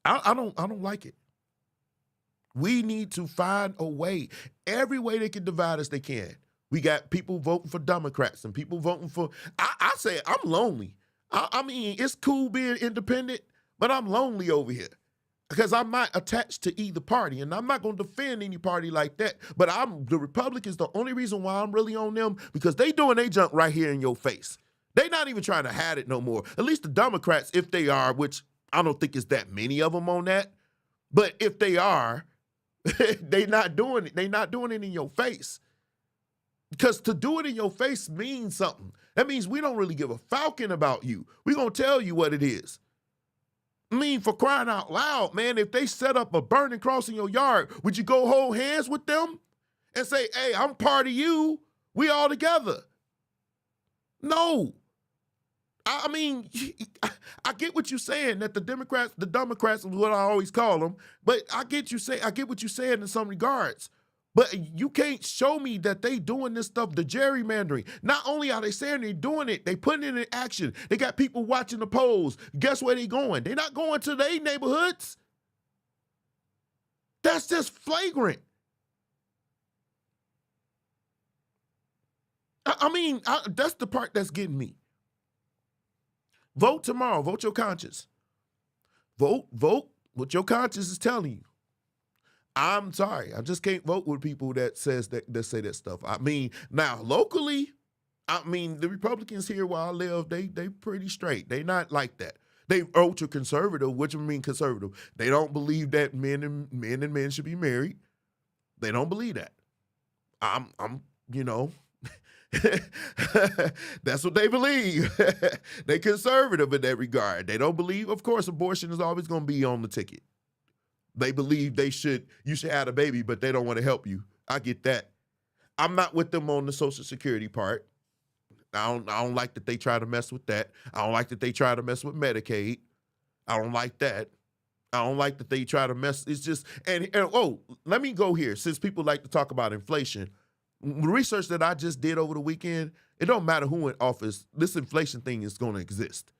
Speaker 5: I don't like it. We need to find a way. Every way they can divide us, they can. We got people voting for Democrats and people voting for, I say I'm lonely. I mean, it's cool being independent, but I'm lonely over here because I'm not attached to either party, and I'm not going to defend any party like that. But the Republicans, the only reason why I'm really on them, because they doing they junk right here in your face. They not even trying to hide it no more. At least the Democrats, if they are, which I don't think it's that many of them on that, but if they are, they not doing it. They not doing it in your face. Because to do it in your face means something. That means we don't really give a falcon about you. We're going to tell you what it is. I mean, for crying out loud, man, if they set up a burning cross in your yard, would you go hold hands with them and say, hey, I'm part of you. We all together. No. I mean, I get what you're saying, that the Democrats is what I always call them, but I get what you're saying in some regards. But you can't show me that they doing this stuff, the gerrymandering. Not only are they saying they're doing it, they putting it in action. They got people watching the polls. Guess where they going? They're not going to their neighborhoods. That's just flagrant. I mean, that's the part that's getting me. Vote tomorrow. Vote your conscience. Vote what your conscience is telling you. I'm sorry. I just can't vote with people that say that stuff. I mean, now locally, I mean, the Republicans here where I live, they pretty straight. They not like that. They ultra conservative. What you mean conservative? They don't believe that men and men should be married. They don't believe that. I'm you know. That's what they believe. They conservative in that regard. They don't believe, of course, abortion is always going to be on the ticket. They believe you should have a baby, but they don't want to help you. I get that. I'm not with them on the Social Security part. I don't like that they try to mess with that. I don't like that they try to mess with Medicaid. I don't like that. I don't like that they try to mess. It's just, and let me go here. Since people like to talk about inflation, Research that I just did over the weekend, it don't matter who in office, this inflation thing is going to exist.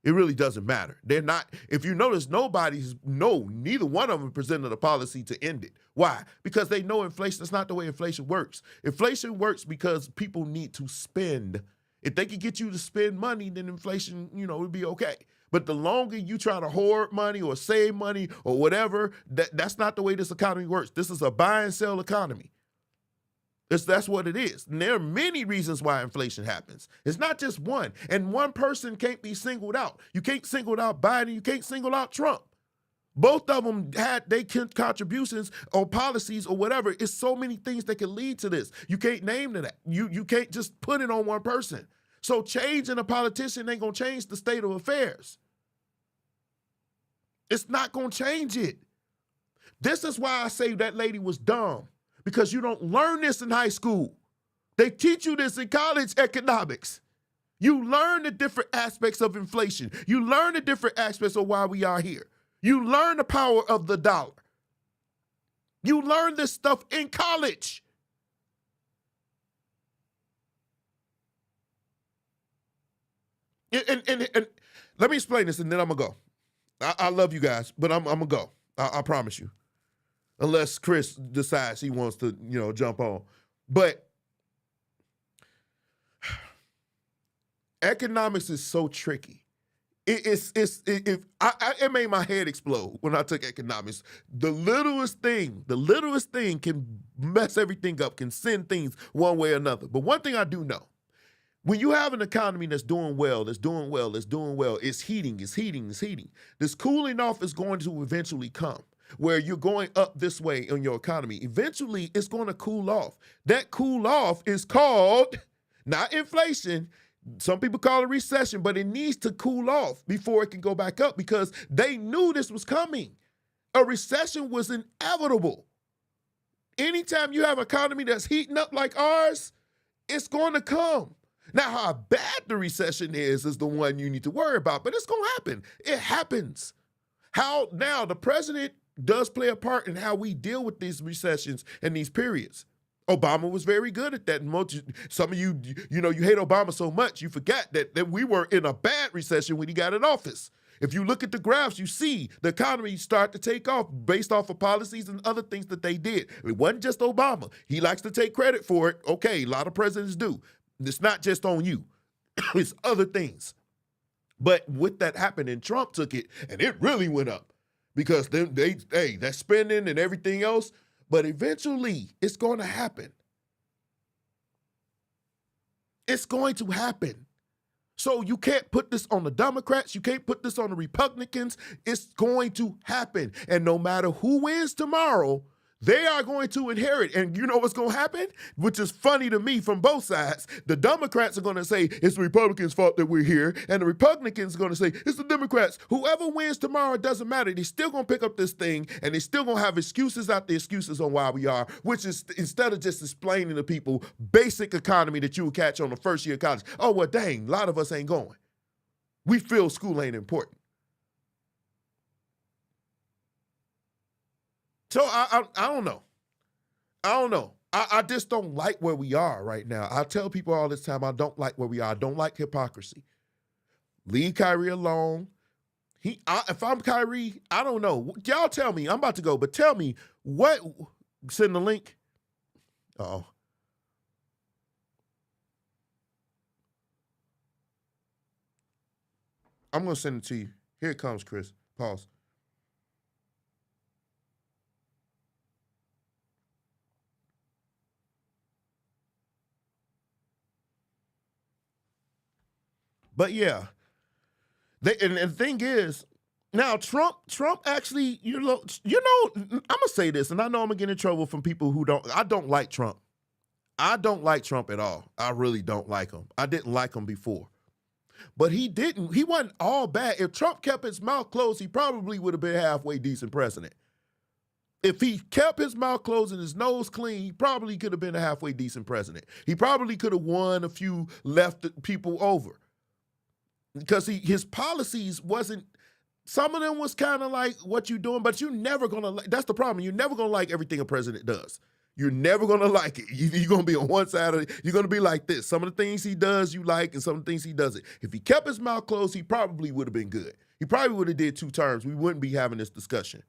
Speaker 5: It really doesn't matter. They're not, if you notice, neither one of them presented a policy to end it. Why? Because they know inflation is not the way inflation works. Inflation works because people need to spend. If they could get you to spend money, then inflation, would be okay. But the longer you try to hoard money or save money or whatever, that's not the way this economy works. This is a buy and sell economy. That's what it is. And there are many reasons why inflation happens. It's not just one. And one person can't be singled out. You can't single out Biden. You can't single out Trump. Both of them had their contributions or policies or whatever. It's so many things that can lead to this. You can't name that. You can't just put it on one person. So changing a politician ain't going to change the state of affairs. It's not going to change it. This is why I say that lady was dumb. Because you don't learn this in high school. They teach you this in college economics. You learn the different aspects of inflation. You learn the different aspects of why we are here. You learn the power of the dollar. You learn this stuff in college. And let me explain this and then I'm going to go. I love you guys, but I'm going to go. I promise you. Unless Chris decides he wants to, jump on. But economics is so tricky. It made my head explode when I took economics. The littlest thing can mess everything up, can send things one way or another. But one thing I do know, when you have an economy that's doing well, it's heating. This cooling off is going to eventually come. Where you're going up this way in your economy. Eventually, it's going to cool off. That cool off is called, not inflation, some people call it recession, but it needs to cool off before it can go back up because they knew this was coming. A recession was inevitable. Anytime you have an economy that's heating up like ours, it's going to come. Now, how bad the recession is the one you need to worry about, but it's going to happen. It happens. How now the president does play a part in how we deal with these recessions and these periods. Obama was very good at that. Some of you hate Obama so much, you forgot that we were in a bad recession when he got in office. If you look at the graphs, you see the economy start to take off based off of policies and other things that they did. It wasn't just Obama. He likes to take credit for it. Okay, a lot of presidents do. It's not just on you. It's other things. But with that happening, Trump took it, and it really went up. Because that spending and everything else, but eventually it's going to happen. It's going to happen. So you can't put this on the Democrats. You can't put this on the Republicans. It's going to happen. And no matter who wins tomorrow, they are going to inherit. And you know what's going to happen? Which is funny to me from both sides. The Democrats are going to say it's the Republicans' fault that we're here. And the Republicans are going to say it's the Democrats. Whoever wins tomorrow, it doesn't matter. They're still going to pick up this thing and they're still going to have excuses after excuses on why we are, which is instead of just explaining to people basic economy that you would catch on the first year of college. Oh, well, dang, a lot of us ain't going. We feel school ain't important. So I don't know. I just don't like where we are right now. I tell people all this time I don't like where we are. I don't like hypocrisy. Leave KYRIE alone. If I'm KYRIE, I don't know. Y'all tell me. I'm about to go, but tell me what. Send the link. Uh-oh. I'm going to send it to you. Here it comes, Chris. Pause. But yeah, and the thing is, now Trump actually, I'm gonna say this, and I know I'm gonna get in trouble from people who I don't like Trump. I don't like Trump at all. I really don't like him. I didn't like him before. But he wasn't all bad. If Trump kept his mouth closed, he probably would have been halfway decent president. If he kept his mouth closed and his nose clean, he probably could have been a halfway decent president. He probably could have won a few left people over. Because his policies wasn't, some of them was kind of like what you're doing, but you're never going to, that's the problem. You're never going to like everything a president does. You're never gonna like it. You're gonna be on one side of it. You're gonna be like this. Some of the things he does you like, and some of the things he doesn't. If he kept his mouth closed, he probably would have been good. He probably would have did 2 terms. We wouldn't be having this discussion.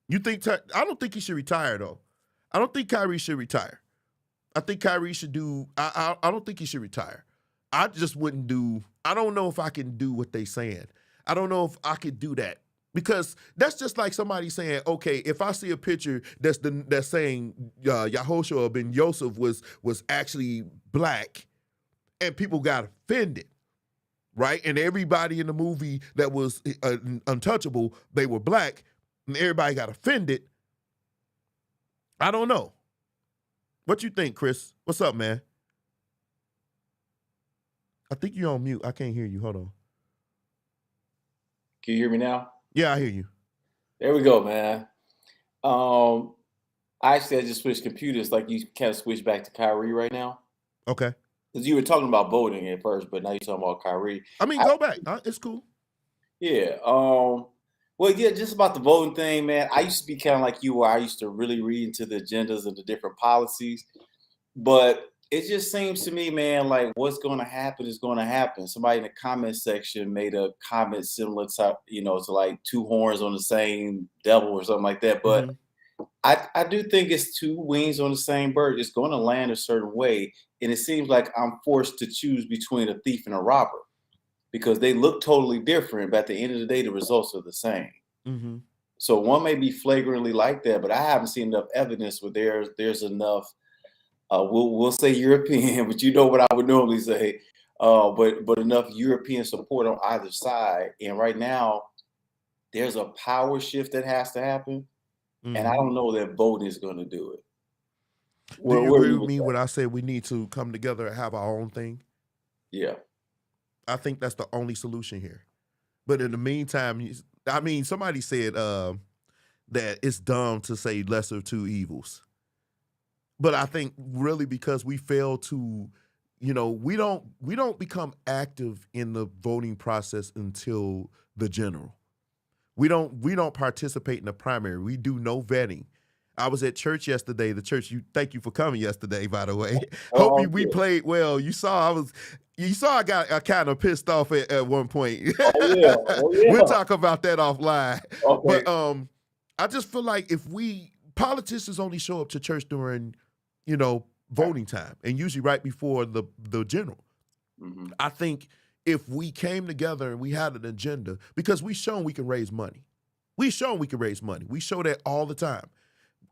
Speaker 5: You think? I don't think he should retire though. I don't think Kyrie should retire. I think Kyrie should do. I don't think he should retire. I just wouldn't do. I don't know if I can do what they saying. I don't know if I could do that. Because that's just like somebody saying, okay, if I see a picture that's saying Yahushua ben Yosef was actually black, and people got offended, right? And everybody in the movie that was untouchable, they were black, and everybody got offended. I don't know. What you think, Chris? What's up, man? I think you're on mute. I can't hear you. Hold on.
Speaker 12: Can you hear me now?
Speaker 5: Yeah, I hear you.
Speaker 12: There we go, man. I just switched computers. Like you kind of switched back to KYRIE right now.
Speaker 5: Okay.
Speaker 12: Because you were talking about voting at first, but now you're talking about KYRIE.
Speaker 5: I mean, go back. It's cool.
Speaker 12: Yeah. Well, yeah, just about the voting thing, man. I used to be kind of like you, where I used to really read into the agendas of the different policies. But it just seems to me, man, like what's going to happen is going to happen. Somebody in the comment section made a comment similar to, to like 2 horns on the same devil or something like that. But I do think it's 2 wings on the same bird. It's going to land a certain way. And it seems like I'm forced to choose between a thief and a robber because they look totally different. But at the end of the day, the results are the same.
Speaker 5: Mm-hmm.
Speaker 12: So one may be flagrantly like that, but I haven't seen enough evidence where there's enough. We'll say European, but you know what I would normally say. But enough European support on either side. And right now, there's a power shift that has to happen.
Speaker 5: Mm-hmm.
Speaker 12: And I don't know that voting is going to do it.
Speaker 5: Do you agree with me when I say we need to come together and have our own thing?
Speaker 12: Yeah.
Speaker 5: I think that's the only solution here. But in the meantime, I mean, somebody said that it's dumb to say lesser of 2 evils. But I think really because we fail to, we don't become active in the voting process until the general. We don't participate in the primary. We do no vetting. I was at church yesterday. The church, thank you for coming yesterday, by the way. Hope we played well. You saw I got kind of pissed off at one point.
Speaker 12: Oh, yeah.
Speaker 5: We'll talk about that offline.
Speaker 12: Okay.
Speaker 5: But I just feel like if politicians only show up to church during voting time, and usually right before the general.
Speaker 12: Mm-hmm.
Speaker 5: I think if we came together and we had an agenda, because we've shown we can raise money. We show that all the time.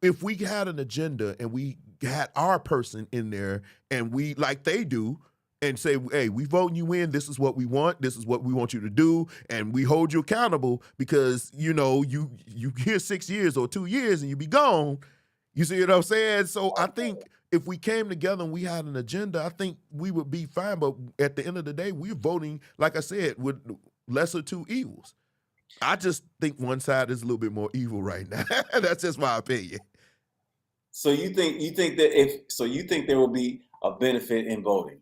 Speaker 5: If we had an agenda and we had our person in there and we, like they do, and say, hey, we voting you in, this is what we want, this is what we want you to do, and we hold you accountable because, you here 6 years or 2 years and you be gone. You see what I'm saying? So I think if we came together and we had an agenda, I think we would be fine. But at the end of the day, we're voting, like I said, with lesser 2 evils. I just think one side is a little bit more evil right now. That's just my opinion.
Speaker 12: So you think there will be a benefit in voting?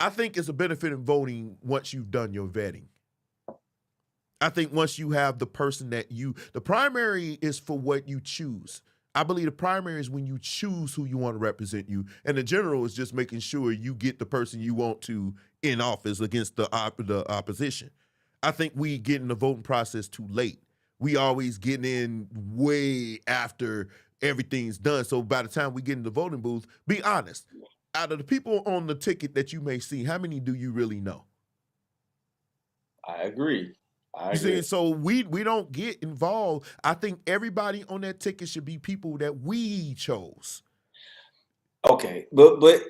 Speaker 5: I think it's a benefit in voting once you've done your vetting. I think once you have the person the primary is for what you choose. I believe the primary is when you choose who you want to represent you. And the general is just making sure you get the person you want to in office against the opposition. I think we get in the voting process too late. We always getting in way after everything's done. So by the time we get in the voting booth, be honest. Out of the people on the ticket that you may see, how many do you really know?
Speaker 12: I agree.
Speaker 5: So we don't get involved. I think everybody on that ticket should be people that we chose.
Speaker 12: Okay, but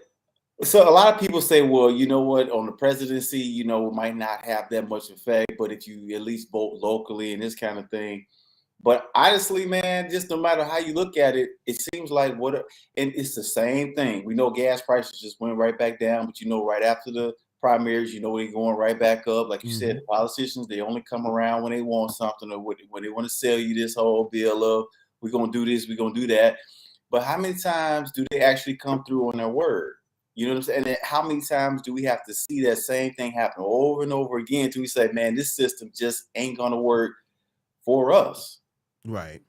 Speaker 12: so a lot of people say, well, you know what, on the presidency, it might not have that much effect, but if you at least vote locally and this kind of thing. But honestly, man, just no matter how you look at it, it seems like and it's the same thing. We know gas prices just went right back down, but right after the primaries, they're going right back up. Like you said, the politicians, they only come around when they want something or when they want to sell you this whole bill of we're going to do this, we're going to do that. But how many times do they actually come through on their word? You know what I'm saying? And how many times do we have to see that same thing happen over and over again till we say, man, this system just ain't going to work for us?
Speaker 5: Right.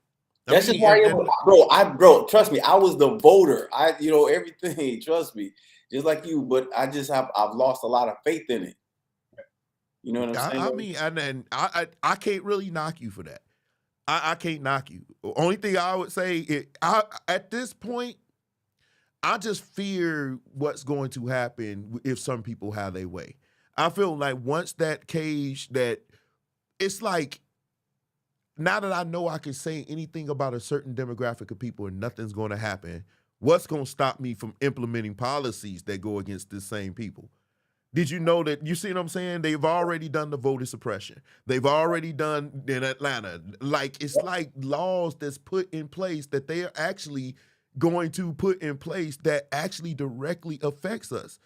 Speaker 12: That's just why, bro, trust me, I was the voter. Everything, trust me, just like you. But I've lost a lot of faith in it. You know what I'm saying?
Speaker 5: I mean, and I can't really knock you for that. I can't knock you. Only thing I would say, at this point, I just fear what's going to happen if some people have their way. I feel like once that cage, that it's like, now that I know I can say anything about a certain demographic of people and nothing's going to happen, what's going to stop me from implementing policies that go against the same people? Did you know that, you see what I'm saying? They've already done the voter suppression. They've already done in Atlanta. Like, it's like laws that's put in place that they are actually going to put in place that actually directly affects us.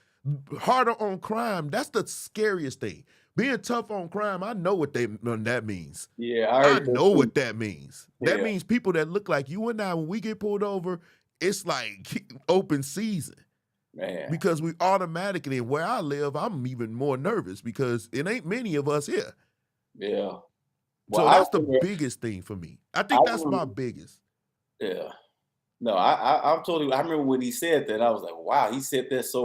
Speaker 5: Harder on crime, that's the scariest thing. Being tough on crime, I know what that means.
Speaker 12: Yeah,
Speaker 5: I know what that means. That
Speaker 12: Yeah.
Speaker 5: means people that look like you and I, when we get pulled over, it's like open season.
Speaker 12: Man.
Speaker 5: Because we automatically, where I live, I'm even more nervous because it ain't many of us here.
Speaker 12: Yeah.
Speaker 5: So that's the biggest thing for me. I think that's my biggest.
Speaker 12: Yeah. No, I'm totally. I remember when he said that, I was like, wow, he said that so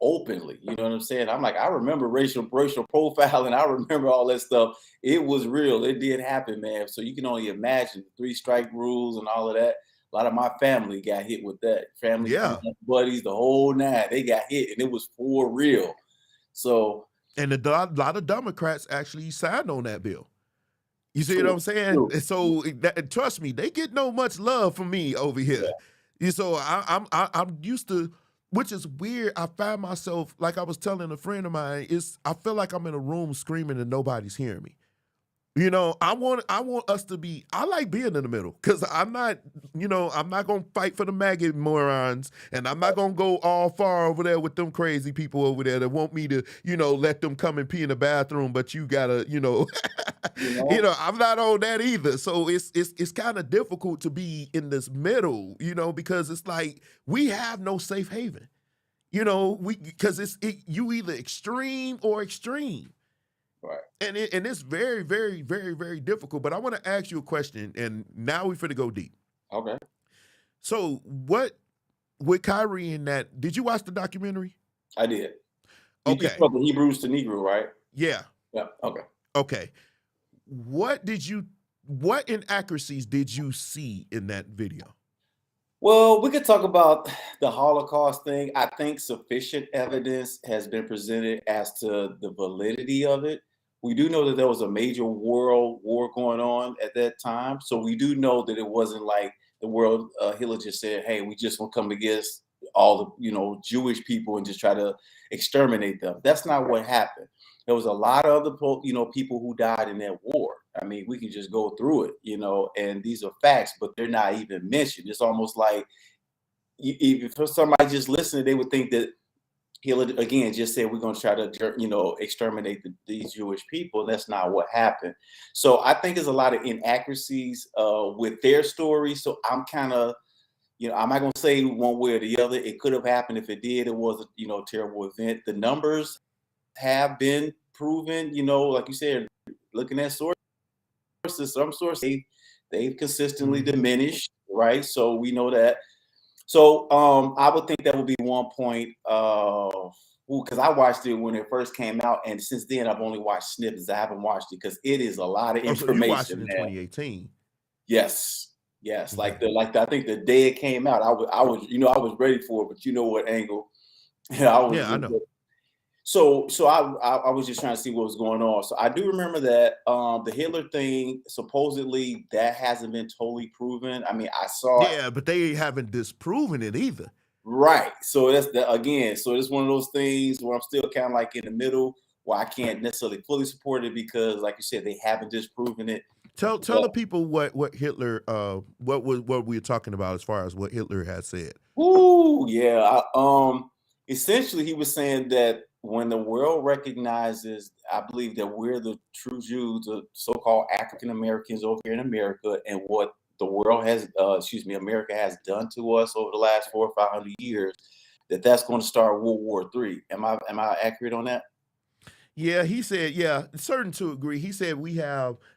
Speaker 12: openly. You know what I'm saying? I'm like, I remember racial profiling. I remember all that stuff. It was real. It did happen, man. So you can only imagine 3 strike rules and all of that. A lot of my family got hit with that. Family, friends, buddies, the whole 9, they got hit, and it was for real. So,
Speaker 5: and a lot of Democrats actually signed on that bill. You see what I'm saying? So trust me, they get no much love from me over here. Yeah. So I'm used to, which is weird. I find myself, like I was telling a friend of mine, I feel like I'm in a room screaming and nobody's hearing me. You know, I want us to be, I like being in the middle because I'm not going to fight for the maggot morons, and I'm not going to go all far over there with them crazy people over there that want me to, let them come and pee in the bathroom, but you gotta, I'm not on that either. So it's kind of difficult to be in this middle, because it's like we have no safe haven, because you either extreme or extreme.
Speaker 12: Right.
Speaker 5: And it's very, very, very, very difficult. But I want to ask you a question, and now we're finna go deep.
Speaker 12: Okay.
Speaker 5: So what, with KYRIE in that, did you watch the documentary?
Speaker 12: I did.
Speaker 5: Okay.
Speaker 12: You spoke the Hebrews to Negro, right?
Speaker 5: Yeah.
Speaker 12: Yeah. Okay.
Speaker 5: Okay. What inaccuracies did you see in that video?
Speaker 12: Well, we could talk about the Holocaust thing. I think sufficient evidence has been presented as to the validity of it. We do know that there was a major world war going on at that time. So we do know that it wasn't like the world, Hitler just said, hey, we just want to come against all the, Jewish people and just try to exterminate them. That's not what happened. There was a lot of other, people who died in that war. I mean, we can just go through it, and these are facts, but they're not even mentioned. It's almost like if for somebody just listening, they would think that Hitler, again, just said we're going to try to, exterminate these Jewish people. That's not what happened. So I think there's a lot of inaccuracies with their story. So I'm kind of, I'm not going to say one way or the other. It could have happened. If it did, it was a, terrible event. The numbers have been proven, like you said, looking at sources, some sources, they've consistently diminished, right? So we know that. So I would think that would be one point, because I watched it when it first came out, and since then I've only watched snippets. I haven't watched it because it is a lot of information.
Speaker 5: So you watched it in 2018?
Speaker 12: Yes. Like I think the day it came out, I was ready for it, but you know what angle? I know. So I was just trying to see what was going on. So I do remember that the Hitler thing, supposedly that hasn't been totally proven. I mean, I saw
Speaker 5: it, but they haven't disproven it either.
Speaker 12: Right. So that's again. So it's one of those things where I'm still kind of like in the middle, where I can't necessarily fully support it because, like you said, they haven't disproven it.
Speaker 5: Tell the people what Hitler, what we were talking about as far as what Hitler has said.
Speaker 12: Ooh, yeah. Essentially, he was saying that when the world recognizes, I believe that we're the true Jews, the so-called African Americans over here in America, and what the world has, America has done to us over the last 400 or 500 years, that's going to start World War III. Am I accurate on that?
Speaker 5: Yeah, he said, yeah, certain to agree. He said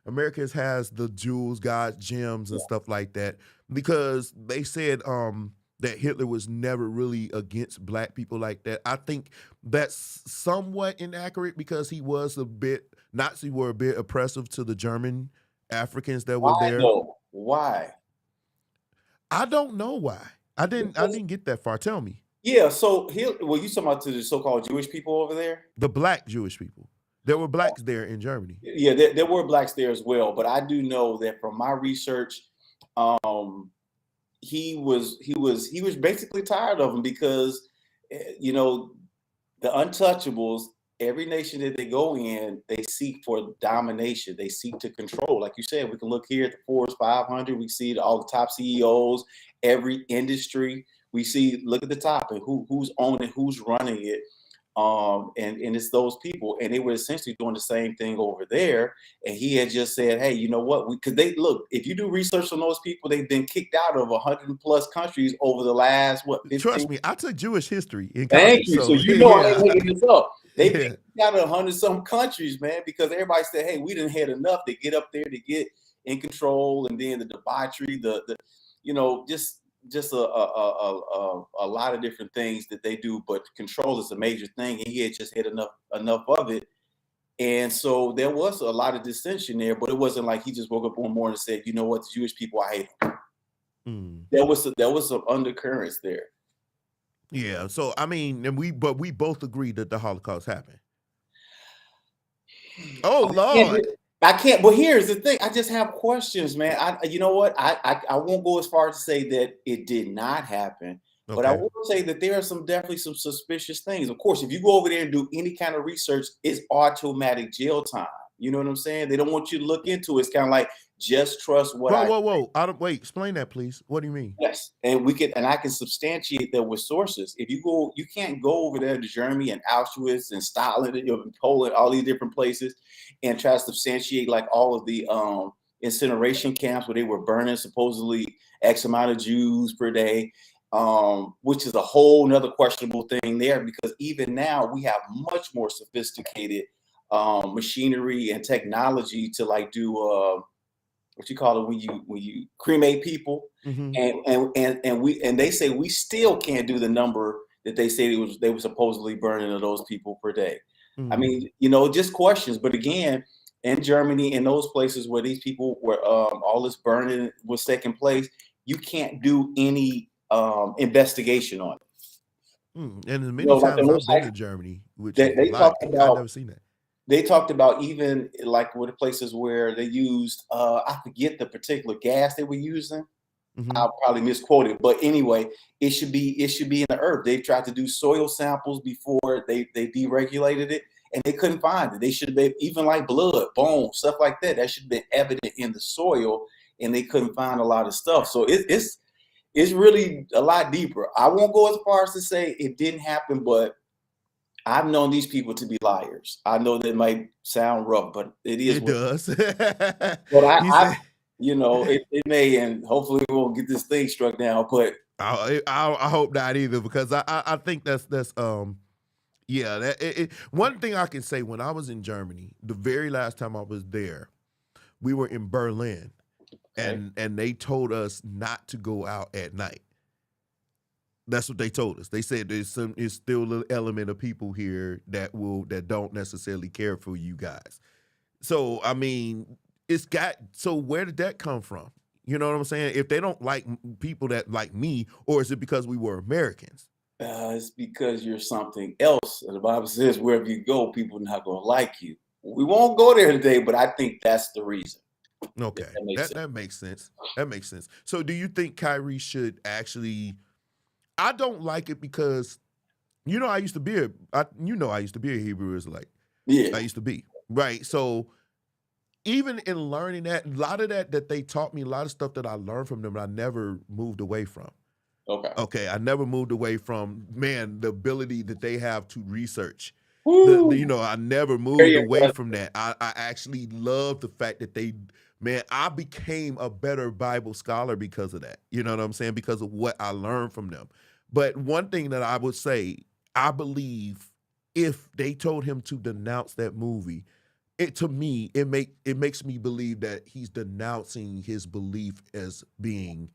Speaker 5: America has the jewels, God's gems and stuff like that because they said that Hitler was never really against black people like that. I think that's somewhat inaccurate because Nazis were a bit oppressive to the German Africans that were
Speaker 12: Why
Speaker 5: there.
Speaker 12: though? Why?
Speaker 5: I don't know why. I didn't get that far. Tell me.
Speaker 12: Yeah, so you talking about to the so-called Jewish people over there?
Speaker 5: The black Jewish people. There were blacks there in Germany.
Speaker 12: Yeah, there were blacks there as well, but I do know that from my research, he was basically tired of them because the untouchables, every nation that they go in, they seek for domination. They seek to control. Like you said, we can look here at the Forbes 500. We see all the top CEOs, every industry. We see, look at the top and who's owning, who's running it. And it's those people, and they were essentially doing the same thing over there. And he had just said, hey, you know what? Because they look, if you do research on those people, they've been kicked out of 100+ countries over the last 15?
Speaker 5: Trust me, I took Jewish history in college.
Speaker 12: Thank you. So you know I ain't making this up. They've been kicked out of 100-some countries, man, because everybody said, hey, we didn't had enough to get up there to get in control, and then the debauchery, just a lot of different things that they do, but control is a major thing, and he had just had enough of it. And so there was a lot of dissension there, but it wasn't like he just woke up one morning and said, you know what, the Jewish people, I hate them. There was some undercurrents there.
Speaker 5: Yeah, so I mean, we both agree that the Holocaust happened. Oh Lord.
Speaker 12: I can't. But here's the thing. I just have questions, man. You know what? I won't go as far as to say that it did not happen, but I will say that there are definitely some suspicious things. Of course, if you go over there and do any kind of research, it's automatic jail time. You know what I'm saying? They don't want you to look into it. It's kind of like just trust what
Speaker 5: Whoa. Wait, explain that, please. What do you mean?
Speaker 12: Yes, and I can substantiate that with sources. If you can't go over there to Germany and Auschwitz and Stalin and Poland, all these different places, and try to substantiate like all of the incineration camps where they were burning supposedly X amount of Jews per day, which is a whole nother questionable thing there, because even now we have much more sophisticated machinery and technology to like do what you call it when you cremate people, and they say we still can't do the number that they say they were supposedly burning of those people per day. I mean, just questions. But again, in Germany, in those places where these people were, all this burning was taking place, you can't do any investigation on it.
Speaker 5: And as many times I've been to Germany, which I've never seen that.
Speaker 12: They talked about even like with the places where they used, I forget the particular gas they were using. I'll probably misquote it, but anyway, it should be in the earth. They tried to do soil samples before they deregulated it, and they couldn't find it. They should have been even like blood, bone, stuff like that. That should have been evident in the soil, and they couldn't find a lot of stuff. So it's really a lot deeper. I won't go as far as to say it didn't happen, but I've known these people to be liars. I know that might sound rough, but it is.
Speaker 5: It does.
Speaker 12: But it may, and hopefully we won't get this thing struck down. But
Speaker 5: I hope not either, because I think that's one thing I can say, when I was in Germany, the very last time I was there, we were in Berlin, and they told us not to go out at night. That's what they told us. They said there's still an element of people here that don't necessarily care for you guys. So I mean, so where did that come from? You know what I'm saying? If they don't like people that like me, or is it because we were Americans?
Speaker 12: It's because you're something else. And the Bible says wherever you go, people are not going to like you. We won't go there today, but I think that's the reason.
Speaker 5: Okay, that makes sense. That makes sense. So do you think KYRIE should actually? I don't like it because, I used to be a Hebrew Israelite.
Speaker 12: Yeah,
Speaker 5: I used to be, right? So even in learning that, a lot of that they taught me, a lot of stuff that I learned from them, I never moved away from. Okay, I never moved away from, the ability that they have to research. I never moved away from that. I actually love the fact that I became a better Bible scholar because of that. You know what I'm saying? Because of what I learned from them. But one thing that I would say, I believe if they told him to denounce that movie, to me, it makes me believe that he's denouncing his belief as being,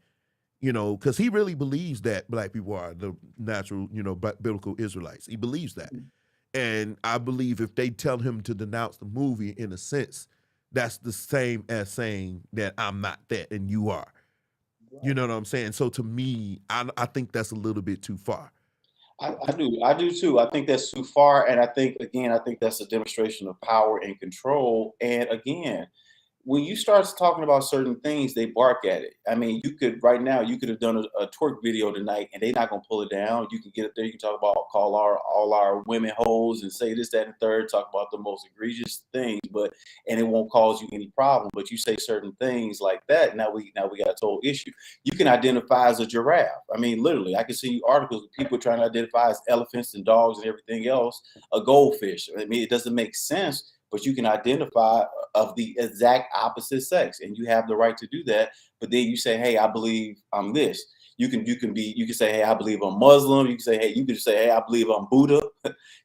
Speaker 5: because he really believes that black people are the natural, biblical Israelites. He believes that. And I believe if they tell him to denounce the movie, in a sense, that's the same as saying that I'm not that and you are. You know what I'm saying? So to me, I think that's a little bit too far.
Speaker 12: I do too. I think that's too far. And I think that's a demonstration of power and control. And again, when you start talking about certain things, they bark at it. I mean, you could have done a twerk video tonight and they're not gonna pull it down. You can get it there, you can talk about all our women hoes and say this, that, and third, talk about the most egregious things, and it won't cause you any problem. But you say certain things like that, now we got a total issue. You can identify as a giraffe. I mean, literally, I can see articles of people trying to identify as elephants and dogs and everything else, a goldfish. I mean, it doesn't make sense. But you can identify of the exact opposite sex, and you have the right to do that. But then you say, "Hey, I believe I'm this." You can say, "Hey, I believe I'm Muslim." You can say, "Hey, I believe I'm Buddha."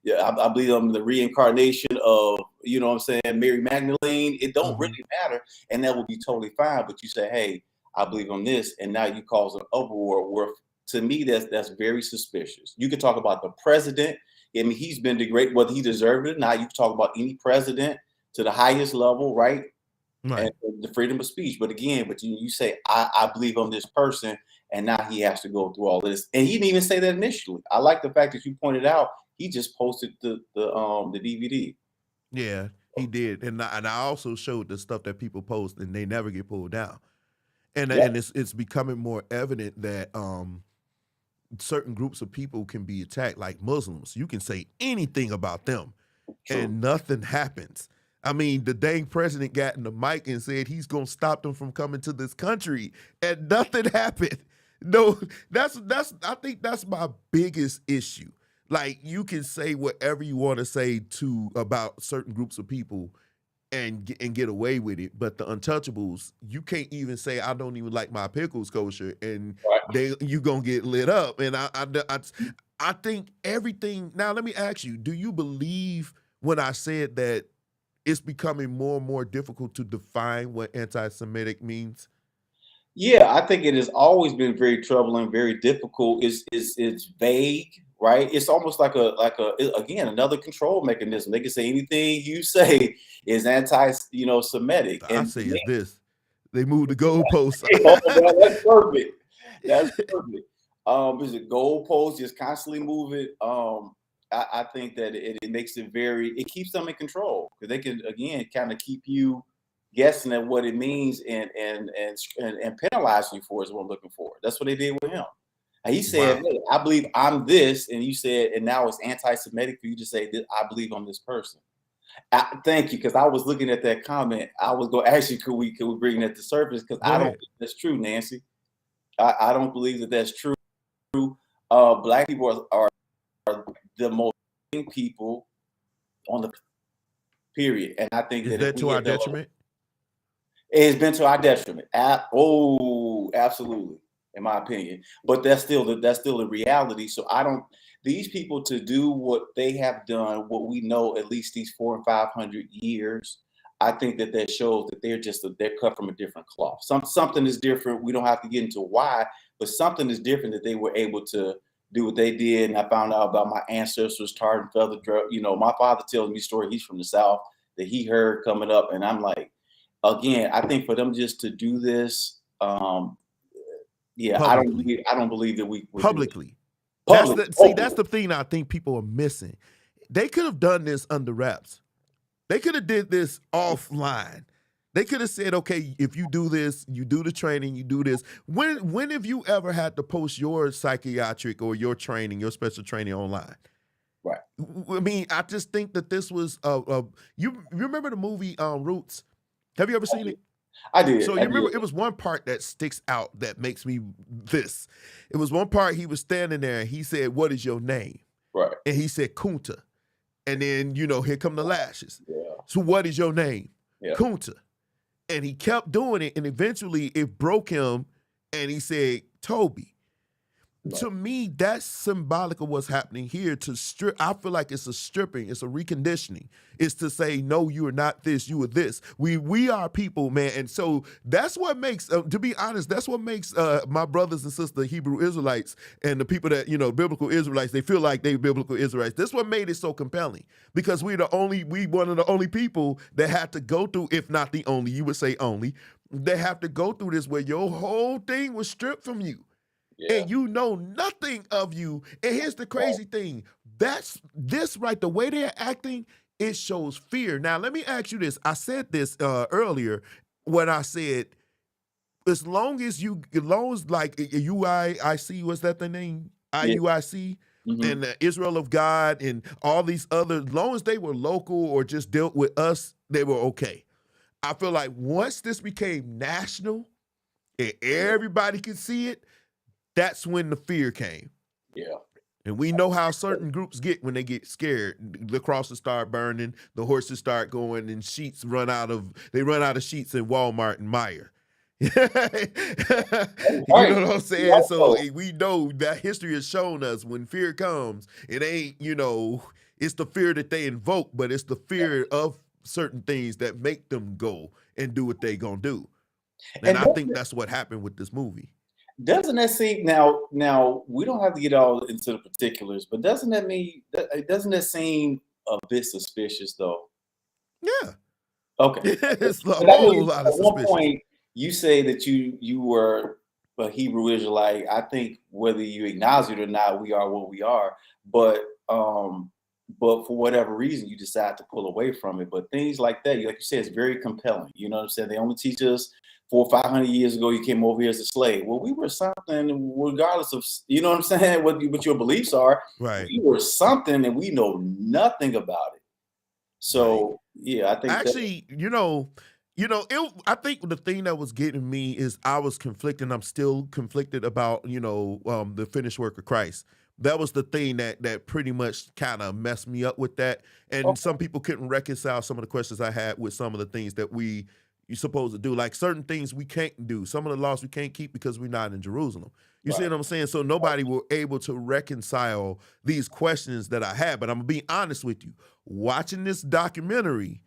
Speaker 12: Yeah, I believe I'm the reincarnation of, Mary Magdalene. It don't really matter, and that will be totally fine. But you say, "Hey, I believe I'm this," and now you cause an uproar. Where to me, that's very suspicious. You could talk about the president. I mean, he's been degraded, whether he deserved it or not. You can talk about any president to the highest level, right?
Speaker 5: Right.
Speaker 12: And the freedom of speech. But again, you say, I believe I'm this person, and now he has to go through all this. And he didn't even say that initially. I like the fact that you pointed out he just posted the DVD.
Speaker 5: Yeah, he did. And I also showed the stuff that people post and they never get pulled down. And it's becoming more evident that certain groups of people can be attacked, like Muslims. You can say anything about them and nothing happens. I mean, the dang president got in the mic and said he's going to stop them from coming to this country, and nothing happened. No, I think that's my biggest issue. Like, you can say whatever you want to say about certain groups of people and get away with it, but the untouchables, you can't even say I don't even like my pickles kosher, and you gonna get lit up. And I think everything. Now let me ask you: do you believe when I said that it's becoming more and more difficult to define what anti-Semitic means?
Speaker 12: Yeah, I think it has always been very troubling, very difficult. It's vague, right? It's almost like again, another control mechanism. They can say anything you say is anti-Semitic.
Speaker 5: I say it's this. They moved the goalposts.
Speaker 12: That's perfect. That's perfect. Is it goalposts just constantly moving? I think that it makes it keeps them in control, because they can, again, kind of keep you guessing at what it means and penalize you for is what I'm looking for. That's what they did with him. And he said, "Hey, I believe I'm this," and you said, and now it's anti-Semitic for you to say that I believe I'm this person. Thank you, because I was looking at that comment. I was going to ask you, could we bring that to surface? Because I don't think that's true, Nancy. I don't believe that that's true. Black people are the most people on the period, and I think
Speaker 5: is that to our detriment?
Speaker 12: It's been to our detriment. Absolutely, in my opinion. But that's still the reality. So these people, to do what they have done, what we know at least these 400 and 500 years, I think that shows that they're cut from a different cloth. Something is different. We don't have to get into why, but something is different that they were able to do what they did. And I found out about my ancestors tarred and feathered. My father tells me a story. He's from the South that he heard coming up, and I'm like, again, I think for them just to do this, I don't believe that we
Speaker 5: publicly.
Speaker 12: That's
Speaker 5: the thing I think people are missing. They could have done this under wraps. They could have did this offline. They could have said, okay, if you do this, you do the training, you do this. When have you ever had to post your psychiatric or your training, your special training online?
Speaker 12: Right.
Speaker 5: I mean, I just think that this was you remember the movie Roots? Have you ever seen it?
Speaker 12: I did.
Speaker 5: So you remember it was one part that sticks out that makes me this. It was one part he was standing there and he said, "What is your name?"
Speaker 12: Right.
Speaker 5: And he said, "Kunta." And then, here come the lashes.
Speaker 12: Yeah.
Speaker 5: So what is your name?
Speaker 12: Yeah.
Speaker 5: Kunta. And he kept doing it, and eventually it broke him, and he said, "Toby." to me, that's symbolic of what's happening here. To strip, I feel like it's a stripping, it's a reconditioning. It's to say, no, you are not this, you are this. We are people, man. And so that's what makes, to be honest, that's what makes my brothers and sisters, Hebrew Israelites, and the people that, biblical Israelites, they feel like they biblical Israelites. That's what made it so compelling, because we one of the only people that had to go through, if not the only, you would say only, they have to go through this where your whole thing was stripped from you. Yeah. And you know nothing of you. And here's the crazy thing. That's this right. The way they're acting, it shows fear. Now, let me ask you this. I said this earlier when I said, as long as like UIC, what's that the name? IUIC and Israel of God and all these other, as long as they were local or just dealt with us, they were okay. I feel like once this became national and everybody could see it, that's when the fear came. Yeah. And we know how certain groups get when they get scared. The crosses start burning, the horses start going, and sheets run out of sheets in Walmart and Meijer. You know what I'm saying? Yeah. So we know that history has shown us when fear comes, it ain't, it's the fear that they invoke, but it's the fear of certain things that make them go and do what they gonna do. And I think that's what happened with this movie.
Speaker 12: Doesn't that seem now we don't have to get all into the particulars, but doesn't that seem a bit suspicious though?
Speaker 5: Yeah.
Speaker 12: Okay.
Speaker 5: It's a whole lot of
Speaker 12: suspicious. At one point, you say that you were a Hebrew Israelite. I think whether you acknowledge it or not, we are what we are. But for whatever reason, you decide to pull away from it. But things like that, like you said, it's very compelling. You know what I'm saying? They only teach us 400 or 500 years ago, you came over here as a slave. Well, we were something, regardless of, you know what I'm saying, what your beliefs are.
Speaker 5: Right.
Speaker 12: We were something, and we know nothing about it. So, yeah, I think
Speaker 5: actually, I think the thing that was getting me is I was conflicted. I'm still conflicted about, the finished work of Christ. That was the thing that pretty much kind of messed me up with that. And some people couldn't reconcile some of the questions I had with some of the things that you're supposed to do. Like certain things we can't do. Some of the laws we can't keep because we're not in Jerusalem. You see what I'm saying? So nobody were able to reconcile these questions that I had. But I'm going to be honest with you. Watching this documentary,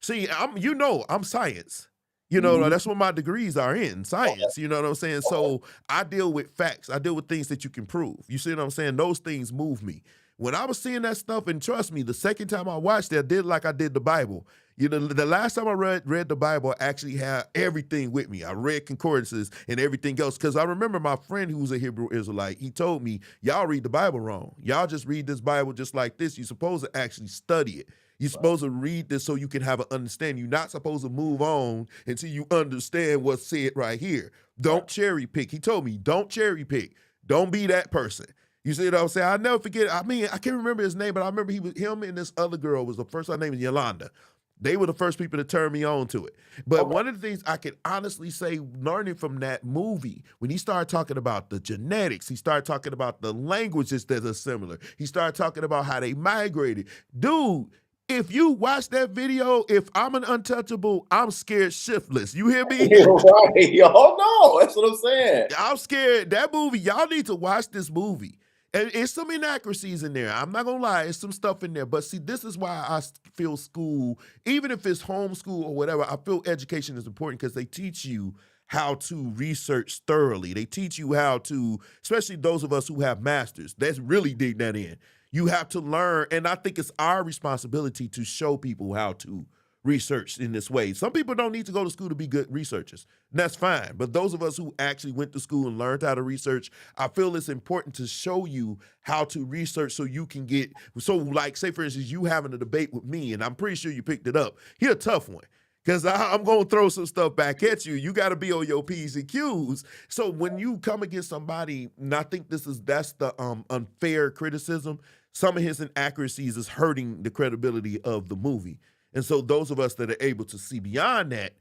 Speaker 5: see, I'm science. That's what my degrees are in, science. You know what I'm saying? So I deal with facts. I deal with things that you can prove. You see what I'm saying? Those things move me. When I was seeing that stuff, and trust me, the second time I watched it, I did like I did the Bible. The last time I read the Bible, I actually had everything with me. I read concordances and everything else, because I remember my friend who was a Hebrew Israelite, he told me, y'all read the Bible wrong. Y'all just read this Bible just like this. You're supposed to actually study it. You're supposed to read this so you can have an understanding. You're not supposed to move on until you understand what's said right here. Don't cherry pick. He told me, don't cherry pick. Don't be that person. You see what I'm saying? I'll never forget. I mean, I can't remember his name, but I remember him and this other girl was the first. Her name is Yolanda. They were the first people to turn me on to it. But one of the things I can honestly say, learning from that movie, when he started talking about the genetics, he started talking about the languages that are similar. He started talking about how they migrated. Dude, if you watch that video, if I'm an untouchable, I'm scared shiftless. You hear me?
Speaker 12: You're right. Oh, no, that's what I'm saying.
Speaker 5: I'm scared. That movie, y'all need to watch this movie. And it's some inaccuracies in there. I'm not going to lie. It's some stuff in there. But see, this is why I feel school, even if it's homeschool or whatever, I feel education is important because they teach you how to research thoroughly. They teach you how to, especially those of us who have masters, that's really dig that in. You have to learn, and I think it's our responsibility to show people how to research in this way. Some people don't need to go to school to be good researchers. And that's fine. But those of us who actually went to school and learned how to research, I feel it's important to show you how to research so you can get, so like, say for instance, you having a debate with me, and I'm pretty sure you picked it up. Here's a tough one. Because I'm going to throw some stuff back at you. You got to be on your P's and Q's. So when you come against somebody, and I think that's the unfair criticism, some of his inaccuracies is hurting the credibility of the movie. And so those of us that are able to see beyond that,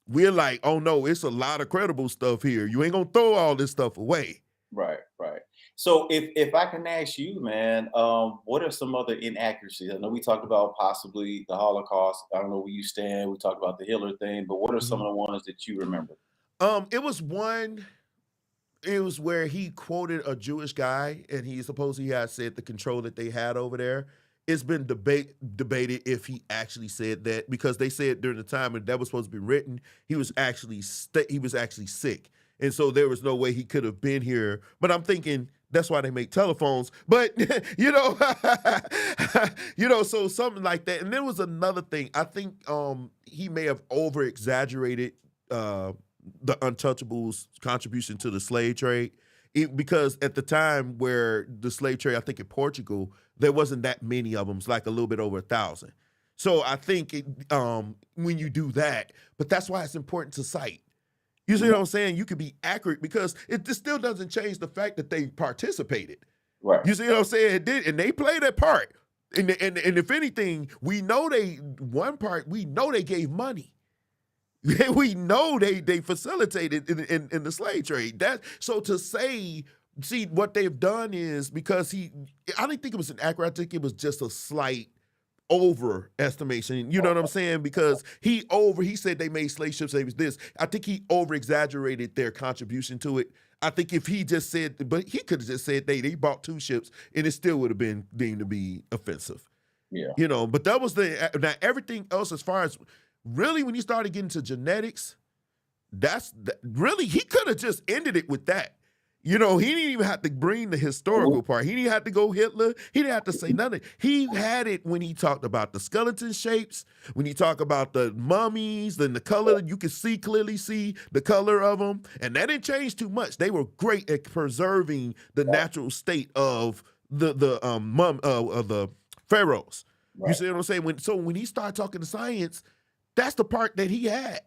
Speaker 5: we're like, oh no, it's a lot of credible stuff here. You ain't going to throw all this stuff away.
Speaker 12: Right, right. So if I can ask you, man, what are some other inaccuracies? I know we talked about possibly the Holocaust. I don't know where you stand. We talked about the Hitler thing, but what are some of the ones that you remember?
Speaker 5: It was one, it was where he quoted a Jewish guy, and he supposedly had said the control that they had over there. It's been debated if he actually said that, because they said during the time when that was supposed to be written, he was actually sick, and so there was no way he could have been here. But I'm thinking that's why they make telephones. But you know, so something like that. And there was another thing. I think he may have over exaggerated the Untouchables' contribution to the slave trade. Because at the time where the slave trade, I think in Portugal, there wasn't that many of them. It's like a little bit over 1,000. So I think when you do that, but that's why it's important to cite. You see what I'm saying? You can be accurate, because this still doesn't change the fact that they participated.
Speaker 12: Right.
Speaker 5: You see what I'm saying? It did, and they played that part. And if anything, we know they gave money. We know they facilitated in the slave trade. So to say, see, what they've done is, because I didn't think it was inaccurate. I think it was just a slight overestimation. You know what I'm saying? Because he said they made slave ships. They was this. I think he over exaggerated their contribution to it. I think if he just said, but he could have just said they bought 2 ships, and it still would have been deemed to be offensive.
Speaker 12: Yeah.
Speaker 5: You know, but that was now everything else, as far as really, when he started getting to genetics, really, he could have just ended it with that. You know, he didn't even have to bring the historical part. He didn't have to go Hitler. He didn't have to say nothing. He had it when he talked about the skeleton shapes, when he talked about the mummies, then the color. You could clearly see the color of them, and that didn't change too much. They were great at preserving the natural state of the pharaohs. Right. You see what I'm saying? When he started talking to science, that's the part that he had.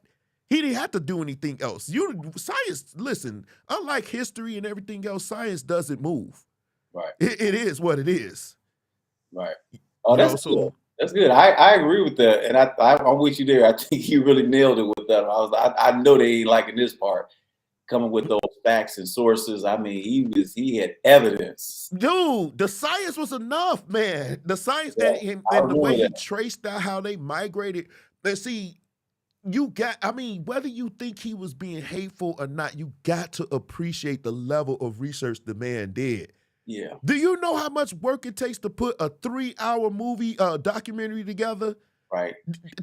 Speaker 5: He didn't have to do anything else. Science, listen, unlike history and everything else, science doesn't move.
Speaker 12: Right.
Speaker 5: It is what it is.
Speaker 12: Right. Oh, that's good. That's good. I agree with that, and I'm with you there. I think you really nailed it with that. I know they ain't liking this part, coming with those facts and sources. I mean, he had evidence.
Speaker 5: Dude, the science was enough, man. The science and the way he traced out how they migrated. And see, whether you think he was being hateful or not, you got to appreciate the level of research the man did.
Speaker 12: Yeah.
Speaker 5: Do you know how much work it takes to put a 3-hour movie documentary together?
Speaker 12: Right.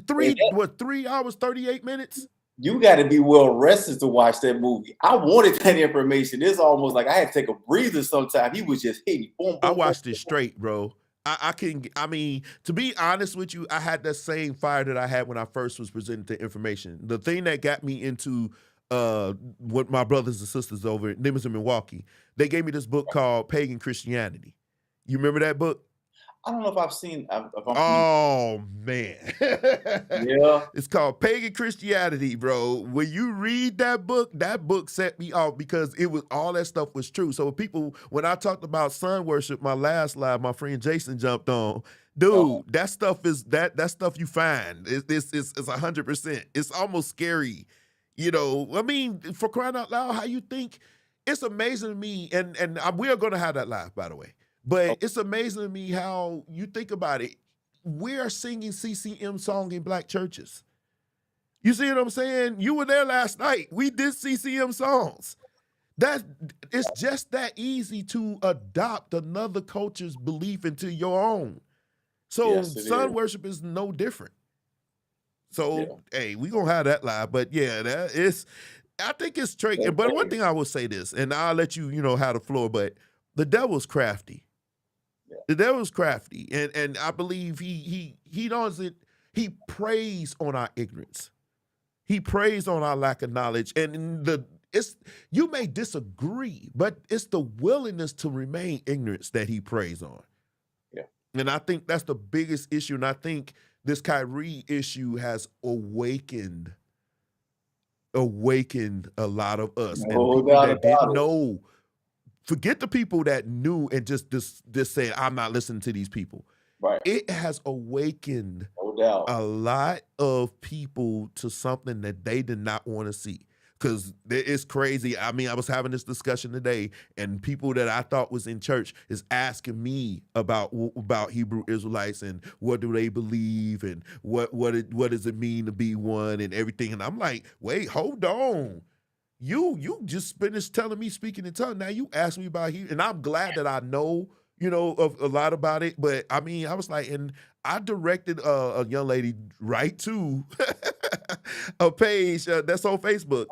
Speaker 5: 3 hours, 38 minutes?
Speaker 12: You got to be well rested to watch that movie. I wanted that information. It's almost like I had to take a breather sometimes. He was just hitting. Boom, boom,
Speaker 5: I watched it straight, bro. To be honest with you, I had that same fire that I had when I first was presented the information. The thing that got me into what my brothers and sisters over, them was in Milwaukee, they gave me this book called Pagan Christianity. You remember that book?
Speaker 12: I don't know if I've seen.
Speaker 5: Oh man,
Speaker 12: yeah,
Speaker 5: it's called Pagan Christianity, bro. When you read that book set me off, because it was all that stuff was true. So when I talked about sun worship, my last live, my friend Jason jumped on. Dude, that stuff is that stuff you find. It's 100%. It's almost scary, you know. I mean, for crying out loud, how you think? It's amazing to me, and we are going to have that live, by the way. But it's amazing to me how you think about it. We are singing CCM song in black churches. You see what I'm saying? You were there last night. We did CCM songs. It's just that easy to adopt another culture's belief into your own. So
Speaker 12: yes,
Speaker 5: sun worship is no different. So hey, we gonna have that live. But yeah, I think it's tricky. But one thing I will say this, and I'll let you have the floor. But the devil's crafty. The devil's crafty, and I believe he doesn't. He preys on our ignorance. He preys on our lack of knowledge, and you may disagree, but it's the willingness to remain ignorant that he preys on.
Speaker 12: Yeah,
Speaker 5: and I think that's the biggest issue, and I think this KYRIE issue has awakened a lot of us and people that didn't know. Forget the people that knew and just said, I'm not listening to these people.
Speaker 12: Right.
Speaker 5: It has awakened a lot of people to something that they did not want to see. Because it's crazy. I mean, I was having this discussion today, and people that I thought was in church is asking me about Hebrew Israelites and what do they believe and what does it mean to be one and everything. And I'm like, wait, hold on. you just finished telling me speaking in tongues. Now you asked me about Hebrew, and I'm glad that I know, of a lot about it. But I mean, I was like, and I directed a young lady right to a page that's on Facebook.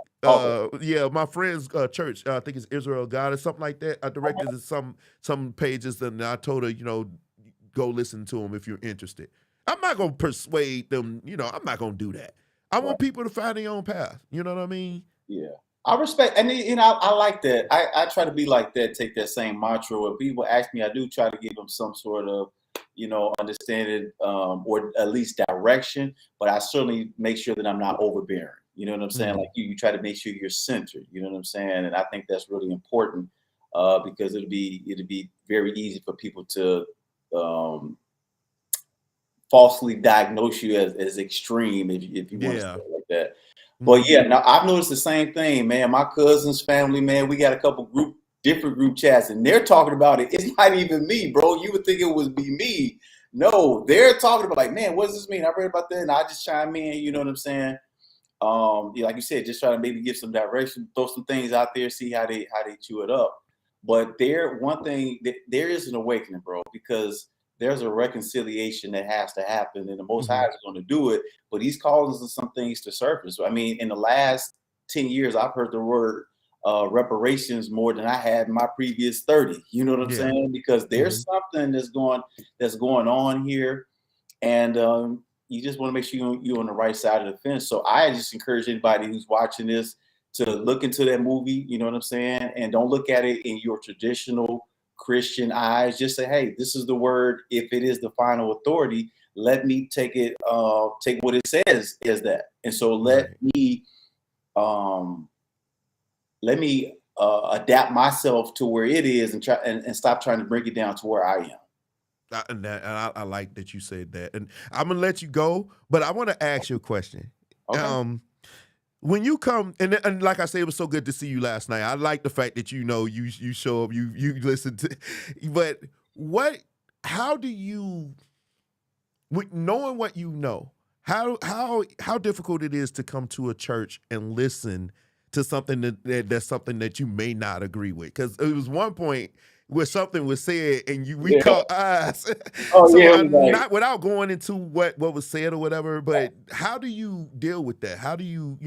Speaker 5: Yeah, my friend's church. I think it's Israel God or something like that. I directed to some pages, and I told her, go listen to them if you're interested. I'm not gonna persuade them. I'm not gonna do that. I want people to find their own path. You know what I mean?
Speaker 12: Yeah. I respect, and I like that. I try to be like that, take that same mantra. When people ask me, I do try to give them some sort of, understanding, or at least direction, but I certainly make sure that I'm not overbearing. You know what I'm saying? Like you try to make sure you're centered. You know what I'm saying? And I think that's really important, because it'll be very easy for people to falsely diagnose you as extreme if you want to say it like that. But yeah, now I've noticed the same thing, man. My cousin's family, man, we got a couple different group chats, and they're talking about it. It's not even me, bro. You would think it would be me. No, they're talking about like, man, what does this mean? I read about that, and I just chime in. You know what I'm saying? Yeah, like you said, just try to maybe give some direction, throw some things out there, see how they chew it up. But there is an awakening, bro, because there's a reconciliation that has to happen, and the Most High is going to do it. But He's causing some things to surface. I mean, in the last 10 years, I've heard the word reparations more than I had in my previous 30. You know what I'm saying? Because there's something that's going on here, and you just want to make sure you're on the right side of the fence. So I just encourage anybody who's watching this to look into that movie. You know what I'm saying? And don't look at it in your traditional Christian eyes. Just say, hey, this is the word. If it is the final authority, let me take it, take what it says as that. And so let me adapt myself to where it is, and try and stop trying to bring it down to where I am.
Speaker 5: And I like that you said that. And I'm gonna let you go, but I want to ask you a question.
Speaker 12: Okay.
Speaker 5: When you come, and like I said, it was so good to see you last night. I like the fact that you show up, you listen to, but how do you, with knowing what you know, how difficult it is to come to a church and listen to something that's something that you may not agree with? Because it was one point where something was said and we caught eyes. Not without going into what was said or whatever, but how do you deal with that? How do you,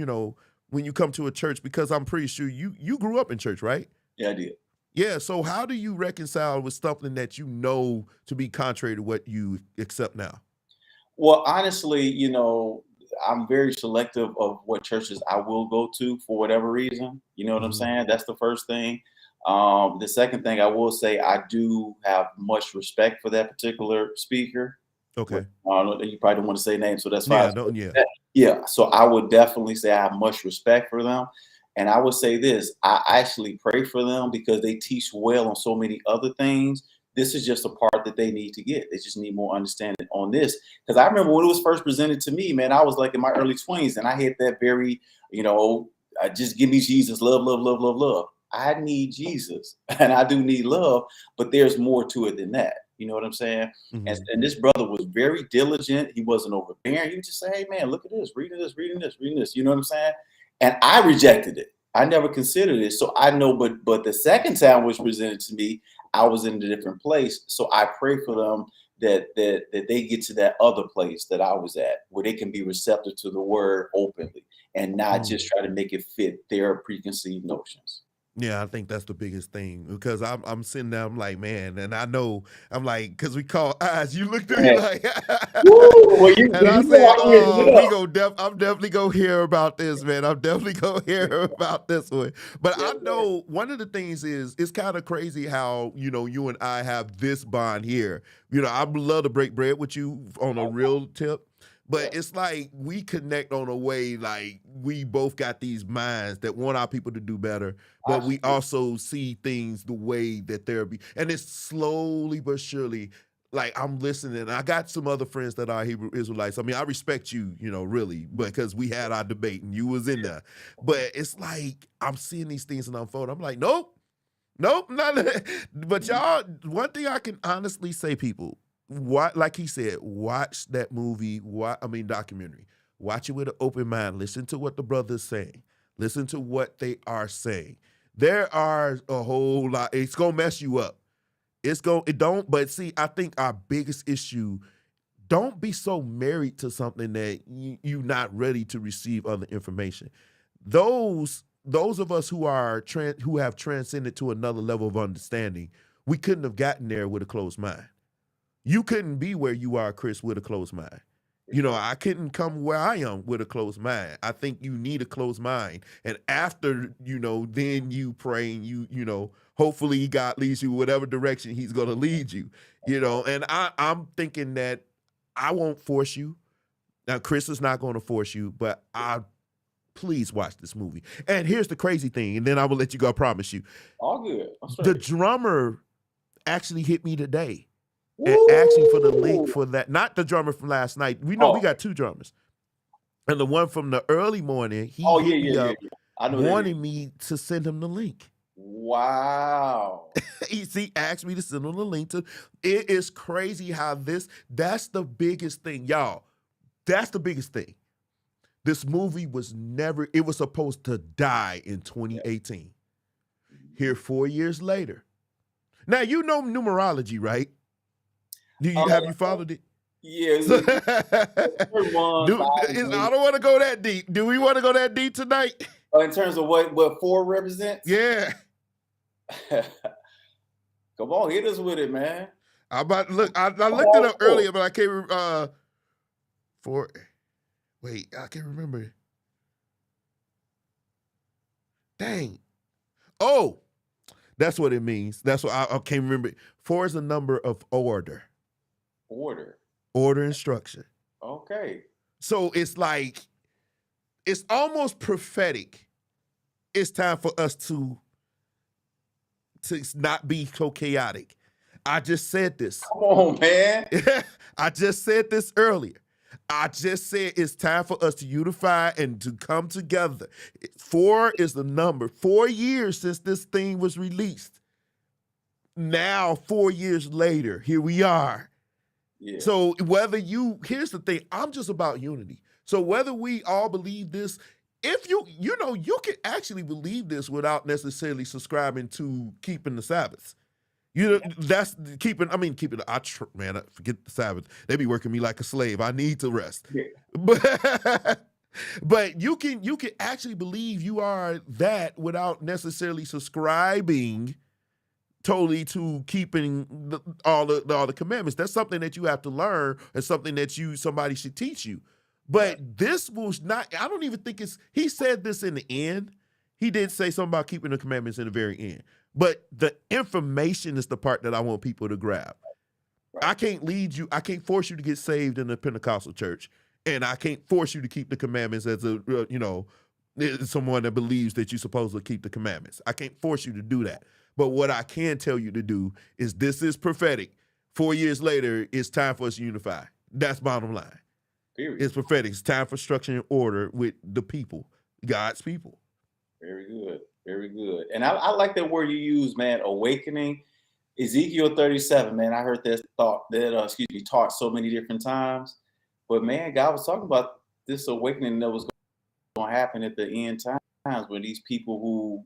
Speaker 5: when you come to a church, because I'm pretty sure you grew up in church, right?
Speaker 12: Yeah, I did.
Speaker 5: Yeah, so how do you reconcile with something that you know to be contrary to what you accept now?
Speaker 12: Well, honestly, I'm very selective of what churches I will go to for whatever reason. You know what I'm saying? That's the first thing. The second thing I will say, I do have much respect for that particular speaker.
Speaker 5: Okay.
Speaker 12: You probably don't want to say names, so that's fine.
Speaker 5: Yeah.
Speaker 12: So I would definitely say I have much respect for them. And I would say this, I actually pray for them because they teach well on so many other things. This is just a part that they need to get. They just need more understanding on this. Because I remember when it was first presented to me, man, I was like in my early 20s, and I had that very, just give me Jesus, love, love, love, love, love. I need Jesus, and I do need love, but there's more to it than that. You know what I'm saying? And this brother was very diligent. He wasn't overbearing. He would just say, hey, man, look at this, reading this, reading this, reading this. You know what I'm saying? And I rejected it. I never considered it. So I know, but the second time it was presented to me, I was in a different place. So I pray for them that they get to that other place that I was at, where they can be receptive to the word openly and not just try to make it fit their preconceived notions.
Speaker 5: Yeah, I think that's the biggest thing, because I'm sitting there, I'm like, man, and I know, I'm like, because we call eyes, you looked at me like, and I said, I'm definitely gonna hear about this, man. I'm definitely gonna hear about this one. But I know one of the things is, it's kind of crazy how, you and I have this bond here. I would love to break bread with you on a real tip. But it's like we connect on a way, like we both got these minds that want our people to do better, but we also see things the way that they're and it's slowly but surely, like I'm listening. I got some other friends that are Hebrew Israelites. I mean, I respect you, really, because we had our debate and you was in there. But it's like I'm seeing these things and unfold. I'm like, nope, not. But y'all, one thing I can honestly say, people. Like he said, watch that movie, documentary. Watch it with an open mind. Listen to what the brother's saying. Listen to what they are saying. There are a whole lot. It's gonna mess you up. But see, I think our biggest issue, don't be so married to something that you're not ready to receive other information. Those of us who have transcended to another level of understanding, we couldn't have gotten there with a closed mind. You couldn't be where you are, Chris, with a closed mind. I couldn't come where I am with a closed mind. I think you need a closed mind. And after, then you pray and hopefully God leads you whatever direction he's going to lead you, and I'm thinking that I won't force you. Now, Chris is not going to force you, but please watch this movie. And here's the crazy thing, and then I will let you go, I promise you.
Speaker 12: All good.
Speaker 5: The drummer actually hit me today. And asking for the link for that, not the drummer from last night. We know we got two drummers, and the one from the early morning, he hit me up, wanting me to send him the link.
Speaker 12: Wow!
Speaker 5: He asked me to send him the link to. It is crazy how that's the biggest thing, y'all. That's the biggest thing. This movie was supposed to die in 2018. Here 4 years later. Now you know numerology, right? Have you followed it?
Speaker 12: Yeah.
Speaker 5: I don't want to go that deep. Do we want to go that deep tonight?
Speaker 12: In terms of what 4 represents?
Speaker 5: Yeah.
Speaker 12: Come on, hit us with it, man.
Speaker 5: I looked it up earlier, but I can't remember. 4. Wait, I can't remember. Dang. Oh, that's what it means. That's what I can't remember. 4 is a number of order. Order instruction.
Speaker 12: Okay.
Speaker 5: So it's almost prophetic. It's time for us to not be so chaotic. I just said this.
Speaker 12: Come on, man.
Speaker 5: I just said this earlier. I just said it's time for us to unify and to come together. 4 is the number. 4 years since this thing was released. Now, 4 years later, here we are.
Speaker 12: Yeah.
Speaker 5: So here's the thing, I'm just about unity. So whether we all believe this, if you can actually believe this without necessarily subscribing to keeping the Sabbaths. That's keeping. Man, forget the Sabbath. They be working me like a slave. I need to rest. Yeah. But you can actually believe you are that without necessarily subscribing totally to keeping all the commandments. That's something that you have to learn, and something that somebody should teach you. But this was not. I don't even think he said this in the end. He did say something about keeping the commandments in the very end. But the information is the part that I want people to grab. Right. I can't lead you. I can't force you to get saved in the Pentecostal church, and I can't force you to keep the commandments as someone that believes that you're supposed to keep the commandments. I can't force you to do that. But what I can tell you to do is this is prophetic. 4 years later, it's time for us to unify. That's bottom line.
Speaker 12: Period.
Speaker 5: It's prophetic. It's time for structure and order with the people, God's people.
Speaker 12: Very good. Very good. And I like that word you use, man, awakening. Ezekiel 37, man, I heard that taught so many different times. But, man, God was talking about this awakening that was going to happen at the end times when these people who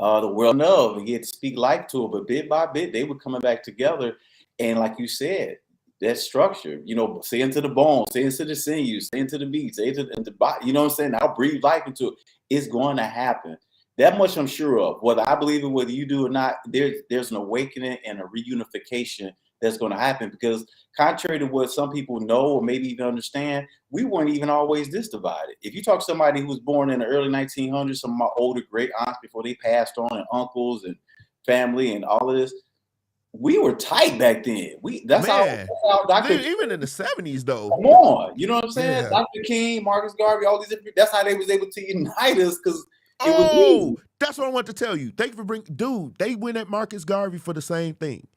Speaker 12: the world of, and he had to speak life to it, but bit by bit, they were coming back together. And like you said, that structure, say into the bones, say into the sinews, say into the meat, say into the body, you know what I'm saying? I'll breathe life into it. It's going to happen. That much I'm sure of. Whether I believe it, whether you do or not, there's an awakening and a reunification that's going to happen, because contrary to what some people know or maybe even understand, we weren't even always this divided. If you talk to somebody who was born in the early 1900s, some of my older great aunts before they passed on, and uncles and family and all of this, we were tight back then. That's how Dr.
Speaker 5: Even in the 70s, though.
Speaker 12: Come on, you know what I'm saying?
Speaker 5: Yeah.
Speaker 12: Dr. King, Marcus Garvey, all these different. That's how they was able to unite us, because
Speaker 5: that's what I want to tell you. Thank you for bringing. Dude, they went at Marcus Garvey for the same thing.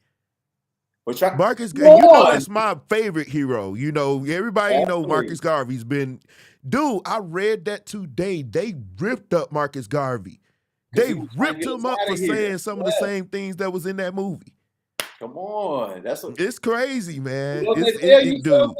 Speaker 5: Marcus, that's my favorite hero. Everybody know Marcus Garvey's been. Dude, I read that today. They ripped up Marcus Garvey. They ripped him up for saying some of the same things that was in that movie.
Speaker 12: Come on, it's
Speaker 5: crazy, man.
Speaker 12: Dude,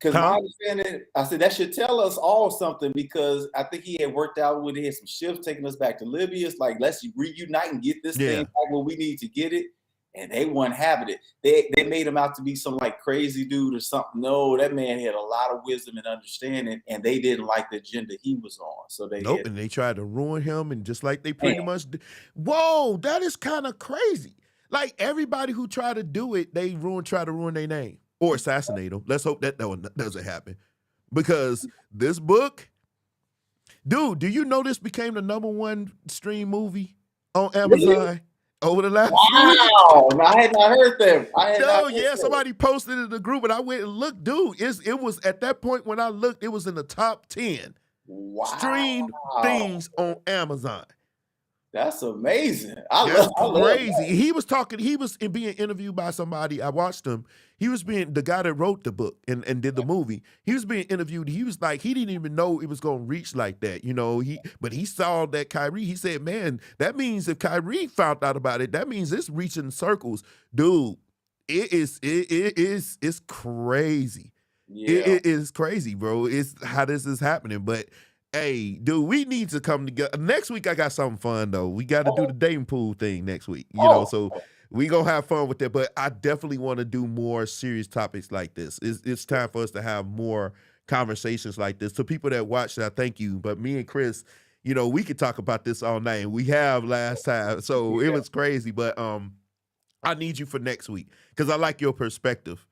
Speaker 12: Because my understanding, I said that should tell us all something, because I think he had worked out with it, had some ships taking us back to Libya. It's like, let's reunite and get this thing back where we need to get it. And they weren't having it. They made him out to be some like crazy dude or something. No, that man had a lot of wisdom and understanding, and they didn't like the agenda he was on. So they
Speaker 5: and they tried to ruin him, and just like they pretty much did. Whoa, that is kind of crazy. Like everybody who tried to do it, they try to ruin their name or assassinate them. Let's hope that doesn't happen. Because this book, dude, do you know this became the #1 stream movie on Amazon?
Speaker 12: Really?
Speaker 5: Over the last
Speaker 12: wow, I had not heard that.
Speaker 5: Somebody posted it in the group, and I went and looked, dude. It was at that point when I looked, it was in the top 10 streamed things on Amazon.
Speaker 12: That's amazing.
Speaker 5: That's crazy. He was being interviewed by somebody. I watched him. He was being the guy that wrote the book and did the movie. He was being interviewed. He was like, he didn't even know it was going to reach like that, you know. But he saw that KYRIE. He said, man, that means if KYRIE found out about it, that means it's reaching circles, dude. It's crazy. Yeah. It is crazy, bro. It's how this is happening, but. Hey, dude, we need to come together. Next week, I got something fun, though. We got to do the dating pool thing next week, you know, so we going to have fun with that. But I definitely want to do more serious topics like this. It's time for us to have more conversations like this. To people that watched, I thank you. But me and Chris, you know, we could talk about this all night, and we have last time. So it was crazy. But I need you for next week because I like your perspective.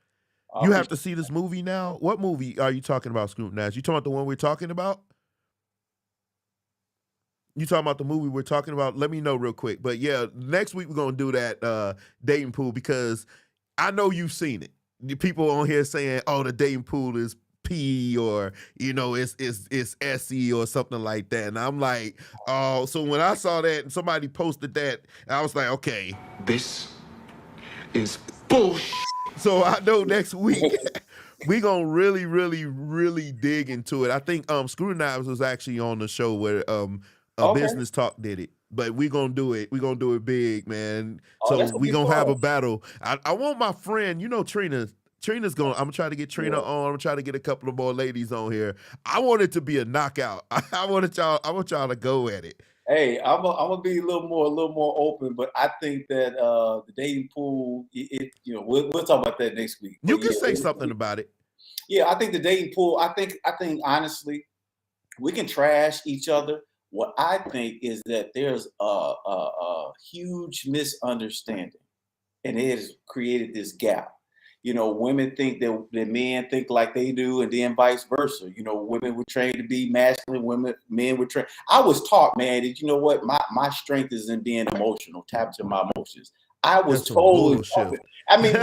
Speaker 5: You have to see this movie now. What movie are you talking about, Scrutinize? You talking about the one we're talking about? You talking about the movie we're talking about? Let me know real quick. But yeah, next week we're gonna do that dating pool because I know you've seen it. The people on here saying, "Oh, the dating pool is P or you know it's SE or something like that," and I'm like, "Oh." So when I saw that and somebody posted that, I was like, "Okay,
Speaker 13: this is bullshit."
Speaker 5: So I know next week we gonna really, really, really dig into it. I think Scrutinize was actually on the show where Business Talk did it, but we gonna do it. We gonna do it big, man. So we gonna have a battle. I want my friend, you know, Trina. Trina's gonna. I'm gonna try to get Trina on. I'm gonna try to get a couple of more ladies on here. I want it to be a knockout. I want y'all to go at it.
Speaker 12: Hey, I'm gonna be a little more open, but I think that the dating pool, you know, we'll talk about that next week.
Speaker 5: You can say something about it.
Speaker 12: Yeah, I think the dating pool. I think honestly, we can trash each other. What I think is that there's a huge misunderstanding, and it has created this gap. You know, women think that men think like they do, and then vice versa. You know, women were trained to be masculine, men were trained. I was taught, man, that you know what, my strength is in being emotional, tap to my emotions. I was totally. I mean,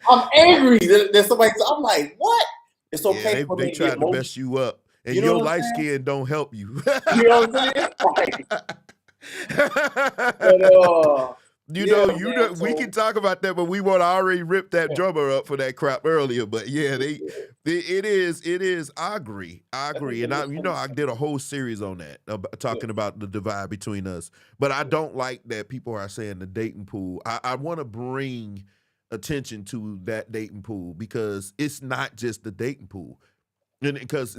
Speaker 12: I'm angry that somebody. I'm like, what? It's okay for me
Speaker 5: they tried to mess you up. And
Speaker 12: you know
Speaker 5: your light skin don't help you.
Speaker 12: You know what I'm saying? But,
Speaker 5: we can talk about that, but we want to already rip that drummer up for that crap earlier. But yeah, it is. I agree. And I did a whole series on that, talking about the divide between us. But I don't like that people are saying the dating pool. I want to bring attention to that dating pool because it's not just the dating pool, and because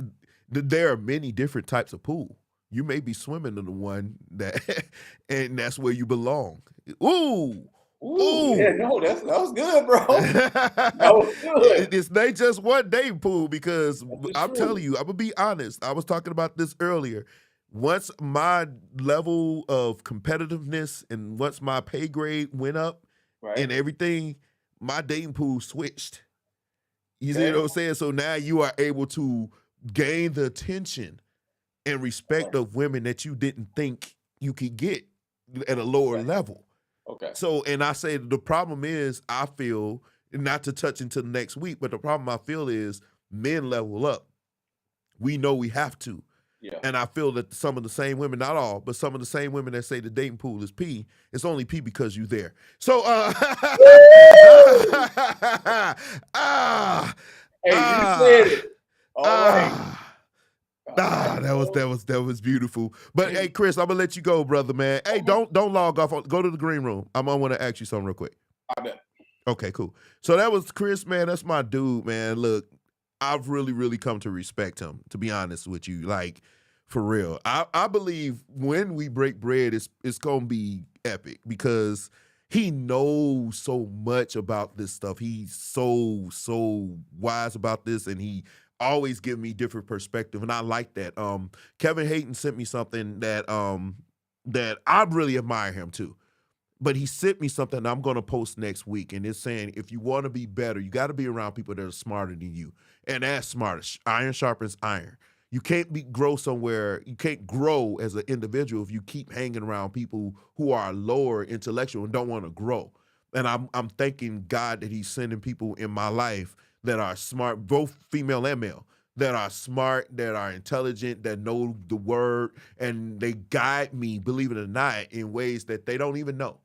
Speaker 5: there are many different types of pool. You may be swimming in the one that, and that's where you belong. Ooh.
Speaker 12: Yeah, no, that was good, bro. That was good.
Speaker 5: It's not just one dating pool because I'm telling you, I'm gonna be honest. I was talking about this earlier. Once my level of competitiveness and once my pay grade went up and everything, my dating pool switched. You see what I'm saying? So now you are able to gain the attention and respect of women that you didn't think you could get at a lower level.
Speaker 12: Okay.
Speaker 5: So, and I say the problem is, I feel, not to touch into the next week, but the problem I feel is men level up. We know we have to.
Speaker 12: Yeah.
Speaker 5: And I feel that some of the same women, not all, but some of the same women that say the dating pool is P, it's only P because you're there. So,
Speaker 12: hey, you said it. All right.
Speaker 5: That was beautiful. But hey, Chris, I'm gonna let you go, brother, man. Hey, don't log off. Go to the green room. I want to ask you something real quick.
Speaker 12: I bet.
Speaker 5: Okay, cool. So that was Chris, man. That's my dude, man. Look, I've really, really come to respect him, to be honest with you. Like, for real. I believe when we break bread, it's gonna be epic because he knows so much about this stuff. He's so wise about this, and he always give me different perspective, and I like that. Kevin Hayden sent me something that that I really admire him too. But he sent me something I'm going to post next week, and it's saying if you want to be better, you got to be around people that are smarter than you, and as smarter. Iron sharpens iron. You can't grow somewhere. You can't grow as an individual if you keep hanging around people who are lower intellectual and don't want to grow. And I'm thanking God that He's sending people in my life that are smart, both female and male, that are smart, that are intelligent, that know the word, and they guide me, believe it or not, in ways that they don't even know.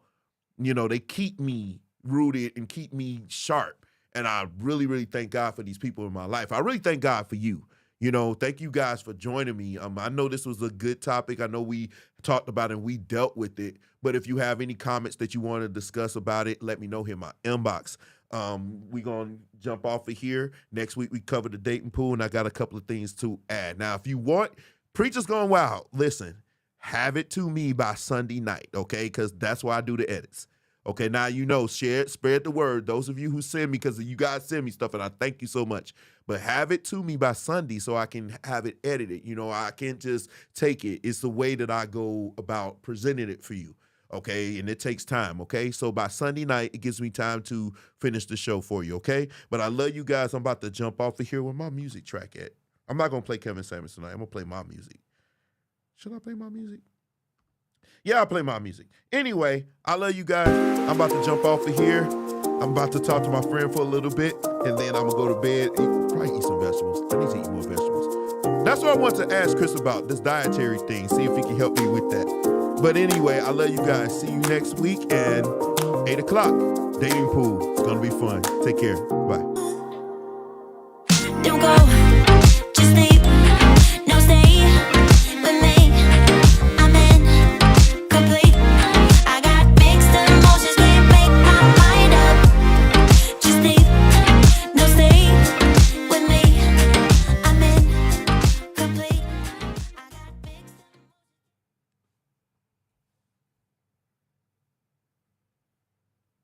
Speaker 5: You know, they keep me rooted and keep me sharp. And I really, really thank God for these people in my life. I really thank God for you. You know, thank you guys for joining me. I know this was a good topic. I know we talked about it and we dealt with it. But if you have any comments that you want to discuss about it, let me know. Hit my inbox. We're going to jump off of here. Next week, we cover the dating pool, and I got a couple of things to add. Now, if you want Preachers Gone Wild, listen, have it to me by Sunday night, okay? Because that's why I do the edits. Okay, now you know, spread the word. Those of you who send me, because you guys send me stuff, and I thank you so much. But have it to me by Sunday so I can have it edited. You know, I can't just take it. It's the way that I go about presenting it for you, okay? And it takes time, okay? So by Sunday night, it gives me time to finish the show for you, okay? But I love you guys. I'm about to jump off of here with my music track at. I'm not going to play Kevin Samuels tonight. I'm going to play my music. Should I play my music? Yeah, I'll play my music. Anyway, I love you guys. I'm about to jump off of here. I'm about to talk to my friend for a little bit, and then I'm going to go to bed. Probably eat some vegetables. I need to eat more vegetables. That's what I want to ask Chris about, this dietary thing, see if he can help me with that. But anyway, I love you guys. See you next week, and 8 o'clock, dating pool. It's going to be fun. Take care. Bye.